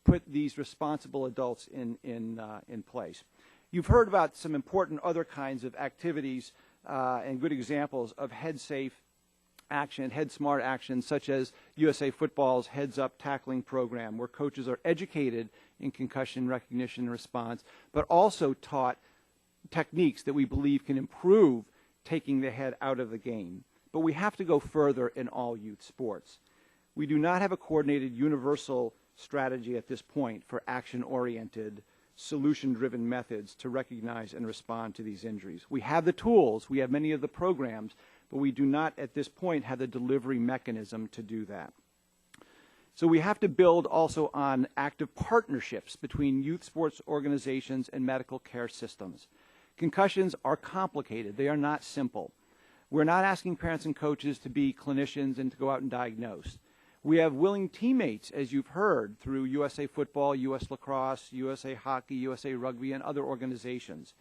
Speaker 5: put these responsible adults in place. You've heard about some important other kinds of activities and good examples of head-safe action, head-smart action, such as USA Football's Heads Up tackling program, where coaches are educated in concussion recognition and response, but also taught techniques that we believe can improve taking the head out of the game. But we have to go further in all youth sports. We do not have a coordinated universal strategy at this point for action-oriented, solution-driven methods to recognize and respond to these injuries. We have the tools, we have many of the programs, but we do not at this point have the delivery mechanism to do that. So we have to build also on active partnerships between youth sports organizations and medical care systems. Concussions are complicated. They are not simple. We're not asking parents and coaches to be clinicians and to go out and diagnose. We have willing teammates, as you've heard, through USA Football, US Lacrosse, USA Hockey, USA Rugby, and other organizations.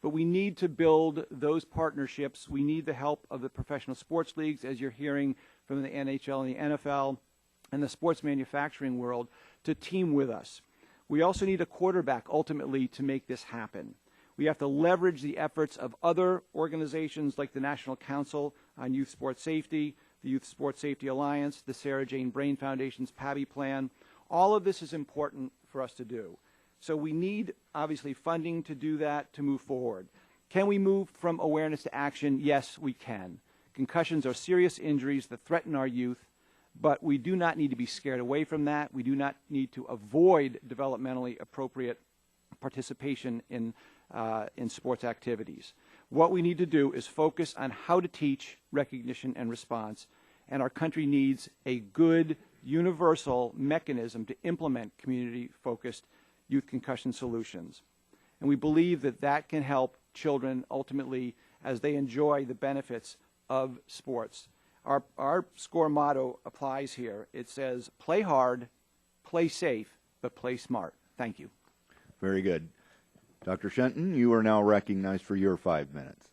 Speaker 5: But we need to build those partnerships. We need the help of the professional sports leagues, as you're hearing from the NHL and the NFL and the sports manufacturing world, to team with us. We also need a quarterback, ultimately, to make this happen. We have to leverage the efforts of other organizations like the National Council on Youth Sports Safety, the Youth Sports Safety Alliance, the Sarah Jane Brain Foundation's PABI plan. All of this is important for us to do. So we need, obviously, funding to do that, to move forward. Can we move from awareness to action? Yes, we can. Concussions are serious injuries that threaten our youth, but we do not need to be scared away from that. We do not need to avoid developmentally appropriate participation in sports activities. What we need to do is focus on how to teach recognition and response, and our country needs a good, universal mechanism to implement community-focused youth concussion solutions. And we believe that that can help children ultimately as they enjoy the benefits of sports. Our SCORE motto applies here. It says, play hard, play safe, but play smart. Thank you.
Speaker 1: Very good. Dr. Shenton, you are now recognized for your 5 minutes.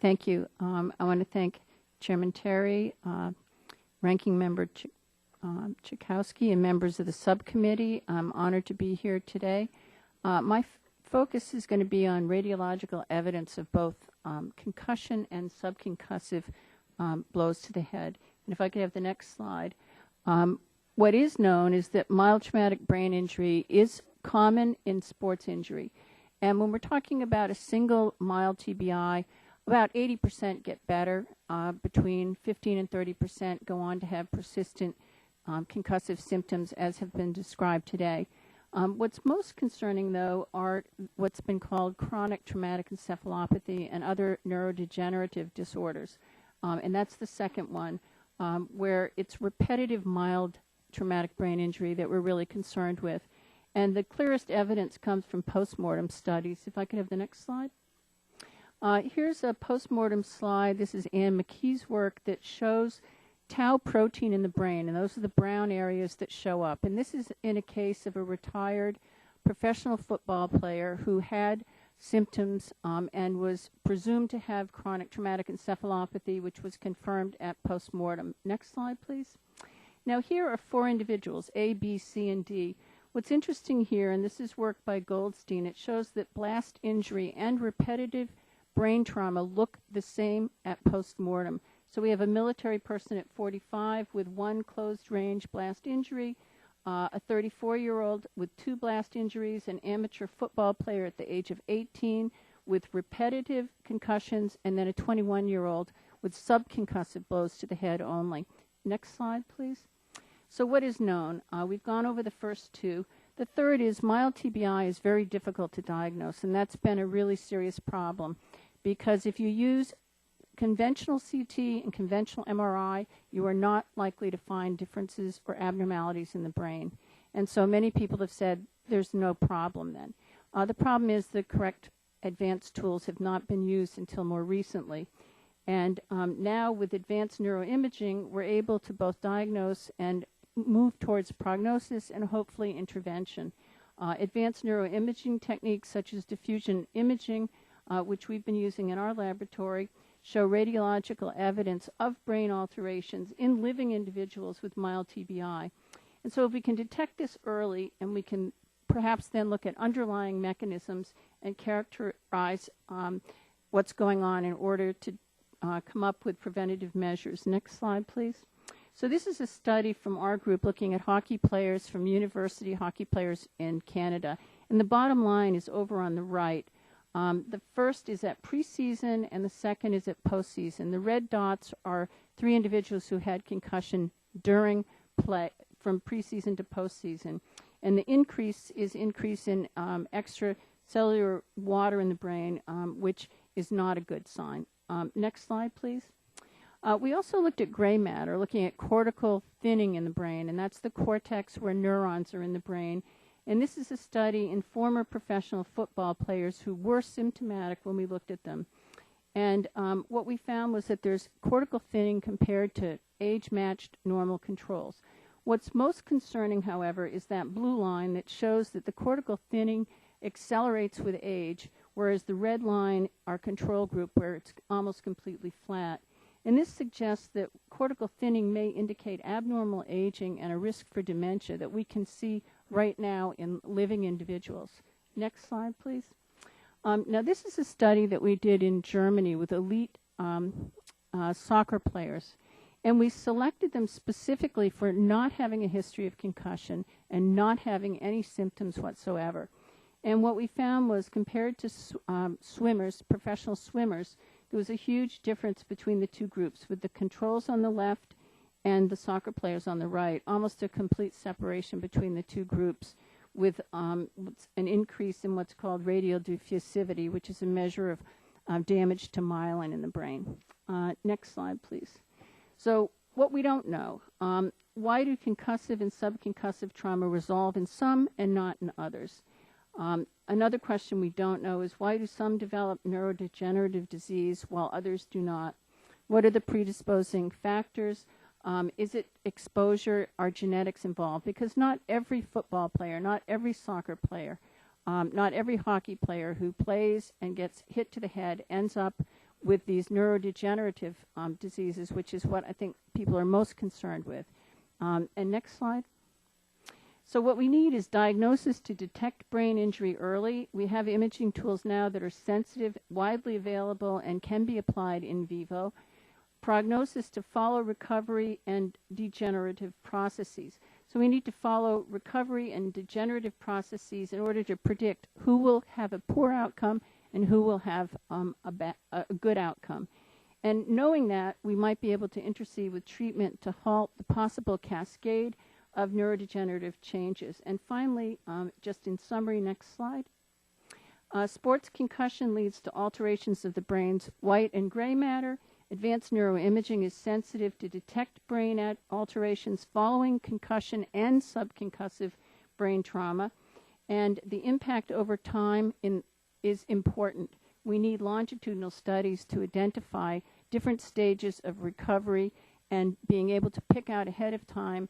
Speaker 12: Thank you. I want to thank Chairman Terry, Ranking Member Chakowski, and members of the subcommittee. I'm honored to be here today. My focus is going to be on radiological evidence of both concussion and subconcussive blows to the head. And if I could have the next slide. What is known is that mild traumatic brain injury is common in sports injury. And when we're talking about a single mild TBI, about 80% get better. Between 15 and 30% go on to have persistent concussive symptoms, as have been described today. What's most concerning, though, are what's been called chronic traumatic encephalopathy and other neurodegenerative disorders. And that's the second one, where it's repetitive mild traumatic brain injury that we're really concerned with. And the clearest evidence comes from postmortem studies. If I could have the next slide. Here's a postmortem slide. This is Anne McKee's work that shows tau protein in the brain, and those are the brown areas that show up. And this is in a case of a retired professional football player who had symptoms and was presumed to have chronic traumatic encephalopathy, which was confirmed at postmortem. Next slide, please. Now, here are 4 individuals, A, B, C, and D. What's interesting here, and this is work by Goldstein, it shows that blast injury and repetitive brain trauma look the same at postmortem. So we have a military person at 45 with 1 closed-range blast injury, a 34-year-old with 2 blast injuries, an amateur football player at the age of 18 with repetitive concussions, and then a 21-year-old with subconcussive blows to the head only. Next slide, please. So what is known? We've gone over the first 2. The third is mild TBI is very difficult to diagnose, and that's been a really serious problem because if you use conventional CT and conventional MRI, you are not likely to find differences or abnormalities in the brain. And so many people have said there's no problem then. The problem is the correct advanced tools have not been used until more recently. And now with advanced neuroimaging, we're able to both diagnose and move towards prognosis and hopefully intervention. Advanced neuroimaging techniques such as diffusion imaging, which we've been using in our laboratory, show radiological evidence of brain alterations in living individuals with mild TBI. And so if we can detect this early and we can perhaps then look at underlying mechanisms and characterize what's going on in order to come up with preventative measures. Next slide, please. So this is a study from our group looking at hockey players from university hockey players in Canada. And the bottom line is over on the right. The first is at preseason and the second is at postseason. The red dots are 3 individuals who had concussion during play from preseason to postseason. And the increase is increase in extracellular water in the brain, which is not a good sign. Next slide, please. We also looked at gray matter, looking at cortical thinning in the brain, and that's the cortex where neurons are in the brain. And this is a study in former professional football players who were symptomatic when we looked at them. And what we found was that there's cortical thinning compared to age-matched normal controls. What's most concerning, however, is that blue line that shows that the cortical thinning accelerates with age, whereas the red line, our control group, where it's almost completely flat. And this suggests that cortical thinning may indicate abnormal aging and a risk for dementia that we can see right now in living individuals. Next slide, please. Now, this is a study that we did in Germany with elite soccer players. And we selected them specifically for not having a history of concussion and not having any symptoms whatsoever. And what we found was, compared to swimmers, professional swimmers, there was a huge difference between the two groups, with the controls on the left and the soccer players on the right, almost a complete separation between the two groups, with an increase in what's called radial diffusivity, which is a measure of damage to myelin in the brain. Next slide, please. So what we don't know, why do concussive and subconcussive trauma resolve in some and not in others? Another question we don't know is, why do some develop neurodegenerative disease while others do not? What are the predisposing factors? Is it exposure? Are genetics involved? Because not every football player, not every soccer player, not every hockey player who plays and gets hit to the head ends up with these neurodegenerative diseases, which is what I think people are most concerned with. And next slide. So what we need is diagnosis to detect brain injury early. We have imaging tools now that are sensitive, widely available, and can be applied in vivo. Prognosis to follow recovery and degenerative processes. So we need to follow recovery and degenerative processes in order to predict who will have a poor outcome and who will have a good outcome. And knowing that, we might be able to intercede with treatment to halt the possible cascade of neurodegenerative changes. And finally, just in summary, next slide. Sports concussion leads to alterations of the brain's white and gray matter. Advanced neuroimaging is sensitive to detect brain alterations following concussion and subconcussive brain trauma. And the impact over time is important. We need longitudinal studies to identify different stages of recovery and being able to pick out ahead of time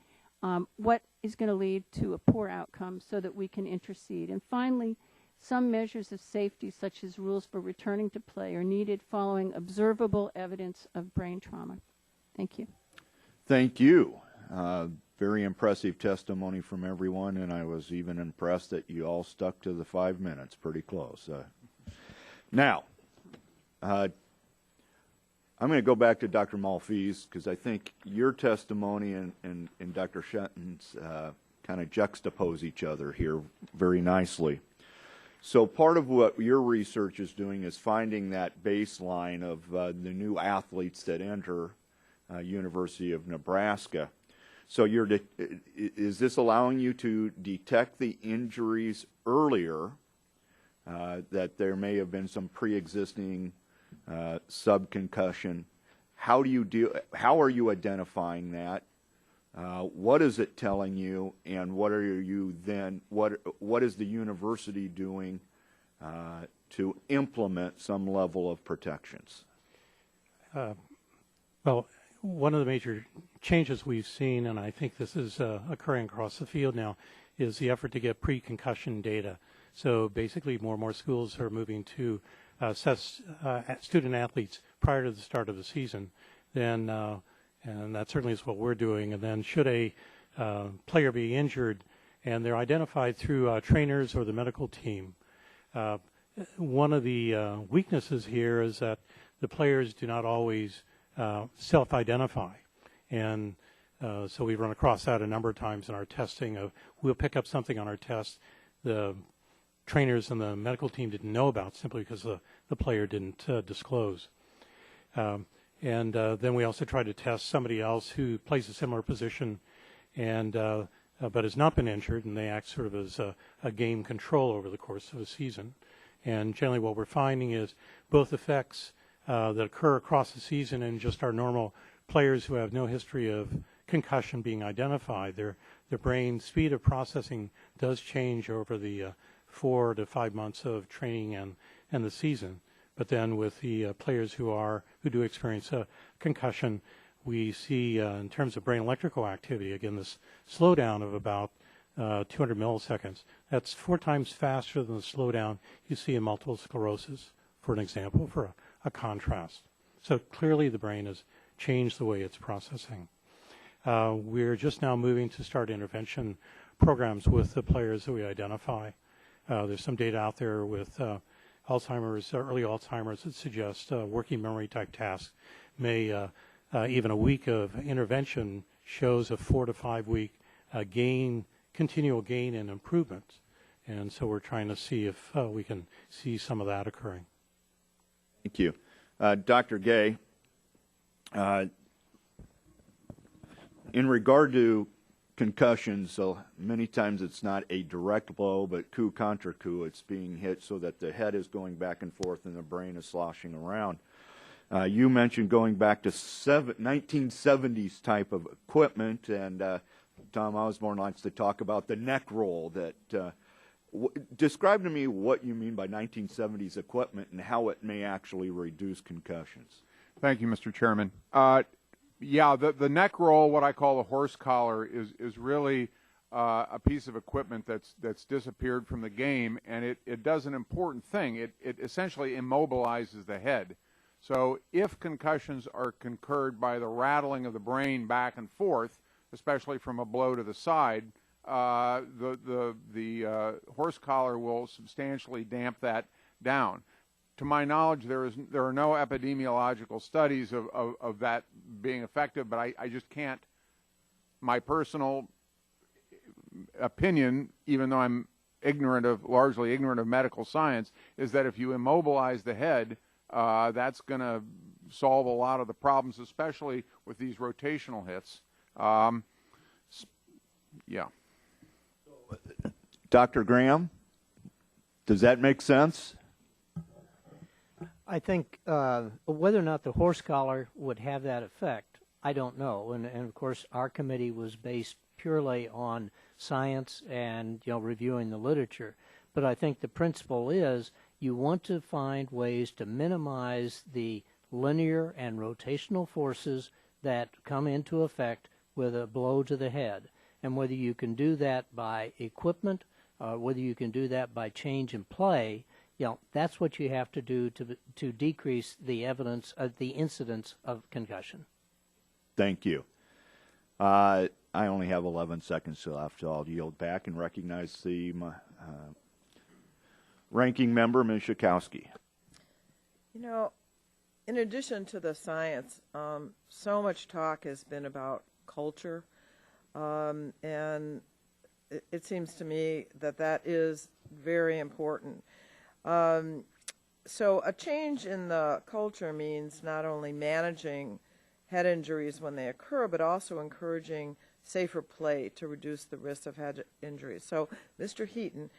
Speaker 12: what is going to lead to a poor outcome so that we can intercede. And finally, some measures of safety, such as rules for returning to play, are needed following observable evidence of brain trauma. Thank you.
Speaker 1: Thank you. Very impressive testimony from everyone, and I was even impressed that you all stuck to the 5 minutes, pretty close. Now, I'm going to go back to Dr. Malfeas, because I think your testimony and Dr. Shenton's kind of juxtapose each other here very nicely. So part of what your research is doing is finding that baseline of the new athletes that enter University of Nebraska. So is this allowing you to detect the injuries earlier, that there may have been some pre-existing subconcussion? How are you identifying that? What is it telling you, and what is the university doing to implement some level of protections?
Speaker 11: Well, one of the major changes we've seen, and I think this is occurring across the field now, is the effort to get pre-concussion data. So basically, more and more schools are moving to assess student athletes prior to the start of the season. And that certainly is what we're doing. And then should a player be injured and they're identified through trainers or the medical team, one of the weaknesses here is that the players do not always self-identify. And so we run across that a number of times in our testing. We'll pick up something on our test the trainers and the medical team didn't know about, simply because the player didn't disclose. And then we also try to test somebody else who plays a similar position and but has not been injured, and they act sort of as a game control over the course of a season. And generally what we're finding is both effects that occur across the season and just our normal players who have no history of concussion being identified. Their brain speed of processing does change over the 4 to 5 months of training and the season. But then with the players who do experience a concussion, we see in terms of brain electrical activity, again, this slowdown of about 200 milliseconds. That's 4 times faster than the slowdown you see in multiple sclerosis, for an example, for a contrast. So clearly the brain has changed the way it's processing. We're just now moving to start intervention programs with the players that we identify. There's some data out there with Alzheimer's, early Alzheimer's, that suggests working memory type tasks may, even a week of intervention shows a 4 to 5 week continual gain and improvement. And so we're trying to see if we can see some of that occurring.
Speaker 1: Thank you. Dr. Gay, in regard to concussions, many times it's not a direct blow, but coup contra coup. It's being hit so that the head is going back and forth and the brain is sloshing around. You mentioned going back to 1970s type of equipment, and Tom Osborne likes to talk about the neck roll. Describe to me what you mean by 1970s equipment and how it may actually reduce concussions.
Speaker 4: Thank you, Mr. Chairman. Yeah, the neck roll, what I call the horse collar, is really a piece of equipment that's disappeared from the game, and it does an important thing. It essentially immobilizes the head. So if concussions are concurred by the rattling of the brain back and forth, especially from a blow to the side, the horse collar will substantially damp that down. To my knowledge, there are no epidemiological studies of that being effective, but I just can't. My personal opinion, even though I'm largely ignorant of medical science, is that if you immobilize the head, that's going to solve a lot of the problems, especially with these rotational hits. Yeah.
Speaker 1: Dr. Graham, does that make sense?
Speaker 18: I think whether or not the horse collar would have that effect, I don't know. And of course, our committee was based purely on science and reviewing the literature. But I think the principle is you want to find ways to minimize the linear and rotational forces that come into effect with a blow to the head. And whether you can do that by equipment, whether you can do that by change in play, that's what you have to do to decrease the evidence of the incidence of concussion.
Speaker 1: Thank you. I only have 11 seconds left, so I'll yield back and recognize the ranking member, Ms. Schakowsky.
Speaker 2: In addition to the science, so much talk has been about culture, and it seems to me that is very important. So a change in the culture means not only managing head injuries when they occur, but also encouraging safer play to reduce the risk of head injuries. So, Mr. Heaton,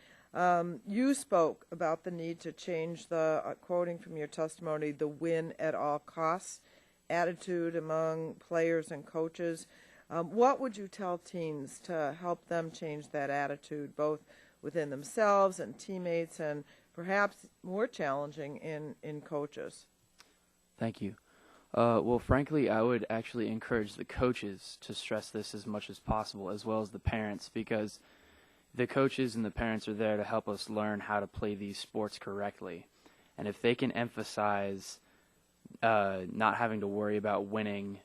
Speaker 2: you spoke about the need to change the, quoting from your testimony, the win at all costs attitude among players and coaches. What would you tell teens to help them change that attitude, both within themselves and teammates, and perhaps more challenging in coaches?
Speaker 15: Thank you. Well, frankly, I would actually encourage the coaches to stress this as much as possible, as well as the parents, because the coaches and the parents are there to help us learn how to play these sports correctly. And if they can emphasize not having to worry about winning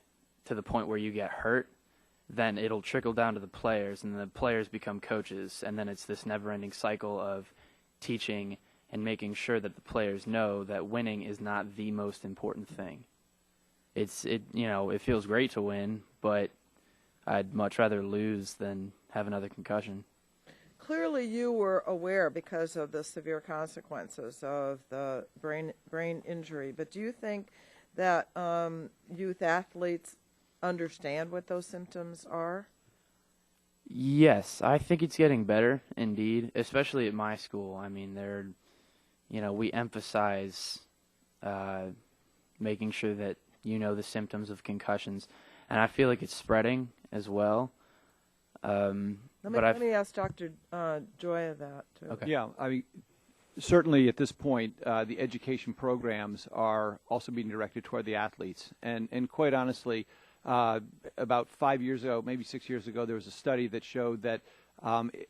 Speaker 15: to the point where you get hurt, then it'll trickle down to the players, and the players become coaches, and then it's this never-ending cycle of teaching and making sure that the players know that winning is not the most important thing. It feels great to win, but I'd much rather lose than have another concussion.
Speaker 2: Clearly you were aware because of the severe consequences of the brain injury, but do you think that youth athletes understand what those symptoms are?
Speaker 15: Yes, I think it's getting better, indeed, especially at my school. I mean, we emphasize making sure that the symptoms of concussions, and I feel like it's spreading as well.
Speaker 2: Let me ask Dr. Joya that, too.
Speaker 5: Okay. Yeah, Certainly at this point, the education programs are also being directed toward the athletes. And quite honestly, about 5 years ago, maybe 6 years ago, there was a study that showed that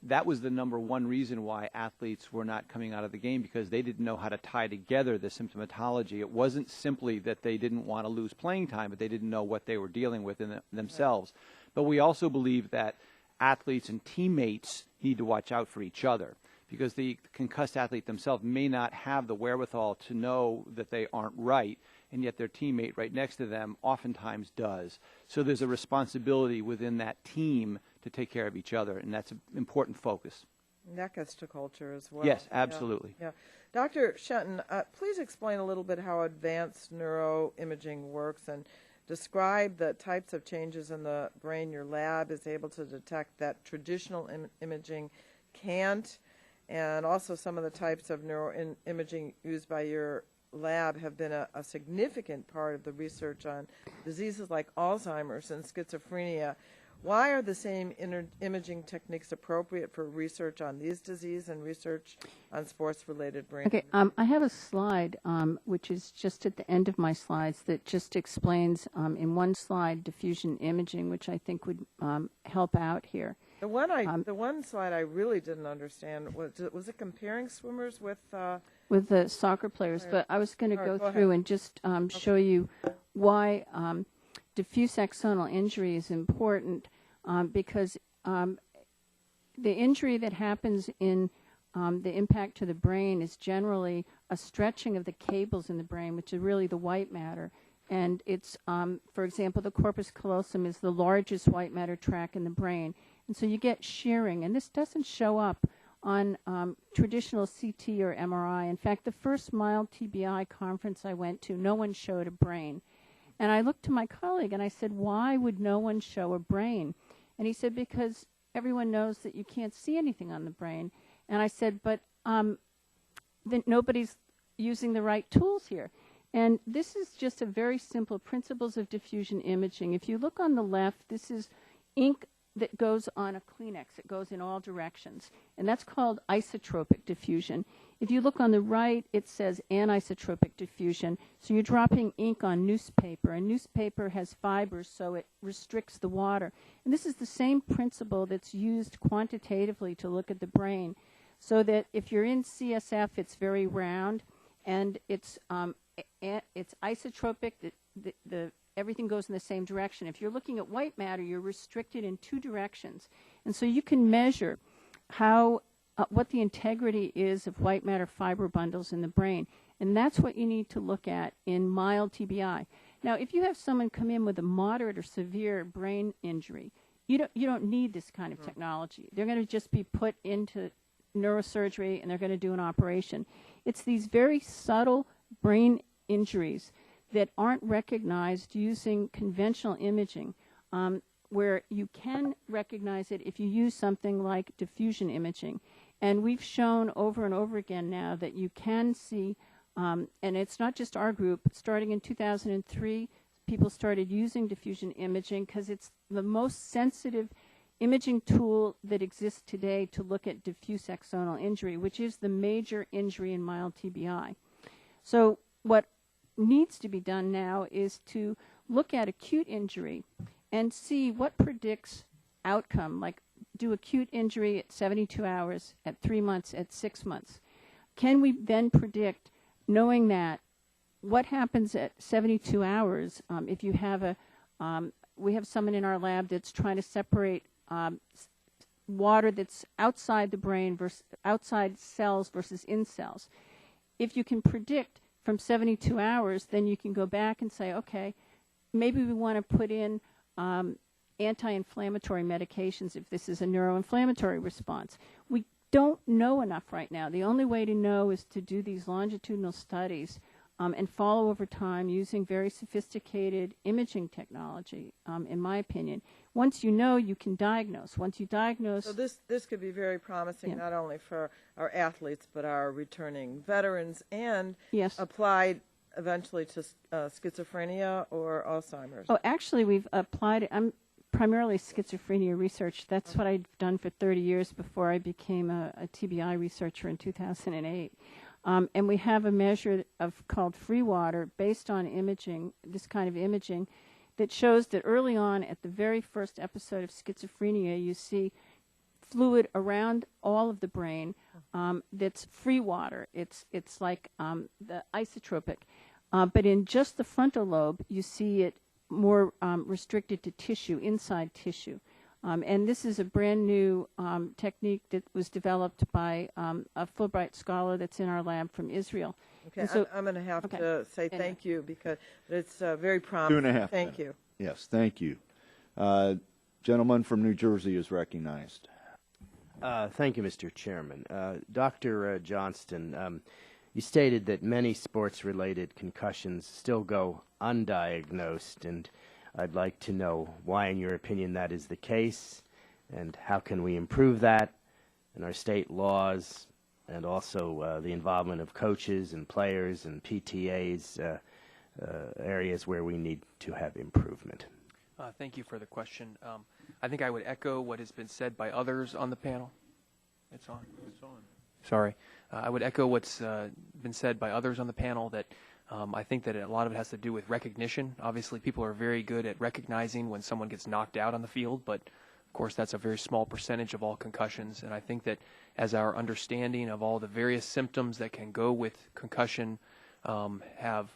Speaker 5: that was the #1 reason why athletes were not coming out of the game, because they didn't know how to tie together the symptomatology. It wasn't simply that they didn't want to lose playing time, but they didn't know what they were dealing with in themselves. But we also believe that athletes and teammates need to watch out for each other, because the concussed athlete themselves may not have the wherewithal to know that they aren't right, and yet their teammate right next to them oftentimes does. So there's a responsibility within that team to take care of each other, and that's an important focus.
Speaker 2: And that gets to culture as well.
Speaker 5: Yes, absolutely.
Speaker 2: Yeah. Dr. Shenton, please explain a little bit how advanced neuroimaging works and describe the types of changes in the brain your lab is able to detect that traditional imaging can't, and also some of the types of neuroimaging used by your lab have been a significant part of the research on diseases like Alzheimer's and schizophrenia. Why are the same imaging techniques appropriate for research on these diseases and research on sports-related brain?
Speaker 12: Okay, I have a slide, which is just at the end of my slides, that just explains in one slide diffusion imaging, which I think would help out here.
Speaker 2: The one slide I really didn't understand was it comparing swimmers with
Speaker 12: the soccer players, but I was going to go through and just show you why diffuse axonal injury is important, because the injury that happens in the impact to the brain is generally a stretching of the cables in the brain, which is really the white matter. And it's, for example, the corpus callosum is the largest white matter tract in the brain. And so you get shearing, and this doesn't show up on traditional CT or MRI. In fact, the first mild TBI conference I went to, no one showed a brain. And I looked to my colleague and I said, why would no one show a brain? And he said, because everyone knows that you can't see anything on the brain. And I said, but nobody's using the right tools here. And this is just a very simple principles of diffusion imaging. If you look on the left, this is ink that goes on a Kleenex. It goes in all directions. And that's called isotropic diffusion. If you look on the right, it says anisotropic diffusion. So you're dropping ink on newspaper, and newspaper has fibers, so it restricts the water. And this is the same principle that's used quantitatively to look at the brain, so that if you're in CSF, it's very round, and it's isotropic. Everything goes in the same direction. If you're looking at white matter, you're restricted in two directions. And so you can measure how what the integrity is of white matter fiber bundles in the brain. And that's what you need to look at in mild TBI. Now, if you have someone come in with a moderate or severe brain injury, you don't need this kind of technology. They're going to just be put into neurosurgery, and they're going to do an operation. It's these very subtle brain injuries that aren't recognized using conventional imaging, where you can recognize it if you use something like diffusion imaging. And we've shown over and over again now that you can see, and it's not just our group, starting in 2003, people started using diffusion imaging because it's the most sensitive imaging tool that exists today to look at diffuse axonal injury, which is the major injury in mild TBI. So what needs to be done now is to look at acute injury and see what predicts outcome, like do acute injury at 72 hours, at 3 months, at 6 months. Can we then predict, knowing that, what happens at 72 hours if you have we have someone in our lab that's trying to separate water that's outside the brain versus outside cells versus in cells. If you can predict from 72 hours, then you can go back and say, okay, maybe we want to put in anti-inflammatory medications if this is a neuroinflammatory response. We don't know enough right now. The only way to know is to do these longitudinal studies and follow over time using very sophisticated imaging technology, in my opinion. Once you know, you can diagnose. Once you diagnose...
Speaker 2: So this could be very promising, not only for our athletes, but our returning veterans, and applied eventually to schizophrenia or Alzheimer's.
Speaker 12: Oh, actually, we've applied it. primarily schizophrenia research. That's what I'd done for 30 years before I became a TBI researcher in 2008. And we have a measure called free water based on imaging, this kind of imaging, that shows that early on at the very first episode of schizophrenia, you see fluid around all of the brain that's free water. It's like the isotropic. But in just the frontal lobe, you see it more restricted to tissue, inside tissue. And this is a brand new technique that was developed by a Fulbright scholar that's in our lab from Israel.
Speaker 2: Okay,
Speaker 12: so,
Speaker 2: I'm going to have to say
Speaker 12: Anyway.
Speaker 2: thank you because it's very promising.
Speaker 1: 2.5
Speaker 2: Thank you.
Speaker 1: Yes, thank you. Gentleman from New Jersey is recognized.
Speaker 3: Thank you, Mr. Chairman. Dr. Johnston, you stated that many sports-related concussions still go undiagnosed, and I'd like to know why, in your opinion, that is the case, and how can we improve that in our state laws, and also the involvement of coaches and players and PTAs, areas where we need to have improvement.
Speaker 19: Thank you for the question. I think I would echo what has been said by others on the panel. It's on. It's on. Sorry. I would echo what's been said by others on the panel, that I think that a lot of it has to do with recognition. Obviously, people are very good at recognizing when someone gets knocked out on the field, but of course that's a very small percentage of all concussions. And I think that as our understanding of all the various symptoms that can go with concussion have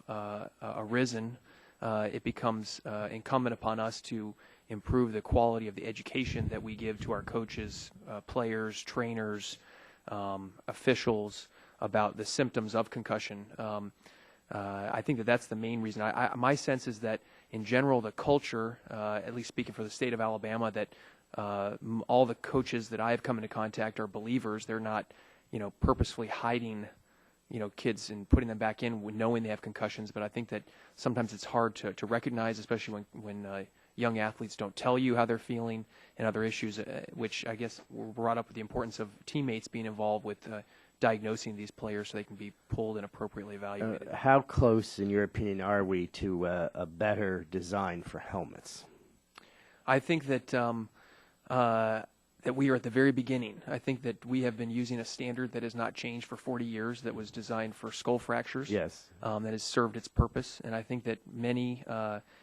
Speaker 19: arisen, it becomes incumbent upon us to improve the quality of the education that we give to our coaches, players, trainers, officials about the symptoms of concussion. I think that that's the main reason. My sense is that in general the culture, at least speaking for the state of Alabama, that all the coaches that I have come into contact are believers. They're not, purposefully hiding, kids and putting them back in knowing they have concussions. But I think that sometimes it's hard to recognize, especially when young athletes don't tell you how they're feeling, and other issues, which I guess were brought up with the importance of teammates being involved with diagnosing these players so they can be pulled and appropriately evaluated.
Speaker 3: How close, in your opinion, are we to a better design for helmets?
Speaker 19: I think that that we are at the very beginning. I think that we have been using a standard that has not changed for 40 years, that was designed for skull fractures.
Speaker 3: Yes.
Speaker 19: That has served its purpose, and I think that many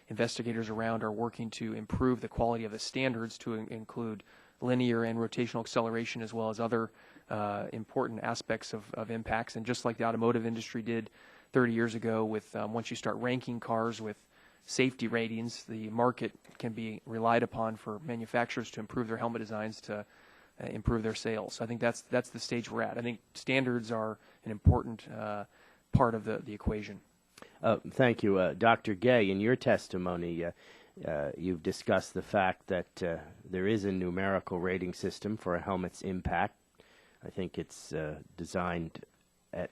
Speaker 19: investigators around are working to improve the quality of the standards to include linear and rotational acceleration, as well as other important aspects of impacts. And just like the automotive industry did 30 years ago with once you start ranking cars with safety ratings, the market can be relied upon for manufacturers to improve their helmet designs to improve their sales. So I think that's the stage we're at. I think standards are an important part of the equation.
Speaker 3: Thank you. Dr. Gay, in your testimony, you've discussed the fact that there is a numerical rating system for a helmet's impact. I think it's designed at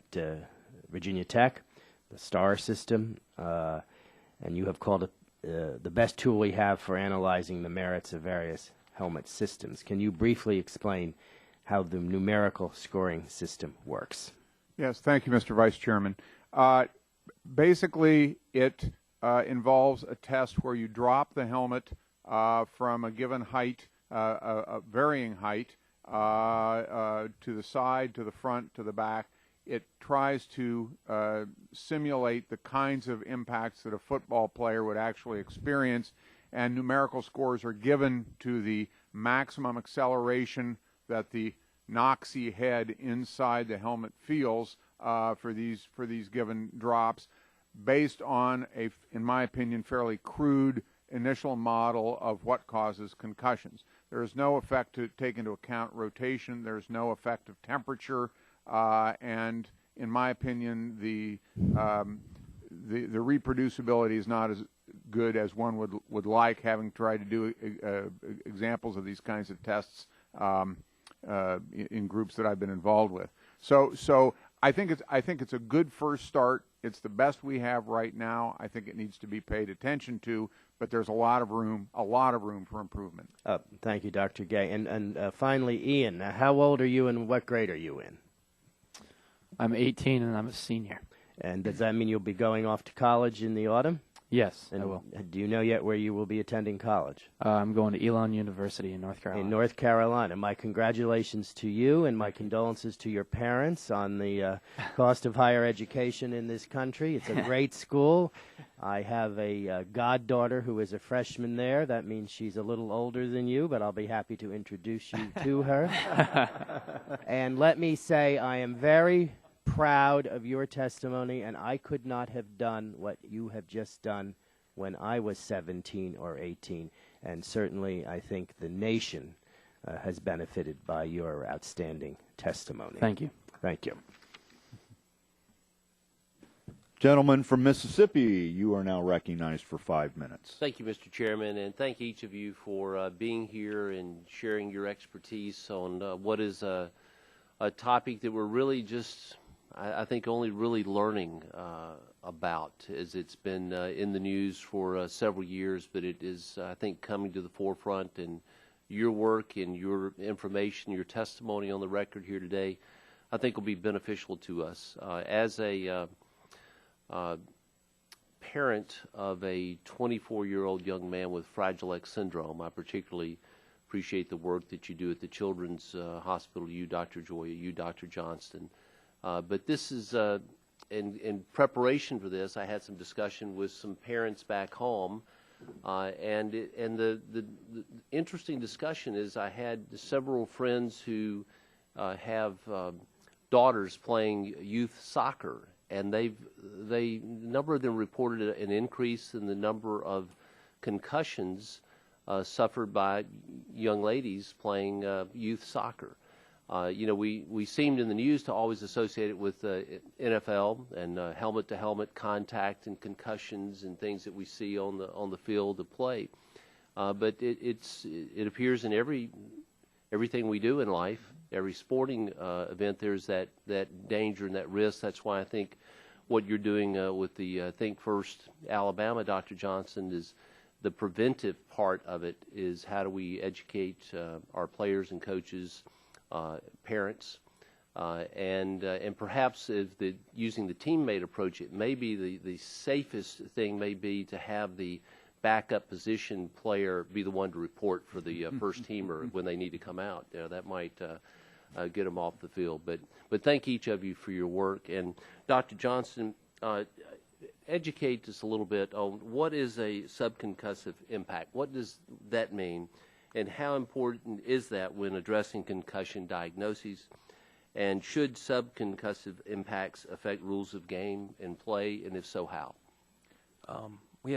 Speaker 3: Virginia Tech, the STAR system, and you have called it the best tool we have for analyzing the merits of various helmet systems. Can you briefly explain how the numerical scoring system works?
Speaker 4: Yes, thank you, Mr. Vice Chairman. Basically, it involves a test where you drop the helmet from a given height, a varying height, to the side, to the front, to the back. It tries to simulate the kinds of impacts that a football player would actually experience, and numerical scores are given to the maximum acceleration that the Noxie head inside the helmet feels for these given drops, based on a, in my opinion, fairly crude initial model of what causes concussions. There is no effect to take into account rotation. There is no effect of temperature, and in my opinion, the reproducibility is not as good as one would like, having tried to do examples of these kinds of tests in groups that I've been involved with. So I think it's a good first start. It's the best we have right now. I think it needs to be paid attention to, but there's a lot of room for improvement.
Speaker 3: Thank you, Dr. Gay. And finally, Ian, how old are you and what grade are you in?
Speaker 15: I'm 18 and I'm a senior.
Speaker 3: And does that mean you'll be going off to college in the autumn?
Speaker 15: Yes,
Speaker 3: And
Speaker 15: I will.
Speaker 3: do you know yet where you will be attending college?
Speaker 15: I'm going to Elon University in North Carolina.
Speaker 3: In North Carolina. My congratulations to you and my condolences to your parents on the cost of higher education in this country. It's a great school. I have a goddaughter who is a freshman there. That means she's a little older than you, but I'll be happy to introduce you to her. And let me say I am very proud of your testimony, and I could not have done what you have just done when I was 17 or 18. And certainly I think the nation has benefited by your outstanding testimony.
Speaker 15: Thank you.
Speaker 3: Thank you.
Speaker 1: Gentleman from Mississippi, you are now recognized for 5 minutes.
Speaker 20: Thank you, Mr. Chairman, and thank each of you for being here and sharing your expertise on what is a topic that we're really just, I think, only really learning about, as it's been in the news for several years, but it is, I think, coming to the forefront, and your work and your information, your testimony on the record here today, I think will be beneficial to us. As a parent of a 24-year-old young man with Fragile X syndrome, I particularly appreciate the work that you do at the Children's Hospital, you, Dr. Joya, you, Dr. Johnston. But this is, in preparation for this, I had some discussion with some parents back home, and the interesting discussion is I had several friends who have daughters playing youth soccer, and a number of them reported an increase in the number of concussions suffered by young ladies playing youth soccer. You know, we seemed in the news to always associate it with NFL and helmet-to-helmet contact and concussions and things that we see on the field of play. But it appears in everything we do in life, every sporting event, there's that danger and that risk. That's why I think what you're doing with the Think First Alabama, Dr. Johnson, is the preventive part of it is how do we educate our players and coaches, parents, and perhaps using the teammate approach, it may be the safest thing may be to have the backup position player be the one to report for the first teamer when they need to come out. You know, that might get them off the field. But thank each of you for your work. And Dr. Johnston, educate us a little bit on what is a subconcussive impact. What does that mean? And how important is that when addressing concussion diagnoses? And should subconcussive impacts affect rules of game and play, and if so, how?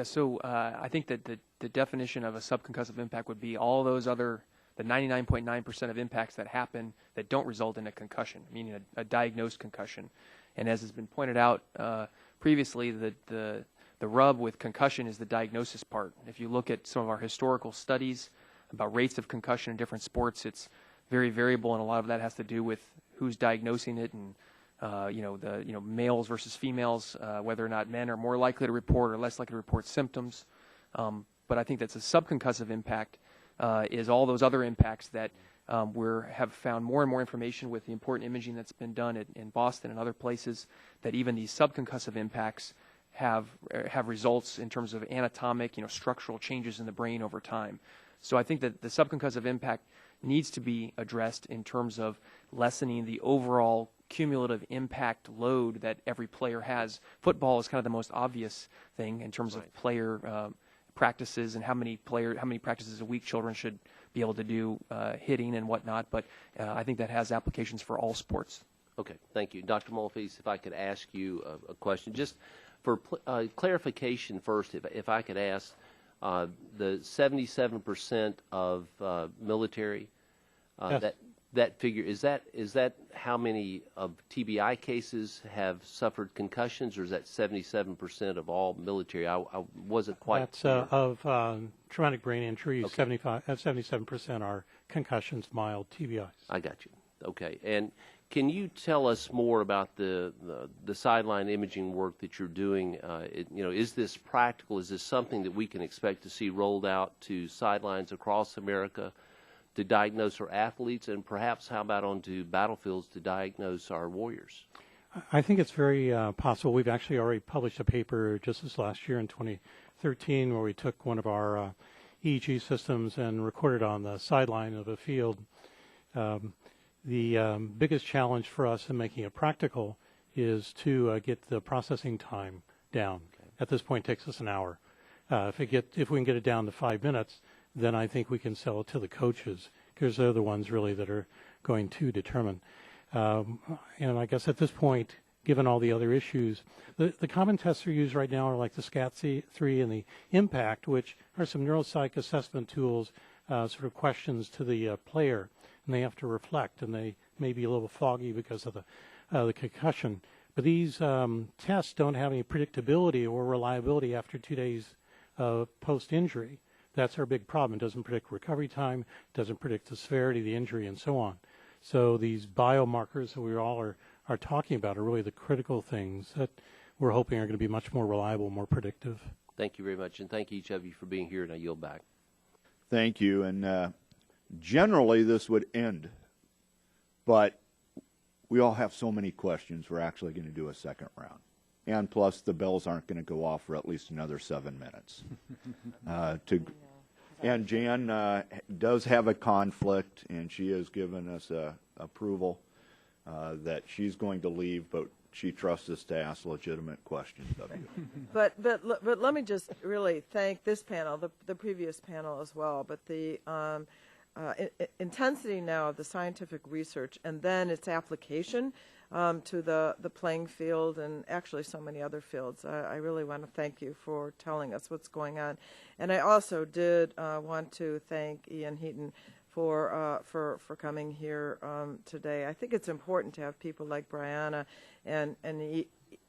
Speaker 19: So I think that the definition of a subconcussive impact would be all those other, the 99.9% of impacts that happen that don't result in a concussion, meaning a diagnosed concussion. And as has been pointed out previously, the rub with concussion is the diagnosis part. If you look at some of our historical studies about rates of concussion in different sports, it's very variable, and a lot of that has to do with who's diagnosing it and males versus females, whether or not men are more likely to report or less likely to report symptoms. But I think that's a subconcussive impact is all those other impacts that have found more and more information with the important imaging that's been done in Boston and other places, that even these subconcussive impacts have results in terms of anatomic, structural changes in the brain over time. So I think that the subconcussive impact needs to be addressed in terms of lessening the overall cumulative impact load that every player has. Football is kind of the most obvious thing in terms of player practices and how many practices a week children should be able to do hitting and whatnot. But I think that has applications for all sports.
Speaker 20: Okay, thank you. Dr. Multifaceted, if I could ask you a question, just for clarification first, if I could ask, the 77% of military,
Speaker 11: yes.
Speaker 20: that figure, is that how many of TBI cases have suffered concussions, or is that 77% of all military? I wasn't quite
Speaker 11: That's
Speaker 20: clear.
Speaker 11: of traumatic brain injuries,
Speaker 20: Okay.
Speaker 11: 77% are concussions, mild TBIs.
Speaker 20: I got you. Okay, and can you tell us more about the sideline imaging work that you're doing? Is this practical? Is this something that we can expect to see rolled out to sidelines across America to diagnose our athletes, and perhaps how about onto battlefields to diagnose our warriors?
Speaker 11: I think it's very possible. We've actually already published a paper just this last year in 2013 where we took one of our EEG systems and recorded on the sideline of a field. The biggest challenge for us in making it practical is to get the processing time down. Okay. At this point, it takes us an hour. If we can get it down to 5 minutes, then I think we can sell it to the coaches, because they're the ones really that are going to determine. And I guess at this point, given all the other issues, the common tests are used right now are like the SCAT-3 and the IMPACT, which are some neuropsych assessment tools, sort of questions to the player, and they have to reflect, and they may be a little foggy because of the concussion. But these tests don't have any predictability or reliability after 2 days post-injury. That's our big problem. It doesn't predict recovery time, it doesn't predict the severity of the injury, and so on. So these biomarkers that we all are talking about are really the critical things that we're hoping are going to be much more reliable, more predictive.
Speaker 20: Thank you very much, and thank each of you for being here, and I yield back.
Speaker 1: Thank you. And generally this would end, but we all have so many questions, we're actually going to do a second round. And plus, the bells aren't going to go off for at least another 7 minutes. And Jan does have a conflict, and she has given us approval that she's going to leave, but she trusts us to ask legitimate questions of you.
Speaker 2: But let me just really thank this panel, the previous panel as well, but the intensity now of the scientific research and then its application to the playing field and actually so many other fields. I really want to thank you for telling us what's going on. And I also did want to thank Ian Heaton for coming here today. I think it's important to have people like Brianna and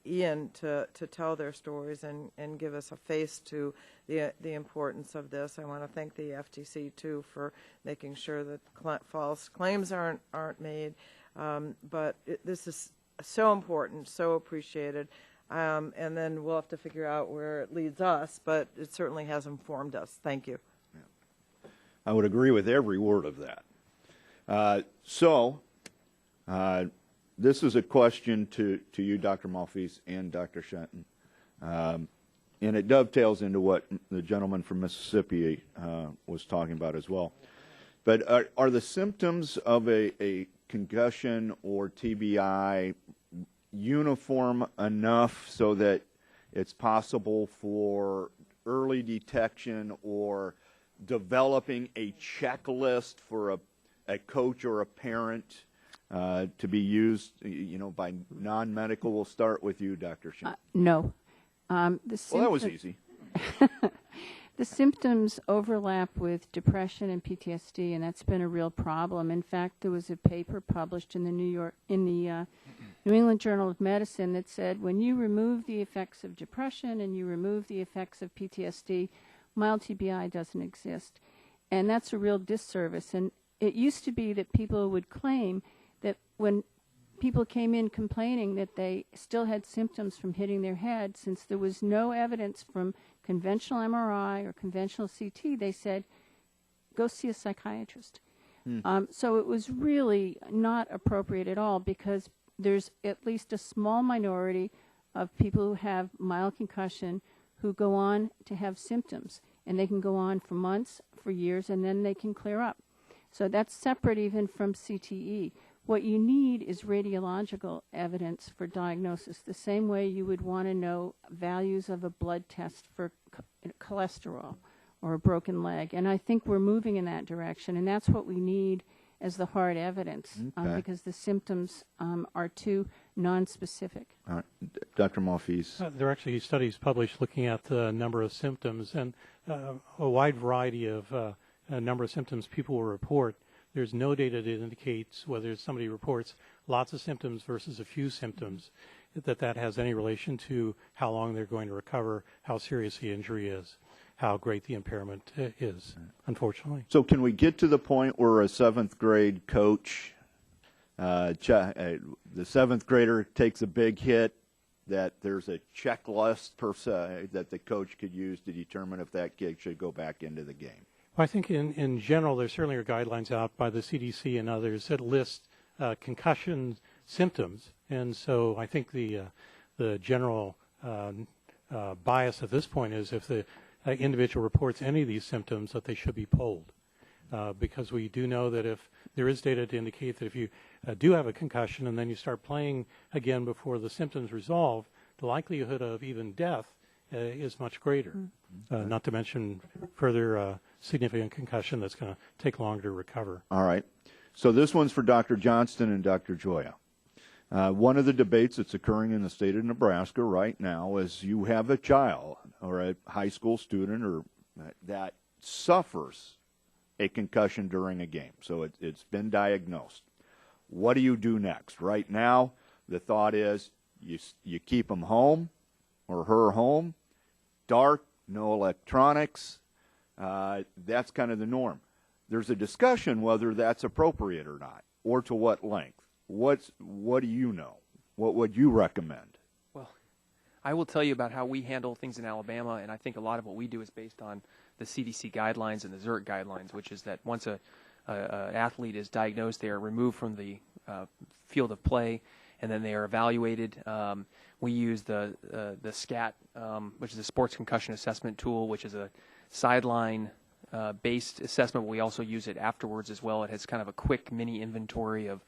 Speaker 2: Ian to tell their stories and give us a face to the importance of this. I want to thank the FTC too for making sure that false claims aren't made. But this is so important, so appreciated. And then we'll have to figure out where it leads us, but it certainly has informed us. Thank you.
Speaker 1: I would agree with every word of that. This is a question to you, Dr. Malfeas, and Dr. Shenton. And it dovetails into what the gentleman from Mississippi was talking about as well. But are the symptoms of a concussion or TBI uniform enough so that it's possible for early detection or developing a checklist for a coach or a parent to be used, by non-medical? We'll start with you, Dr. Shin.
Speaker 12: No.
Speaker 1: Well, that was easy.
Speaker 12: The symptoms overlap with depression and PTSD, and that's been a real problem. In fact, there was a paper published in the New England Journal of Medicine that said when you remove the effects of depression and you remove the effects of PTSD, mild TBI doesn't exist. And that's a real disservice. And it used to be that people would claim that when people came in complaining that they still had symptoms from hitting their head, since there was no evidence from conventional MRI or conventional CT, they said, go see a psychiatrist. So it was really not appropriate at all, because there's at least a small minority of people who have mild concussion who go on to have symptoms, and they can go on for months, for years, and then they can clear up. So that's separate even from CTE. What you need is radiological evidence for diagnosis, the same way you would want to know values of a blood test for cholesterol or a broken leg. And I think we're moving in that direction, and that's what we need as the hard evidence, because the symptoms are too nonspecific.
Speaker 1: All right. Dr. Malfeas.
Speaker 11: There are actually studies published looking at the number of symptoms, and a wide variety of a number of symptoms people will report. There's no data that indicates whether somebody reports lots of symptoms versus a few symptoms, that has any relation to how long they're going to recover, how serious the injury is, how great the impairment is, unfortunately.
Speaker 1: So can we get to the point where a 7th grade coach, the 7th grader takes a big hit, that there's a checklist per se that the coach could use to determine if that kid should go back into the game?
Speaker 11: Well, I think in general, there certainly are guidelines out by the CDC and others that list concussion symptoms. And so I think the general bias at this point is if the individual reports any of these symptoms, that they should be polled. Because we do know that if there is data to indicate that if you do have a concussion and then you start playing again before the symptoms resolve, the likelihood of even death is much greater. Not to mention further significant concussion that's going to take longer to recover.
Speaker 1: All right. So this one's for Dr. Johnston and Dr. Joya. One of the debates that's occurring in the state of Nebraska right now is you have a child or a high school student or that suffers a concussion during a game. So it's been diagnosed. What do you do next? Right now, the thought is you keep them home or her home, dark, no electronics. That's kind of the norm. There's a discussion whether that's appropriate or not, or to what length. What do you know? What would you recommend?
Speaker 19: Well, I will tell you about how we handle things in Alabama, and I think a lot of what we do is based on the CDC guidelines and the Zurich guidelines, which is that once an athlete is diagnosed, they are removed from the field of play, and then they are evaluated. We use the SCAT, which is a sports concussion assessment tool, which is a sideline based assessment. We also use it afterwards as well. It has kind of a quick mini inventory of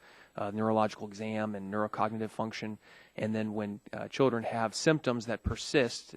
Speaker 19: neurological exam and neurocognitive function. And then when children have symptoms that persist,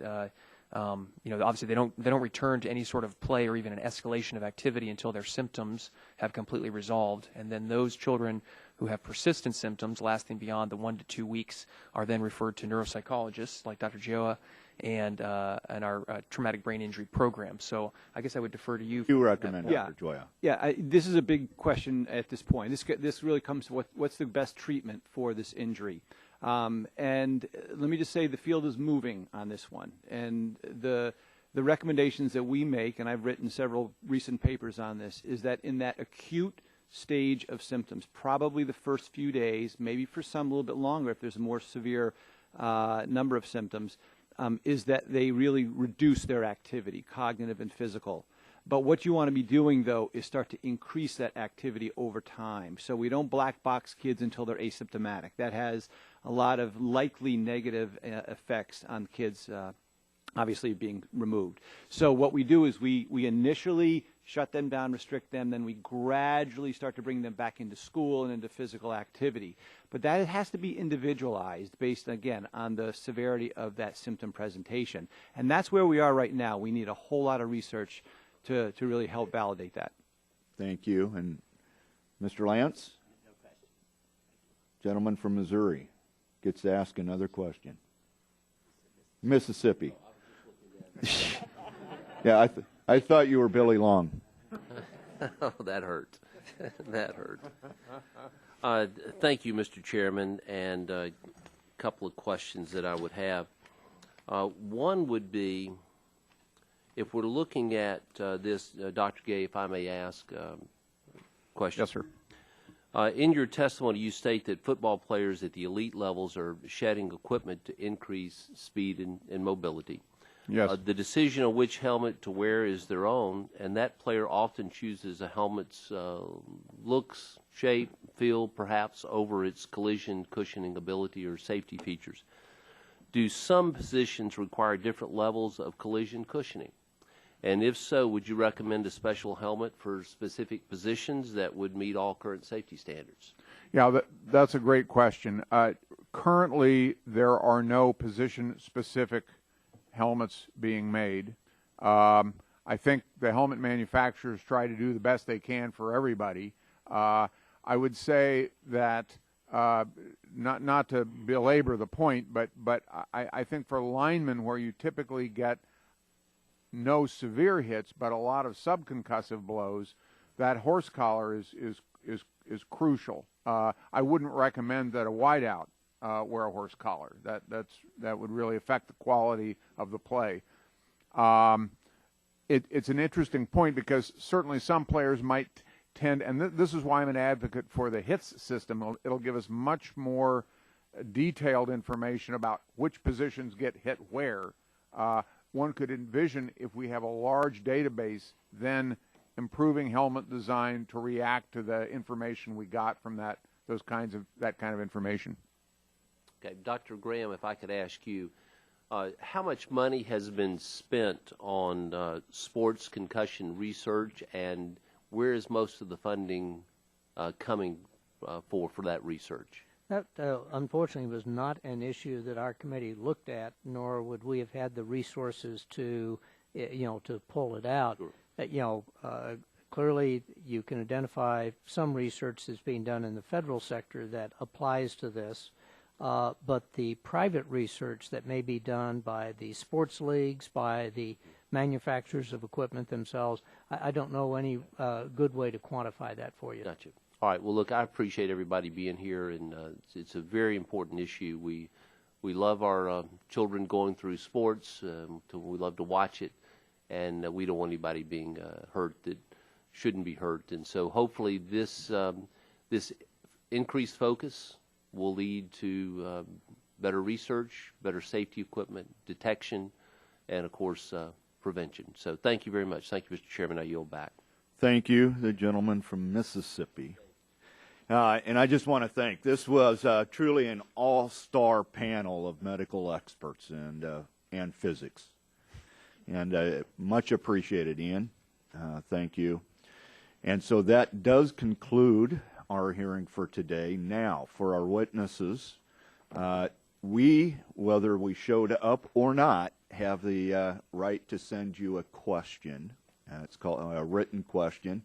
Speaker 19: obviously they don't return to any sort of play or even an escalation of activity until their symptoms have completely resolved. And then those children who have persistent symptoms lasting beyond the 1 to 2 weeks are then referred to neuropsychologists like Dr. Joa and our traumatic brain injury program. So I guess I would defer to you.
Speaker 1: You recommend, Dr. Joya?
Speaker 5: Yeah, this is a big question at this point. This really comes to what's the best treatment for this injury. And let me just say the field is moving on this one. And the recommendations that we make, and I've written several recent papers on this, is that in that acute stage of symptoms, probably the first few days, maybe for some a little bit longer if there's a more severe number of symptoms, is that they really reduce their activity, cognitive and physical. But what you want to be doing, though, is start to increase that activity over time. So we don't black box kids until they're asymptomatic. That has a lot of likely negative effects on kids, obviously being removed. So what we do is we initially shut them down, restrict them, then we gradually start to bring them back into school and into physical activity. But that has to be individualized based, again, on the severity of that symptom presentation. And that's where we are right now. We need a whole lot of research to really help validate that.
Speaker 1: Thank you. And Mr. Lance?
Speaker 3: No question.
Speaker 1: Gentleman from Missouri gets to ask another question. Mississippi. Yeah, I thought you were Billy Long.
Speaker 20: Oh, that hurt. That hurt. Thank you, Mr. Chairman, and a couple of questions that I would have. One would be, if we're looking at this, Dr. Gay, if I may ask a question.
Speaker 4: Yes, sir.
Speaker 20: In your testimony, you state that football players at the elite levels are shedding equipment to increase speed and mobility.
Speaker 4: Yes.
Speaker 20: The decision on which helmet to wear is their own, and that player often chooses a helmet's looks, shape, feel, perhaps over its collision cushioning ability or safety features. Do some positions require different levels of collision cushioning? And if so, would you recommend a special helmet for specific positions that would meet all current safety standards?
Speaker 4: Yeah, that's a great question. Currently, there are no position-specific helmets being made. I think the helmet manufacturers try to do the best they can for everybody. I would say that, not to belabor the point, but I think for linemen where you typically get no severe hits but a lot of subconcussive blows, that horse collar is crucial. I wouldn't recommend that a wideout wear a horse collar. That would really affect the quality of the play. It's an interesting point because certainly some players might tend, and this is why I'm an advocate for the HITS system. It'll give us much more detailed information about which positions get hit where. One could envision, if we have a large database, then improving helmet design to react to the information we got from that kind of information.
Speaker 20: Okay, Dr. Graham, if I could ask you, how much money has been spent on sports concussion research, and where is most of the funding coming for that research?
Speaker 18: That, unfortunately, was not an issue that our committee looked at, nor would we have had the resources to, to pull it out. Sure. Clearly, you can identify some research that's being done in the federal sector that applies to this, but the private research that may be done by the sports leagues, by the manufacturers of equipment themselves, I don't know any good way to quantify that for you.
Speaker 20: Gotcha. All right. Well, look, I appreciate everybody being here, and it's a very important issue. We love our children going through sports. We love to watch it, and we don't want anybody being hurt that shouldn't be hurt. And so, hopefully, this increased focus will lead to better research, better safety equipment, detection, and of course, prevention. So, thank you very much. Thank you, Mr. Chairman. I yield back.
Speaker 1: Thank you, the gentleman from Mississippi. And I just want to thank, this was truly an all-star panel of medical experts and physics. And much appreciated, Ian. Thank you. And so that does conclude our hearing for today. Now, for our witnesses, whether we showed up or not, have the right to send you a question. It's called a written question.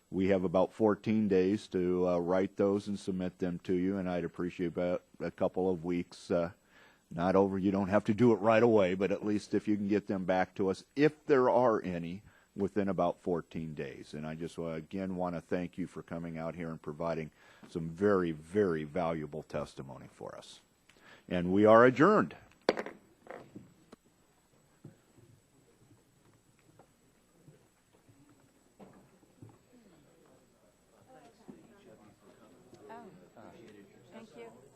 Speaker 1: We have about 14 days to write those and submit them to you, and I'd appreciate about a couple of weeks. Not over, you don't have to do it right away, but at least if you can get them back to us, if there are any, within about 14 days. And I just again want to thank you for coming out here and providing some very, very valuable testimony for us. And we are adjourned.
Speaker 12: Thank you.